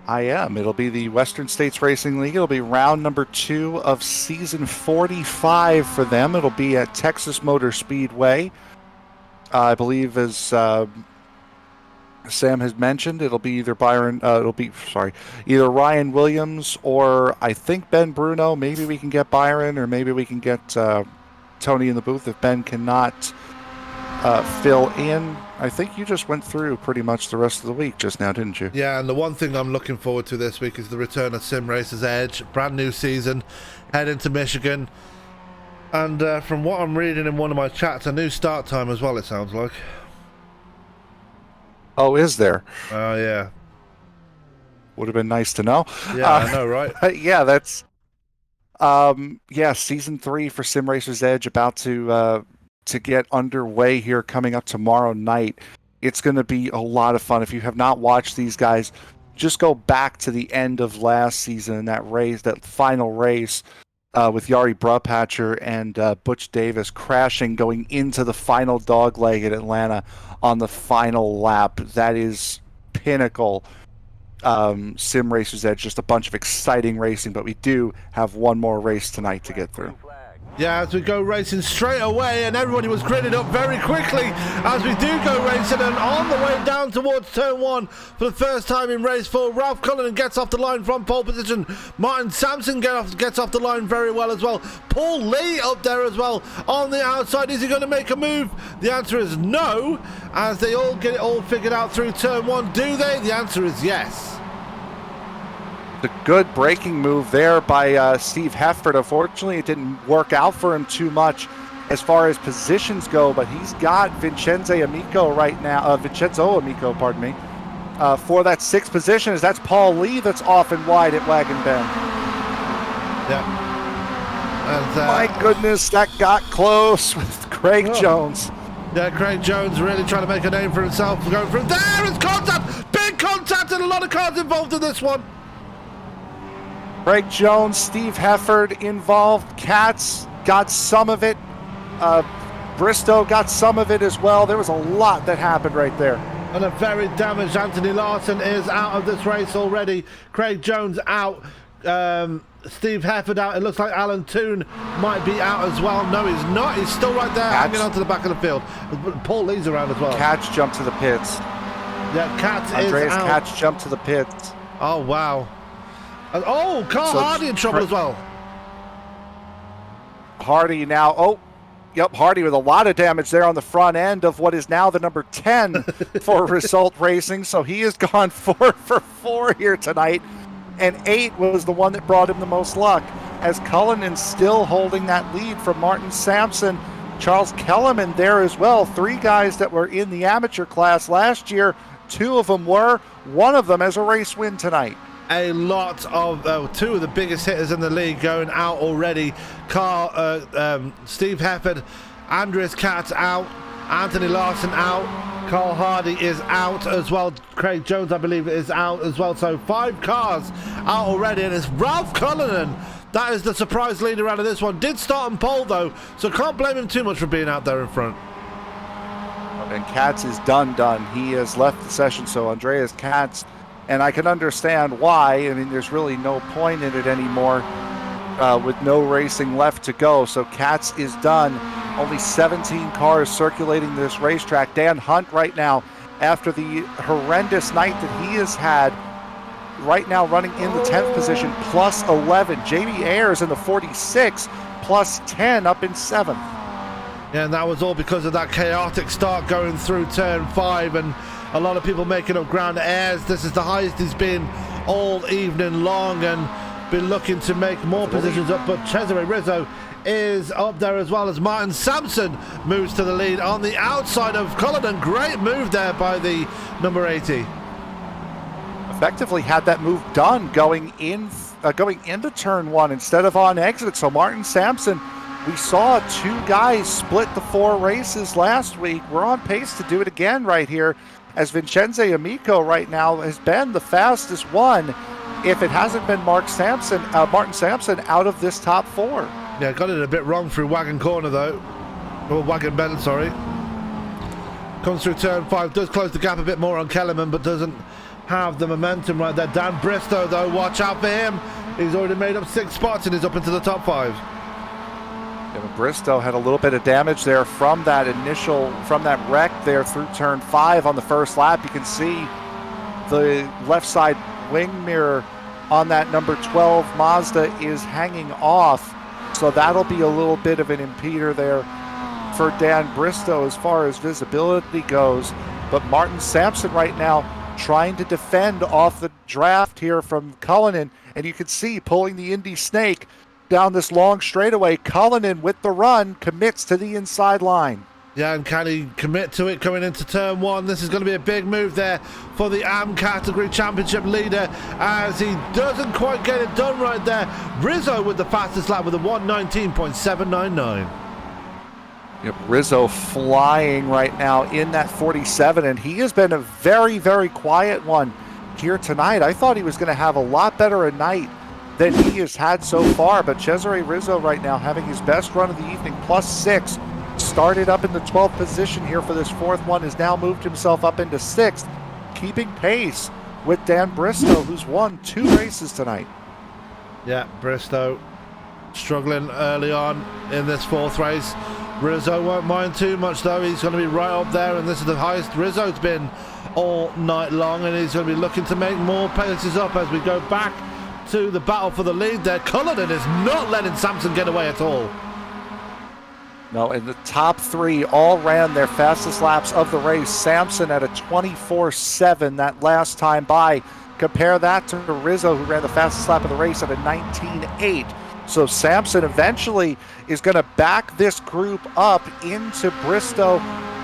I am. It'll be the Western States Racing League. It'll be round number 2 of season 45 for them. It'll be at Texas Motor Speedway. I believe, as Sam has mentioned, it'll be either either Ryan Williams or I think Ben Bruno. Maybe we can get Byron, or maybe we can get Tony in the booth if Ben cannot fill in. I think you just went through pretty much the rest of the week just now, didn't you? Yeah, and the one thing I'm looking forward to this week is the return of Sim Racers Edge. Brand new season, head into Michigan. And from what I'm reading in one of my chats, a new start time as well, it sounds like. Oh, is there? Oh, yeah. Would have been nice to know. Yeah, I know, right? Yeah, that's... season 3 for Sim Racers Edge about to get underway here coming up tomorrow night. It's going to be a lot of fun. If you have not watched these guys, just go back to the end of last season, that final race with Yari Brupatcher and Butch Davis crashing going into the final dog leg at Atlanta on the final lap. That is pinnacle Sim Racers Edge, just a bunch of exciting racing, but we do have one more race tonight to get through. Yeah, as we go racing straight away, and everybody was gritted up very quickly as we do go racing, and on the way down towards turn 1 for the first time in race 4, Ralph Cullinan gets off the line from pole position. Martin Sampson gets off the line very well as well. Paul Lee up there as well on the outside. Is he going to make a move? The answer is no, as they all get it all figured out through turn 1. Do they? The answer is yes. The good braking move there by Steve Hefford. Unfortunately, it didn't work out for him too much as far as positions go, but he's got Vincenzo Amico, pardon me, for that 6th position, as that's Paul Lee that's off and wide at Wagon Bend. Yeah. And, my goodness, that got close with Craig Jones. Yeah, Craig Jones really trying to make a name for himself. Going through there is contact, big contact, and a lot of cars involved in this one. Craig Jones, Steve Hefford involved. Katz got some of it. Bristow got some of it as well. There was a lot that happened right there. And a very damaged Anthony Larson is out of this race already. Craig Jones out. Steve Hefford out. It looks like Alan Toon might be out as well. No, he's not. He's still right there, hanging on to the back of the field. Paul Lee's around as well. Katz jumped to the pits. Yeah, Katz Andreas is out. Katz jumped to the pits. Oh, wow. And, Carl Hardy in trouble as well. Hardy now. Hardy with a lot of damage there on the front end of what is now the number 10 for Result Racing. So he has gone 4 for 4 here tonight. And 8 was the one that brought him the most luck, as Cullinan still holding that lead from Martin Sampson. Charles Kellerman there as well. 3 guys that were in the amateur class last year. 2 of them were. One of them has a race win tonight. a lot of two of the biggest hitters in the league going out already. Steve Hefford, Andreas Katz out, Anthony Larson out, Carl Hardy is out as well, Craig Jones I believe is out as well, so 5 cars out already, and it's Ralph Cullinan that is the surprise leader out of this one. Did start on pole though, so can't blame him too much for being out there in front. And Katz is done. He has left the session, so Andreas Katz, and I can understand why. I mean, there's really no point in it anymore with no racing left to go. So Katz is done. Only 17 cars circulating this racetrack. Dan Hunt right now, after the horrendous night that he has had, right now running in the 10th position, plus 11. Jamie Ayers in the 46, plus 10 up in 7th. Yeah, and that was all because of that chaotic start going through turn 5, and a lot of people making up ground. Ayers, this is the highest he's been all evening long, and been looking to make more positions up, but Cesare Rizzo is up there as well as Martin Sampson moves to the lead on the outside of Cullinan. Great move there by the number 80. Effectively had that move done going into turn 1 instead of on exit. So Martin Sampson, we saw 2 guys split the 4 races last week. We're on pace to do it again right here, as Vincenzo Amico right now has been the fastest one, if it hasn't been Martin Sampson out of this top 4. Yeah, got it a bit wrong through Wagon Corner though. Or Wagon Bend, sorry. Comes through turn 5, does close the gap a bit more on Kellerman, but doesn't have the momentum right there. Dan Bristow though, watch out for him. He's already made up 6 spots and he's up into the top 5. Yeah, Bristow had a little bit of damage there from that wreck there through turn 5 on the first lap. You can see the left side wing mirror on that number 12 Mazda is hanging off. So that'll be a little bit of an impeder there for Dan Bristow as far as visibility goes. But Martin Sampson right now trying to defend off the draft here from Cullinan. And you can see pulling the Indy Snake down this long straightaway. Cullinan with the run commits to the inside line. Yeah, and can he commit to it coming into turn 1? This is going to be a big move there for the AM category championship leader, as he doesn't quite get it done right there. Rizzo with the fastest lap with a 1:19.799. Yep, Rizzo flying right now in that 47, and he has been a very, very quiet one here tonight. I thought he was going to have a lot better a night than he has had so far, but Cesare Rizzo right now having his best run of the evening, plus 6. Started up in the 12th position here for this 4th one, has now moved himself up into 6th, keeping pace with Dan Bristow, who's won 2 races tonight. Yeah, Bristow struggling early on in this 4th race. Rizzo won't mind too much though. He's going to be right up there, and this is the highest Rizzo's been all night long, and he's going to be looking to make more paces up as we go back to the battle for the lead there. Cullinan is not letting Sampson get away at all. No, and the top 3 all ran their fastest laps of the race. Sampson at a 24.7 that last time by. Compare that to Rizzo, who ran the fastest lap of the race at a 19.8. So Sampson eventually is going to back this group up into Bristow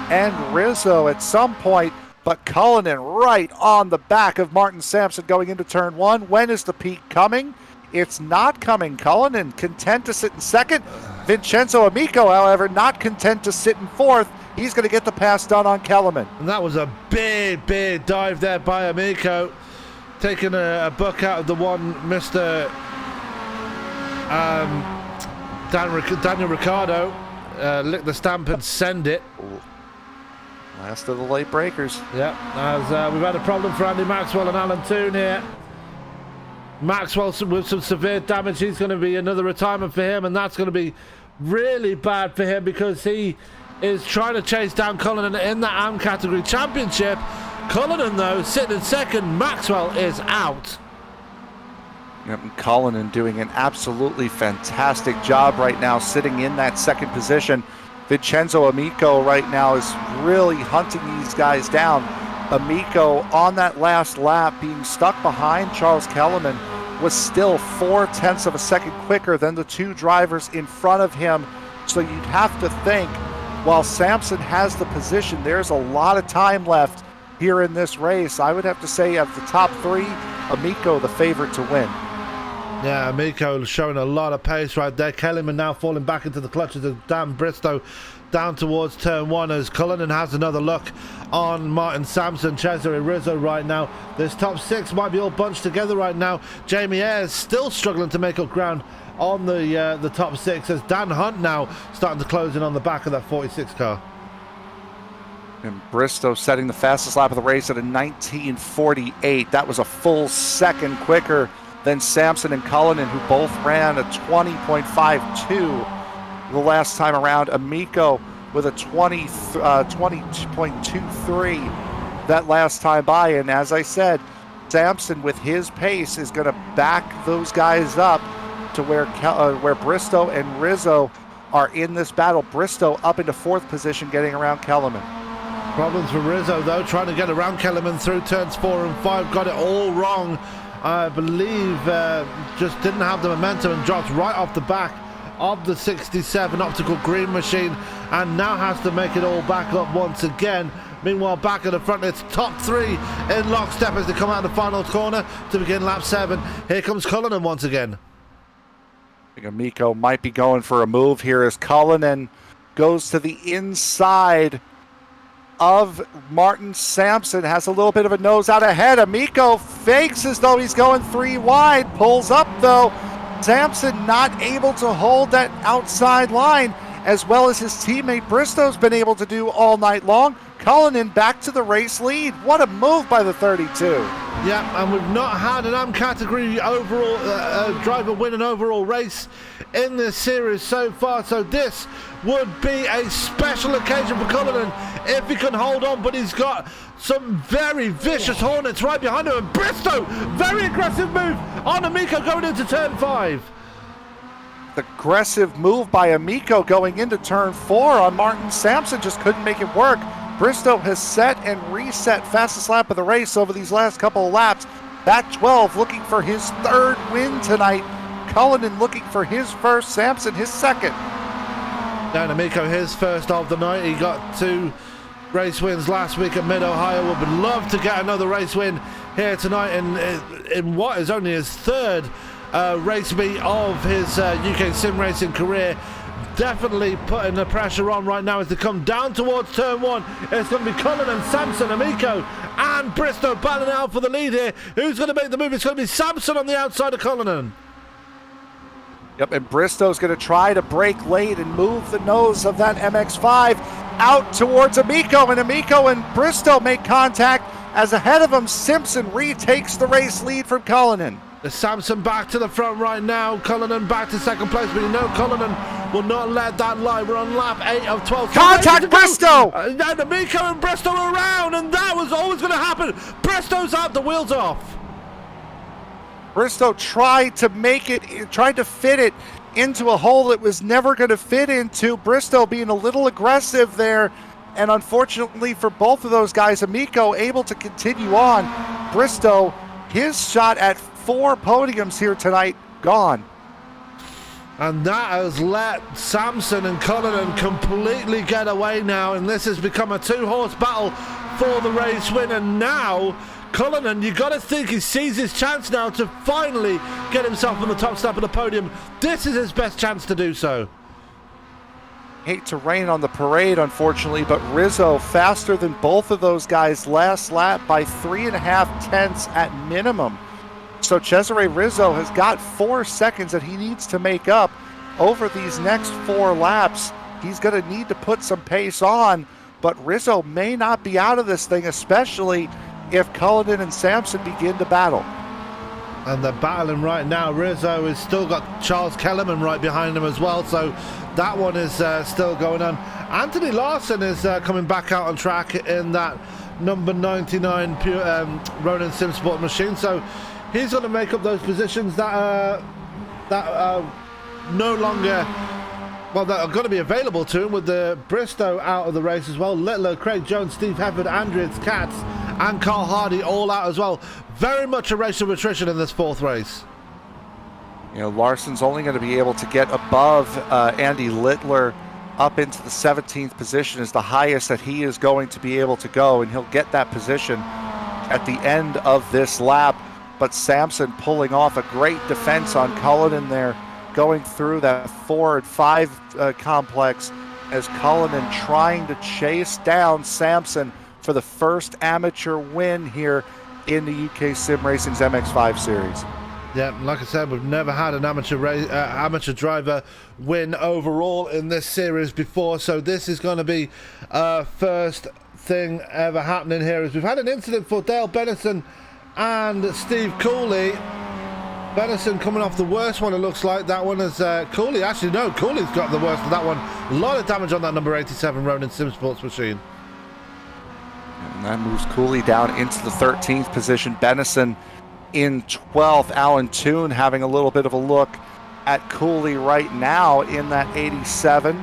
and Rizzo at some point. But Cullinan right on the back of Martin Sampson going into turn 1. When is the peak coming? It's not coming. Cullinan content to sit in 2nd. Vincenzo Amico, however, not content to sit in 4th. He's going to get the pass done on Kellerman. And that was a big, big dive there by Amico. Taking a buck out of the one Mr. Daniel Ricciardo. Lick the stamp and send it. Last of the late breakers. Yeah, as we've had a problem for Andy Maxwell and Alan Toon here. Maxwell with some severe damage. He's going to be another retirement for him, and that's going to be really bad for him because he is trying to chase down Cullinan in the AM category championship. Cullinan, though, sitting in 2nd. Maxwell is out. Yep, and Cullinan doing an absolutely fantastic job right now, sitting in that 2nd position. Vincenzo Amico right now is really hunting these guys down. Amico on that last lap being stuck behind Charles Kellerman was still 0.4 of a second quicker than the 2 drivers in front of him. So you'd have to think, while Sampson has the position, there's a lot of time left here in this race. I would have to say of the top 3, Amico the favorite to win. Yeah, Amico showing a lot of pace right there. Kellyman now falling back into the clutches of Dan Bristow down towards turn 1 as Cullinan has another look on Martin Sampson, Cesare Rizzo right now. This top 6 might be all bunched together right now. Jamie Ayres still struggling to make up ground on the top 6 as Dan Hunt now starting to close in on the back of that 46 car. And Bristow setting the fastest lap of the race at a 19:48. That was a full second quicker than Sampson and Cullinan, who both ran a 20.52 the last time around. Amico with a 20.23 that last time by. And as I said, Sampson with his pace is going to back those guys up to where Bristow and Rizzo are in this battle. Bristow up into 4th position, getting around Kellerman. Problems for Rizzo though, trying to get around Kellerman through turns 4 and 5. Got it all wrong. I believe just didn't have the momentum and dropped right off the back of the 67 optical green machine, and now has to make it all back up once again. Meanwhile, back at the front, it's top 3 in lockstep as they come out of the final corner to begin lap 7. Here comes Cullinan once again. I think Amico might be going for a move here as Cullinan goes to the inside of Martin Sampson, has a little bit of a nose out ahead. Amico fakes as though he's going 3 wide, pulls up though. Sampson not able to hold that outside line as well as his teammate Bristow's been able to do all night long. Cullinan back to the race lead. What a move by the 32. Yeah, and we've not had an M category overall driver win an overall race in this series so far, so this would be a special occasion for Cullinan if he can hold on, but he's got some very vicious Hornets right behind him, and Bristow, very aggressive move on Amico going into turn 5. The aggressive move by Amico going into turn 4 on Martin Sampson just couldn't make it work. Bristow has set and reset fastest lap of the race over these last couple of laps. Back 12 looking for his 3rd win tonight. Cullinan looking for his 1st, Sampson his 2nd. Down Amico, his 1st of the night. He got 2 race wins last week at Mid-Ohio. Would love to get another race win here tonight in what is only his 3rd race meet of his UK sim racing career. Definitely putting the pressure on right now as they come down towards turn 1. It's going to be Cullinan, Sampson, Amico and Bristow battling out for the lead here. Who's going to make the move? It's going to be Sampson on the outside of Cullinan. Yep, and Bristow's going to try to break late and move the nose of that MX-5 out towards Amico, and Amico and Bristow make contact as ahead of him, Simpson retakes the race lead from Cullinan. The Sampson back to the front right now. Cullinan back to 2nd place, but you know Cullinan will not let that lie. We're on lap 8 of 12. Contact Bristow! And Amico and Bristow are around, and that was always going to happen. Bristow's out, the wheels off. Bristow tried to fit it into a hole it was never going to fit into. Bristow being a little aggressive there, and unfortunately for both of those guys, Amico able to continue on. Bristow, his shot at 4 podiums here tonight, gone. And that has let Sampson and Cullinan completely get away now, and this has become a 2-horse battle for the race win. And now Cullinan, you got to think he sees his chance now to finally get himself on the top step of the podium. This is his best chance to do so. Hate to rain on the parade, unfortunately, but Rizzo faster than both of those guys last lap by 3.5 tenths at minimum. So Cesare Rizzo has got 4 seconds that he needs to make up over these next 4 laps. He's going to need to put some pace on, but Rizzo may not be out of this thing, especially if Cullinan and Sampson begin to battle. And they're battling right now. Rizzo has still got Charles Kellerman right behind him as well, so that one is still going on. Anthony Larson is coming back out on track in that number 99 Ronin SimSport machine, so he's going to make up those positions that are no longer, well, that are going to be available to him with the Bristow out of the race as well. Littler, Craig Jones, Steve Hefford, Andreas Katz and Carl Hardy all out as well. Very much a race of attrition in this 4th race. You know, Larson's only going to be able to get above Andy Littler up into the 17th position is the highest that he is going to be able to go, and he'll get that position at the end of this lap. but Sampson pulling off a great defense on Cullinan there, going through that 4 and 5 complex as Cullinan trying to chase down Sampson for the first amateur win here in the UK Sim Racing's MX-5 series. Yeah, like I said, we've never had an amateur driver win overall in this series before, so this is going to be first thing ever happening here. As we've had an incident for Dale Bennison and Steve Cooley. Bennison coming off the worst one, it looks like. That one is Cooley. Actually, no, Cooley's got the worst of that one. A lot of damage on that number 87 Ronin Sim Sports machine. And that moves Cooley down into the 13th position. Bennison in 12th. Alan Toon having a little bit of a look at Cooley right now in that 87.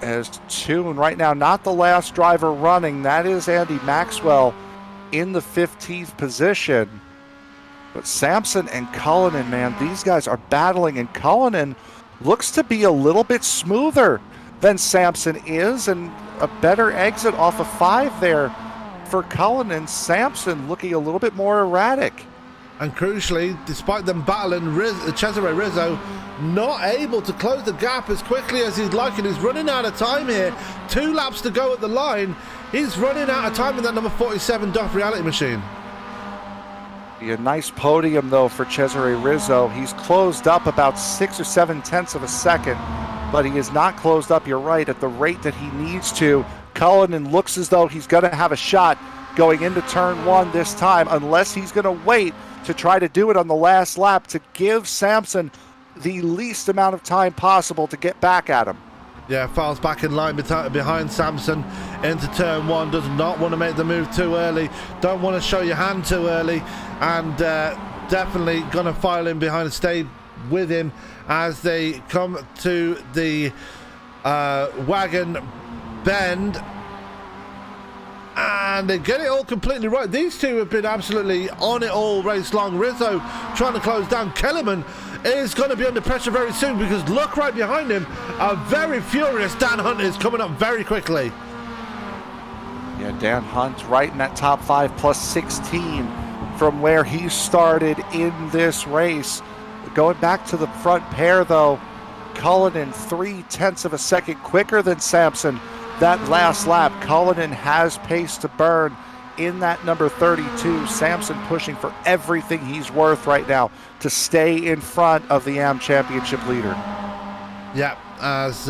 As Toon right now, not the last driver running. That is Andy Maxwell in the 15th position. But Sampson and Cullinan, man, these guys are battling, and Cullinan looks to be a little bit smoother than Sampson is, and a better exit off of 5 there for Cullinan. Sampson looking a little bit more erratic. And crucially, despite them battling, Cesare Rizzo not able to close the gap as quickly as he'd like, and he's running out of time here. 2 laps to go at the line. He's running out of time in that number 47 Duff Reality Machine. A nice podium, though, for Cesare Rizzo. He's closed up about 6 or 7 tenths of a second, but he is not closed up, you're right, at the rate that he needs to. Cullinan looks as though he's going to have a shot going into turn 1 this time, unless he's going to wait to try to do it on the last lap to give Sampson the least amount of time possible to get back at him. Yeah, falls back in line behind Sampson into turn 1. Does not want to make the move too early. Don't want to show your hand too early. And definitely going to file in behind and stay with him as they come to the wagon bend. And they get it all completely right. These two have been absolutely on it all race long. Rizzo trying to close down. Kellerman is going to be under pressure very soon, because look right behind him, a very furious Dan Hunt is coming up very quickly. Yeah, Dan Hunt right in that top 5 plus 16 from where he started in this race. Going back to the front pair, though, Cullinan 3 tenths of a second quicker than Sampson that last lap. Cullinan has pace to burn in that number 32. Sampson pushing for everything he's worth right now to stay in front of the AM Championship leader. Yeah, as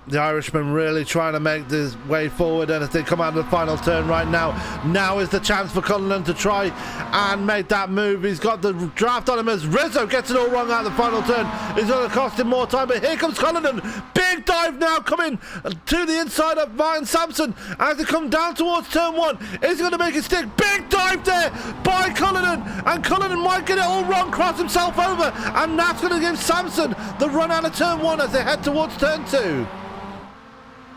the Irishman really trying to make this way forward, and as they come out of the final turn right now is the chance for Cullinan to try and make that move. He's got the draft on him as Rizzo gets it all wrong out of the final turn. It's going to cost him more time, but here comes Cullinan. Big dive now coming to the inside of Martin Sampson as they come down towards turn 1. Is going to make it stick. Big dive there by Cullinan, and Cullinan might get it all wrong, cross himself over, and that's going to give Sampson the run out of turn 1 as they head towards turn 2.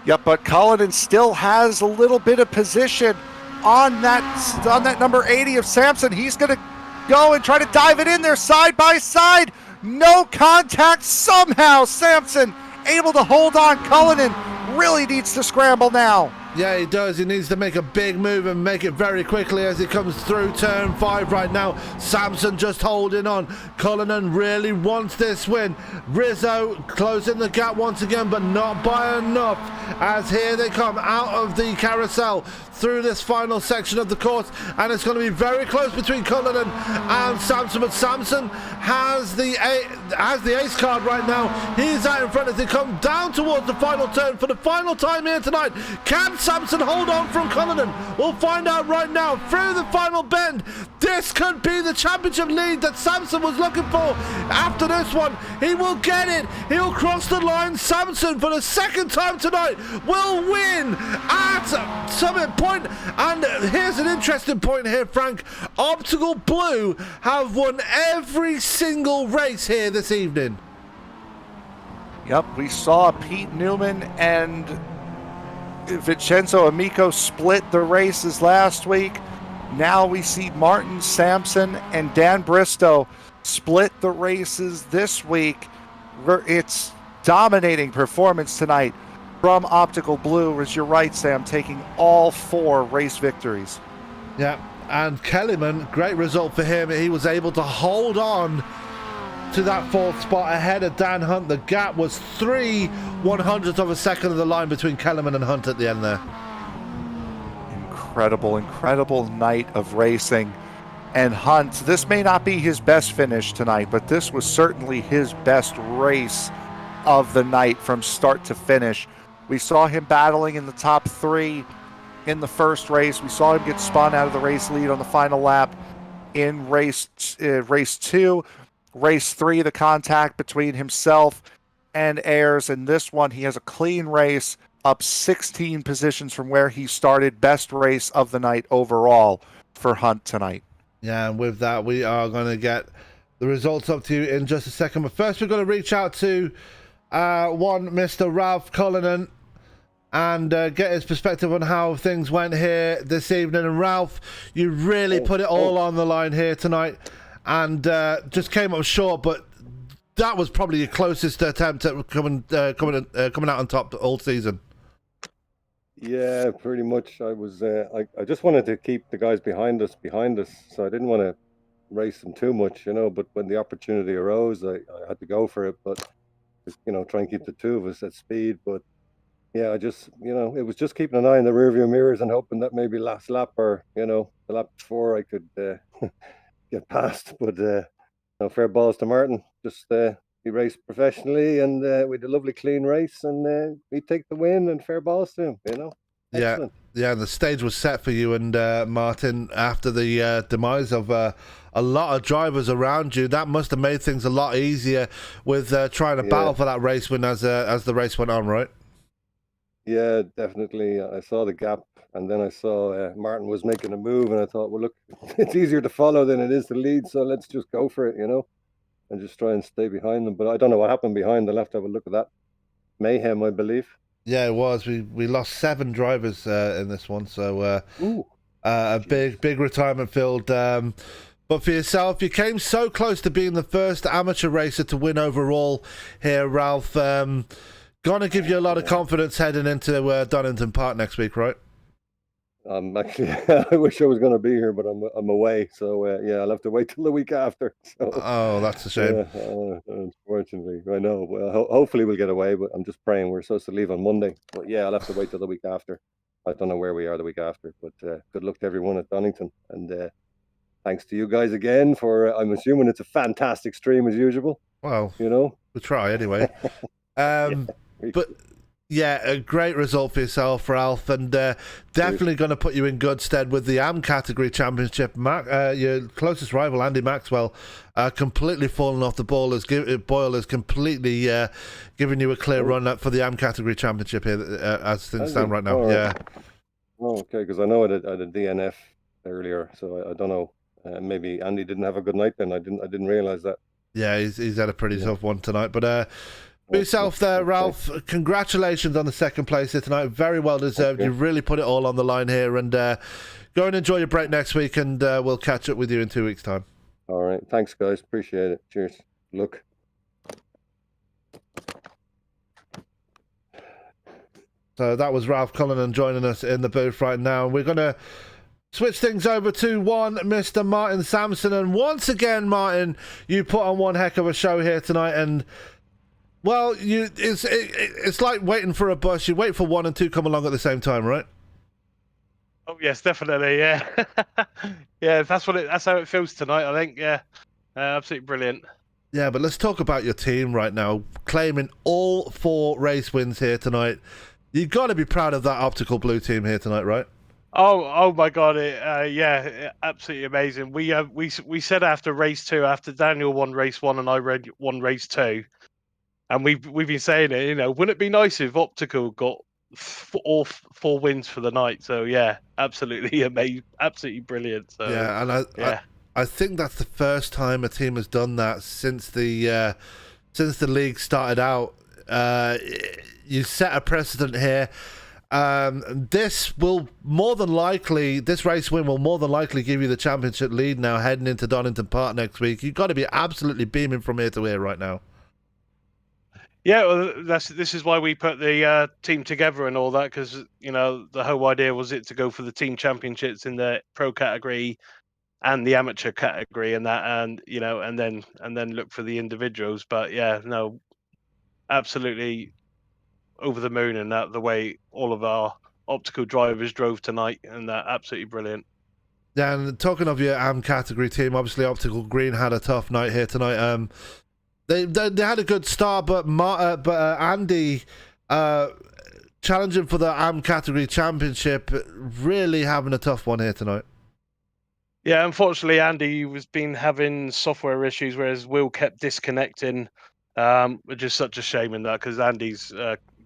Yep, but Cullinan still has a little bit of position on that number 80 of Sampson. He's going to go and try to dive it in there side by side. No contact somehow. Sampson able to hold on. Cullinan really needs to scramble now. Yeah, he does. He needs to make a big move and make it very quickly as he comes through turn 5 right now. Sampson just holding on. Cullinan really wants this win. Rizzo closing the gap once again, but not by enough, as here they come out of the carousel through this final section of the course, and it's going to be very close between Cullinan and Sampson, but Sampson has the ace card right now. He's out in front as they come down towards the final turn for the final time here tonight. Can Sampson hold on from Cullinan? We'll find out right now through the final bend. This could be the championship lead that Sampson was looking for. After this one, he will get it. He'll cross the line. Sampson, for the second time tonight, will win at Summit Point. And here's an interesting point here, Frank. Optical Blue have won every single race here this evening. Yep, we saw Pete Newman and Vincenzo Amico split the races last week. Now we see Martin Sampson and Dan Bristow split the races this week. It's dominating performance tonight from Optical Blue, as you're right, Sam, taking all 4 race victories. Yeah, And Kellyman, great result for him. He was able to hold on to that 4th spot ahead of Dan Hunt. The gap was 3/100th of a second of the line between Kellerman and Hunt at the end there. Incredible night of racing. And Hunt, this may not be his best finish tonight, but this was certainly his best race of the night from start to finish. We saw him battling in the top 3 in the first race. We saw him get spun out of the race lead on the final lap in race 2. Race 3, the contact between himself and Ayers. In this one, he has a clean race, up 16 positions from where he started. Best race of the night overall for Hunt tonight. Yeah, and with that, we are going to get the results up to you in just a second. But first, we're going to reach out to one Mr. Ralph Cullinan and get his perspective on how things went here this evening. And Ralph, you really put it all on the line here tonight, and just came up short, but that was probably your closest attempt at coming out on top all season. Yeah, pretty much. I was. I just wanted to keep the guys behind us, so I didn't want to race them too much, But when the opportunity arose, I had to go for it. But try and keep the two of us at speed. But yeah, I just, it was just keeping an eye on the rearview mirrors and hoping that maybe last lap or the lap before I could get past. But fair balls to Martin. Just he raced professionally, and we had a lovely clean race, and we take the win, and fair balls to him, Excellent. Yeah, the stage was set for you and Martin after the demise of a lot of drivers around you. That must have made things a lot easier with trying to battle for that race win as the race went on, right? Yeah, definitely. I saw the gap, and then I saw Martin was making a move, and I thought, well, look, it's easier to follow than it is to lead, so let's just go for it, and just try and stay behind them. But I don't know what happened behind. I'll have to have a look at that. Mayhem, I believe. Yeah, it was. We lost 7 drivers in this one, so a big retirement field. But for yourself, you came so close to being the first amateur racer to win overall here, Ralph. Gonna give you a lot of confidence heading into Donington Park next week, right? Actually, I wish I was going to be here, but I'm away. So I'll have to wait till the week after. So, oh, that's a shame. Unfortunately, I know. Well, hopefully we'll get away, but I'm just praying. We're supposed to leave on Monday, but yeah, I'll have to wait till the week after. I don't know where we are the week after, but good luck to everyone at Donington, and thanks to you guys again for. I'm assuming it's a fantastic stream as usual. Well, we try anyway. But. Yeah, a great result for yourself, Ralph, and definitely going to put you in good stead with the AM category championship. Your closest rival, Andy Maxwell, completely fallen off the boil, has completely given you a clear run for the AM category championship here as things stand right now. Yeah. Oh, okay, because I know I had a DNF earlier, so I don't know. Maybe Andy didn't have a good night then. I didn't realize that. Yeah, he's had a pretty tough one tonight, but. For yourself there, Ralph, congratulations on the second place here tonight. Very well deserved. You really put it all on the line here. And go and enjoy your break next week, and we'll catch up with you in 2 weeks' time. All right. Thanks, guys. Appreciate it. Cheers. Look. So that was Ralph Cullinan joining us in the booth right now. We're going to switch things over to one Mr. Martin Sampson. And once again, Martin, you put on one heck of a show here tonight. And well, it's like waiting for a bus. You wait for 1 and 2 come along at the same time, right? Oh yes, definitely. Yeah, yeah. That's how it feels tonight. I think. Yeah, absolutely brilliant. Yeah, but let's talk about your team right now, claiming all 4 race wins here tonight. You got to be proud of that Optical Blue team here tonight, right? Oh my God! Yeah, absolutely amazing. We said after race 2, after Daniel won race 1 and I won race 2. And we've been saying it, wouldn't it be nice if Optical got all 4 wins for the night? So yeah, absolutely amazing, absolutely brilliant. So yeah, and I think that's the first time a team has done that since the league started out. You set a precedent here. This race win will more than likely give you the championship lead now heading into Donington Park next week. You've got to be absolutely beaming from ear to ear right now. Yeah, well, this is why we put the team together and all that, because the whole idea was it to go for the team championships in the pro category and the amateur category, and then look for the individuals. But yeah, no, absolutely over the moon, and that the way all of our optical drivers drove tonight, and that absolutely brilliant. Yeah, and talking of your AM category team, obviously Optical Green had a tough night here tonight. They had a good start, but Andy challenging for the AM category championship, really having a tough one here tonight. Yeah, unfortunately, Andy was been having software issues, whereas Will kept disconnecting, which is such a shame in that, because Andy's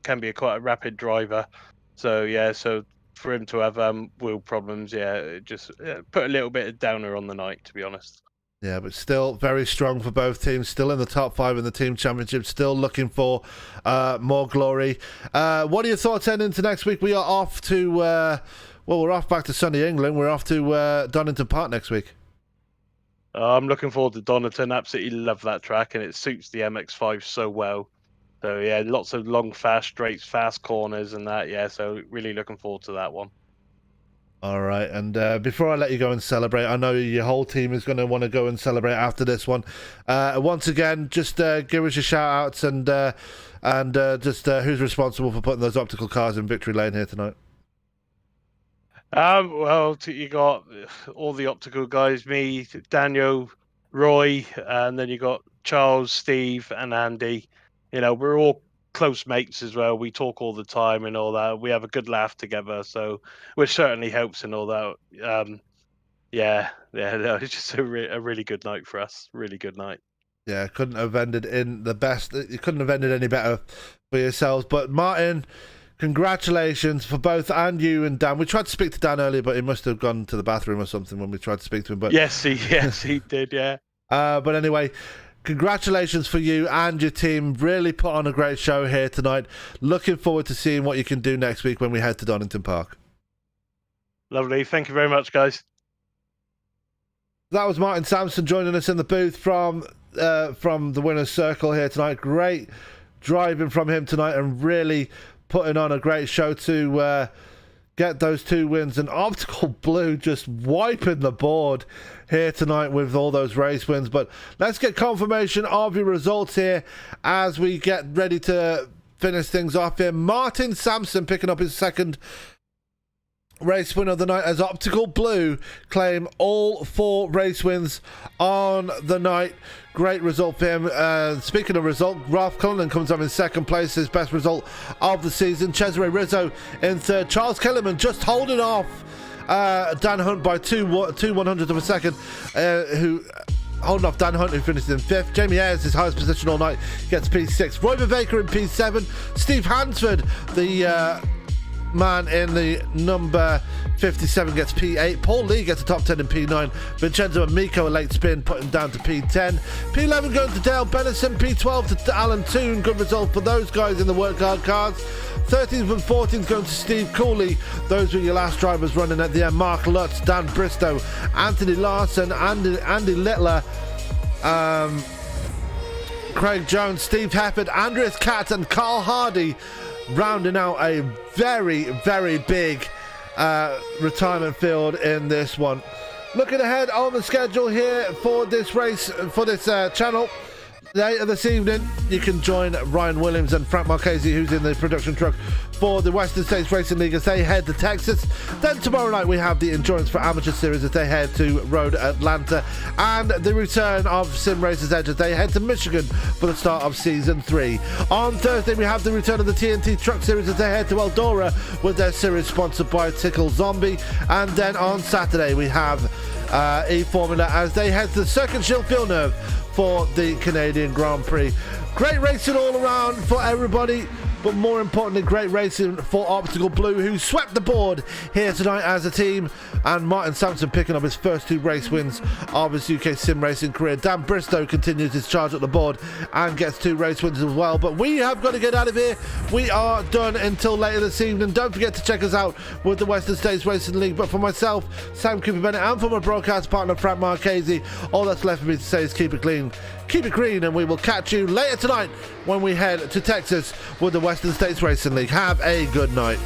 can be quite a rapid driver. So yeah, so for him to have wheel problems, it just put a little bit of downer on the night, to be honest. Yeah, but still very strong for both teams. Still in the top 5 in the team championship. Still looking for more glory. What are your thoughts heading into next week? We are off to, we're off back to sunny England. We're off to Donington Park next week. I'm looking forward to Donington. Absolutely love that track, and it suits the MX-5 so well. So yeah, lots of long, fast straights, fast corners, and that. Yeah, so really looking forward to that one. All right, and before I let you go and celebrate, I know your whole team is going to want to go and celebrate after this one. Once again, just give us your shout-outs and just who's responsible for putting those optical cars in victory lane here tonight. Well, you got all the optical guys, me, Daniel, Roy, and then you got Charles, Steve, and Andy. We're all close mates as well. We talk all the time and all that. We have a good laugh together, so which certainly helps and all that. No, it's just a really good night for us. Really good night. Yeah, couldn't have ended in the best. You couldn't have ended any better for yourselves. But Martin, congratulations for both and you and Dan. We tried to speak to Dan earlier, but he must have gone to the bathroom or something when we tried to speak to him. But yes, he did. Yeah. But anyway, congratulations for you and your team. Really put on a great show here tonight. Looking forward to seeing what you can do next week when we head to Donington Park. Lovely. Thank you very much, guys. That was Martin Sampson joining us in the booth from the winner's circle here tonight. Great driving from him tonight and really putting on a great show to get those 2 wins. And Optical Blue just wiping the board here tonight with all those race wins. But let's get confirmation of your results here as we get ready to finish things off here. Martin Sampson picking up his second race win of the night as Optical Blue claim all 4 race wins on the night. Great result for him. Speaking of result, Ralph Cullinan comes up in second place, his best result of the season. Cesare Rizzo in third. Charles Kellerman just holding off Dan Hunt by 2/100th of a second, who holding off Dan Hunt, who finishes in 5th. Jamie Ayres, his highest position all night, gets P6. Roy Baker in P7. Steve Hansford, the man in the number 57, gets P8. Paul Lee gets a top 10 in P9. Vincenzo Amico, a late spin, put him down to P10. P11 going to Dale Bennison. P12 to Alan Toon. Good result for those guys in the work hard cars. 13th and 14th going to Steve Cooley. Those were your last drivers running at the end. Mark Lutz, Dan Bristow, Anthony Larson, Andy Littler, Craig Jones, Steve Hefford, Andreas Katz and Carl Hardy rounding out a very, very big retirement field in this one. Looking ahead on the schedule here for this race, for this channel, later this evening, you can join Ryan Williams and Frank Marchese, who's in the production truck for the Western States Racing League, as they head to Texas. Then tomorrow night we have the Endurance for Amateur Series as they head to Road Atlanta, and the return of Sim Racers Edge as they head to Michigan for the start of Season 3. On Thursday we have the return of the TNT Truck Series as they head to Eldora with their series sponsored by Tickle Zombie. And then on Saturday we have E-Formula as they head to Circuit Villeneuve for the Canadian Grand Prix. Great racing all around for everybody, but more importantly, great racing for Optical Blue, who swept the board here tonight as a team, and Martin Sampson picking up his first 2 race wins of his UK sim racing career. Dan Bristow continues his charge at the board and gets 2 race wins as well. But we have got to get out of here. We are done until later this evening. Don't forget to check us out with the Western States Racing League. But for myself, Sam Cooper Bennett, and for my broadcast partner Frank Marchese, all that's left for me to say is keep it clean, keep it green, and we will catch you later tonight when we head to Texas with the Western States Racing League. Have a good night.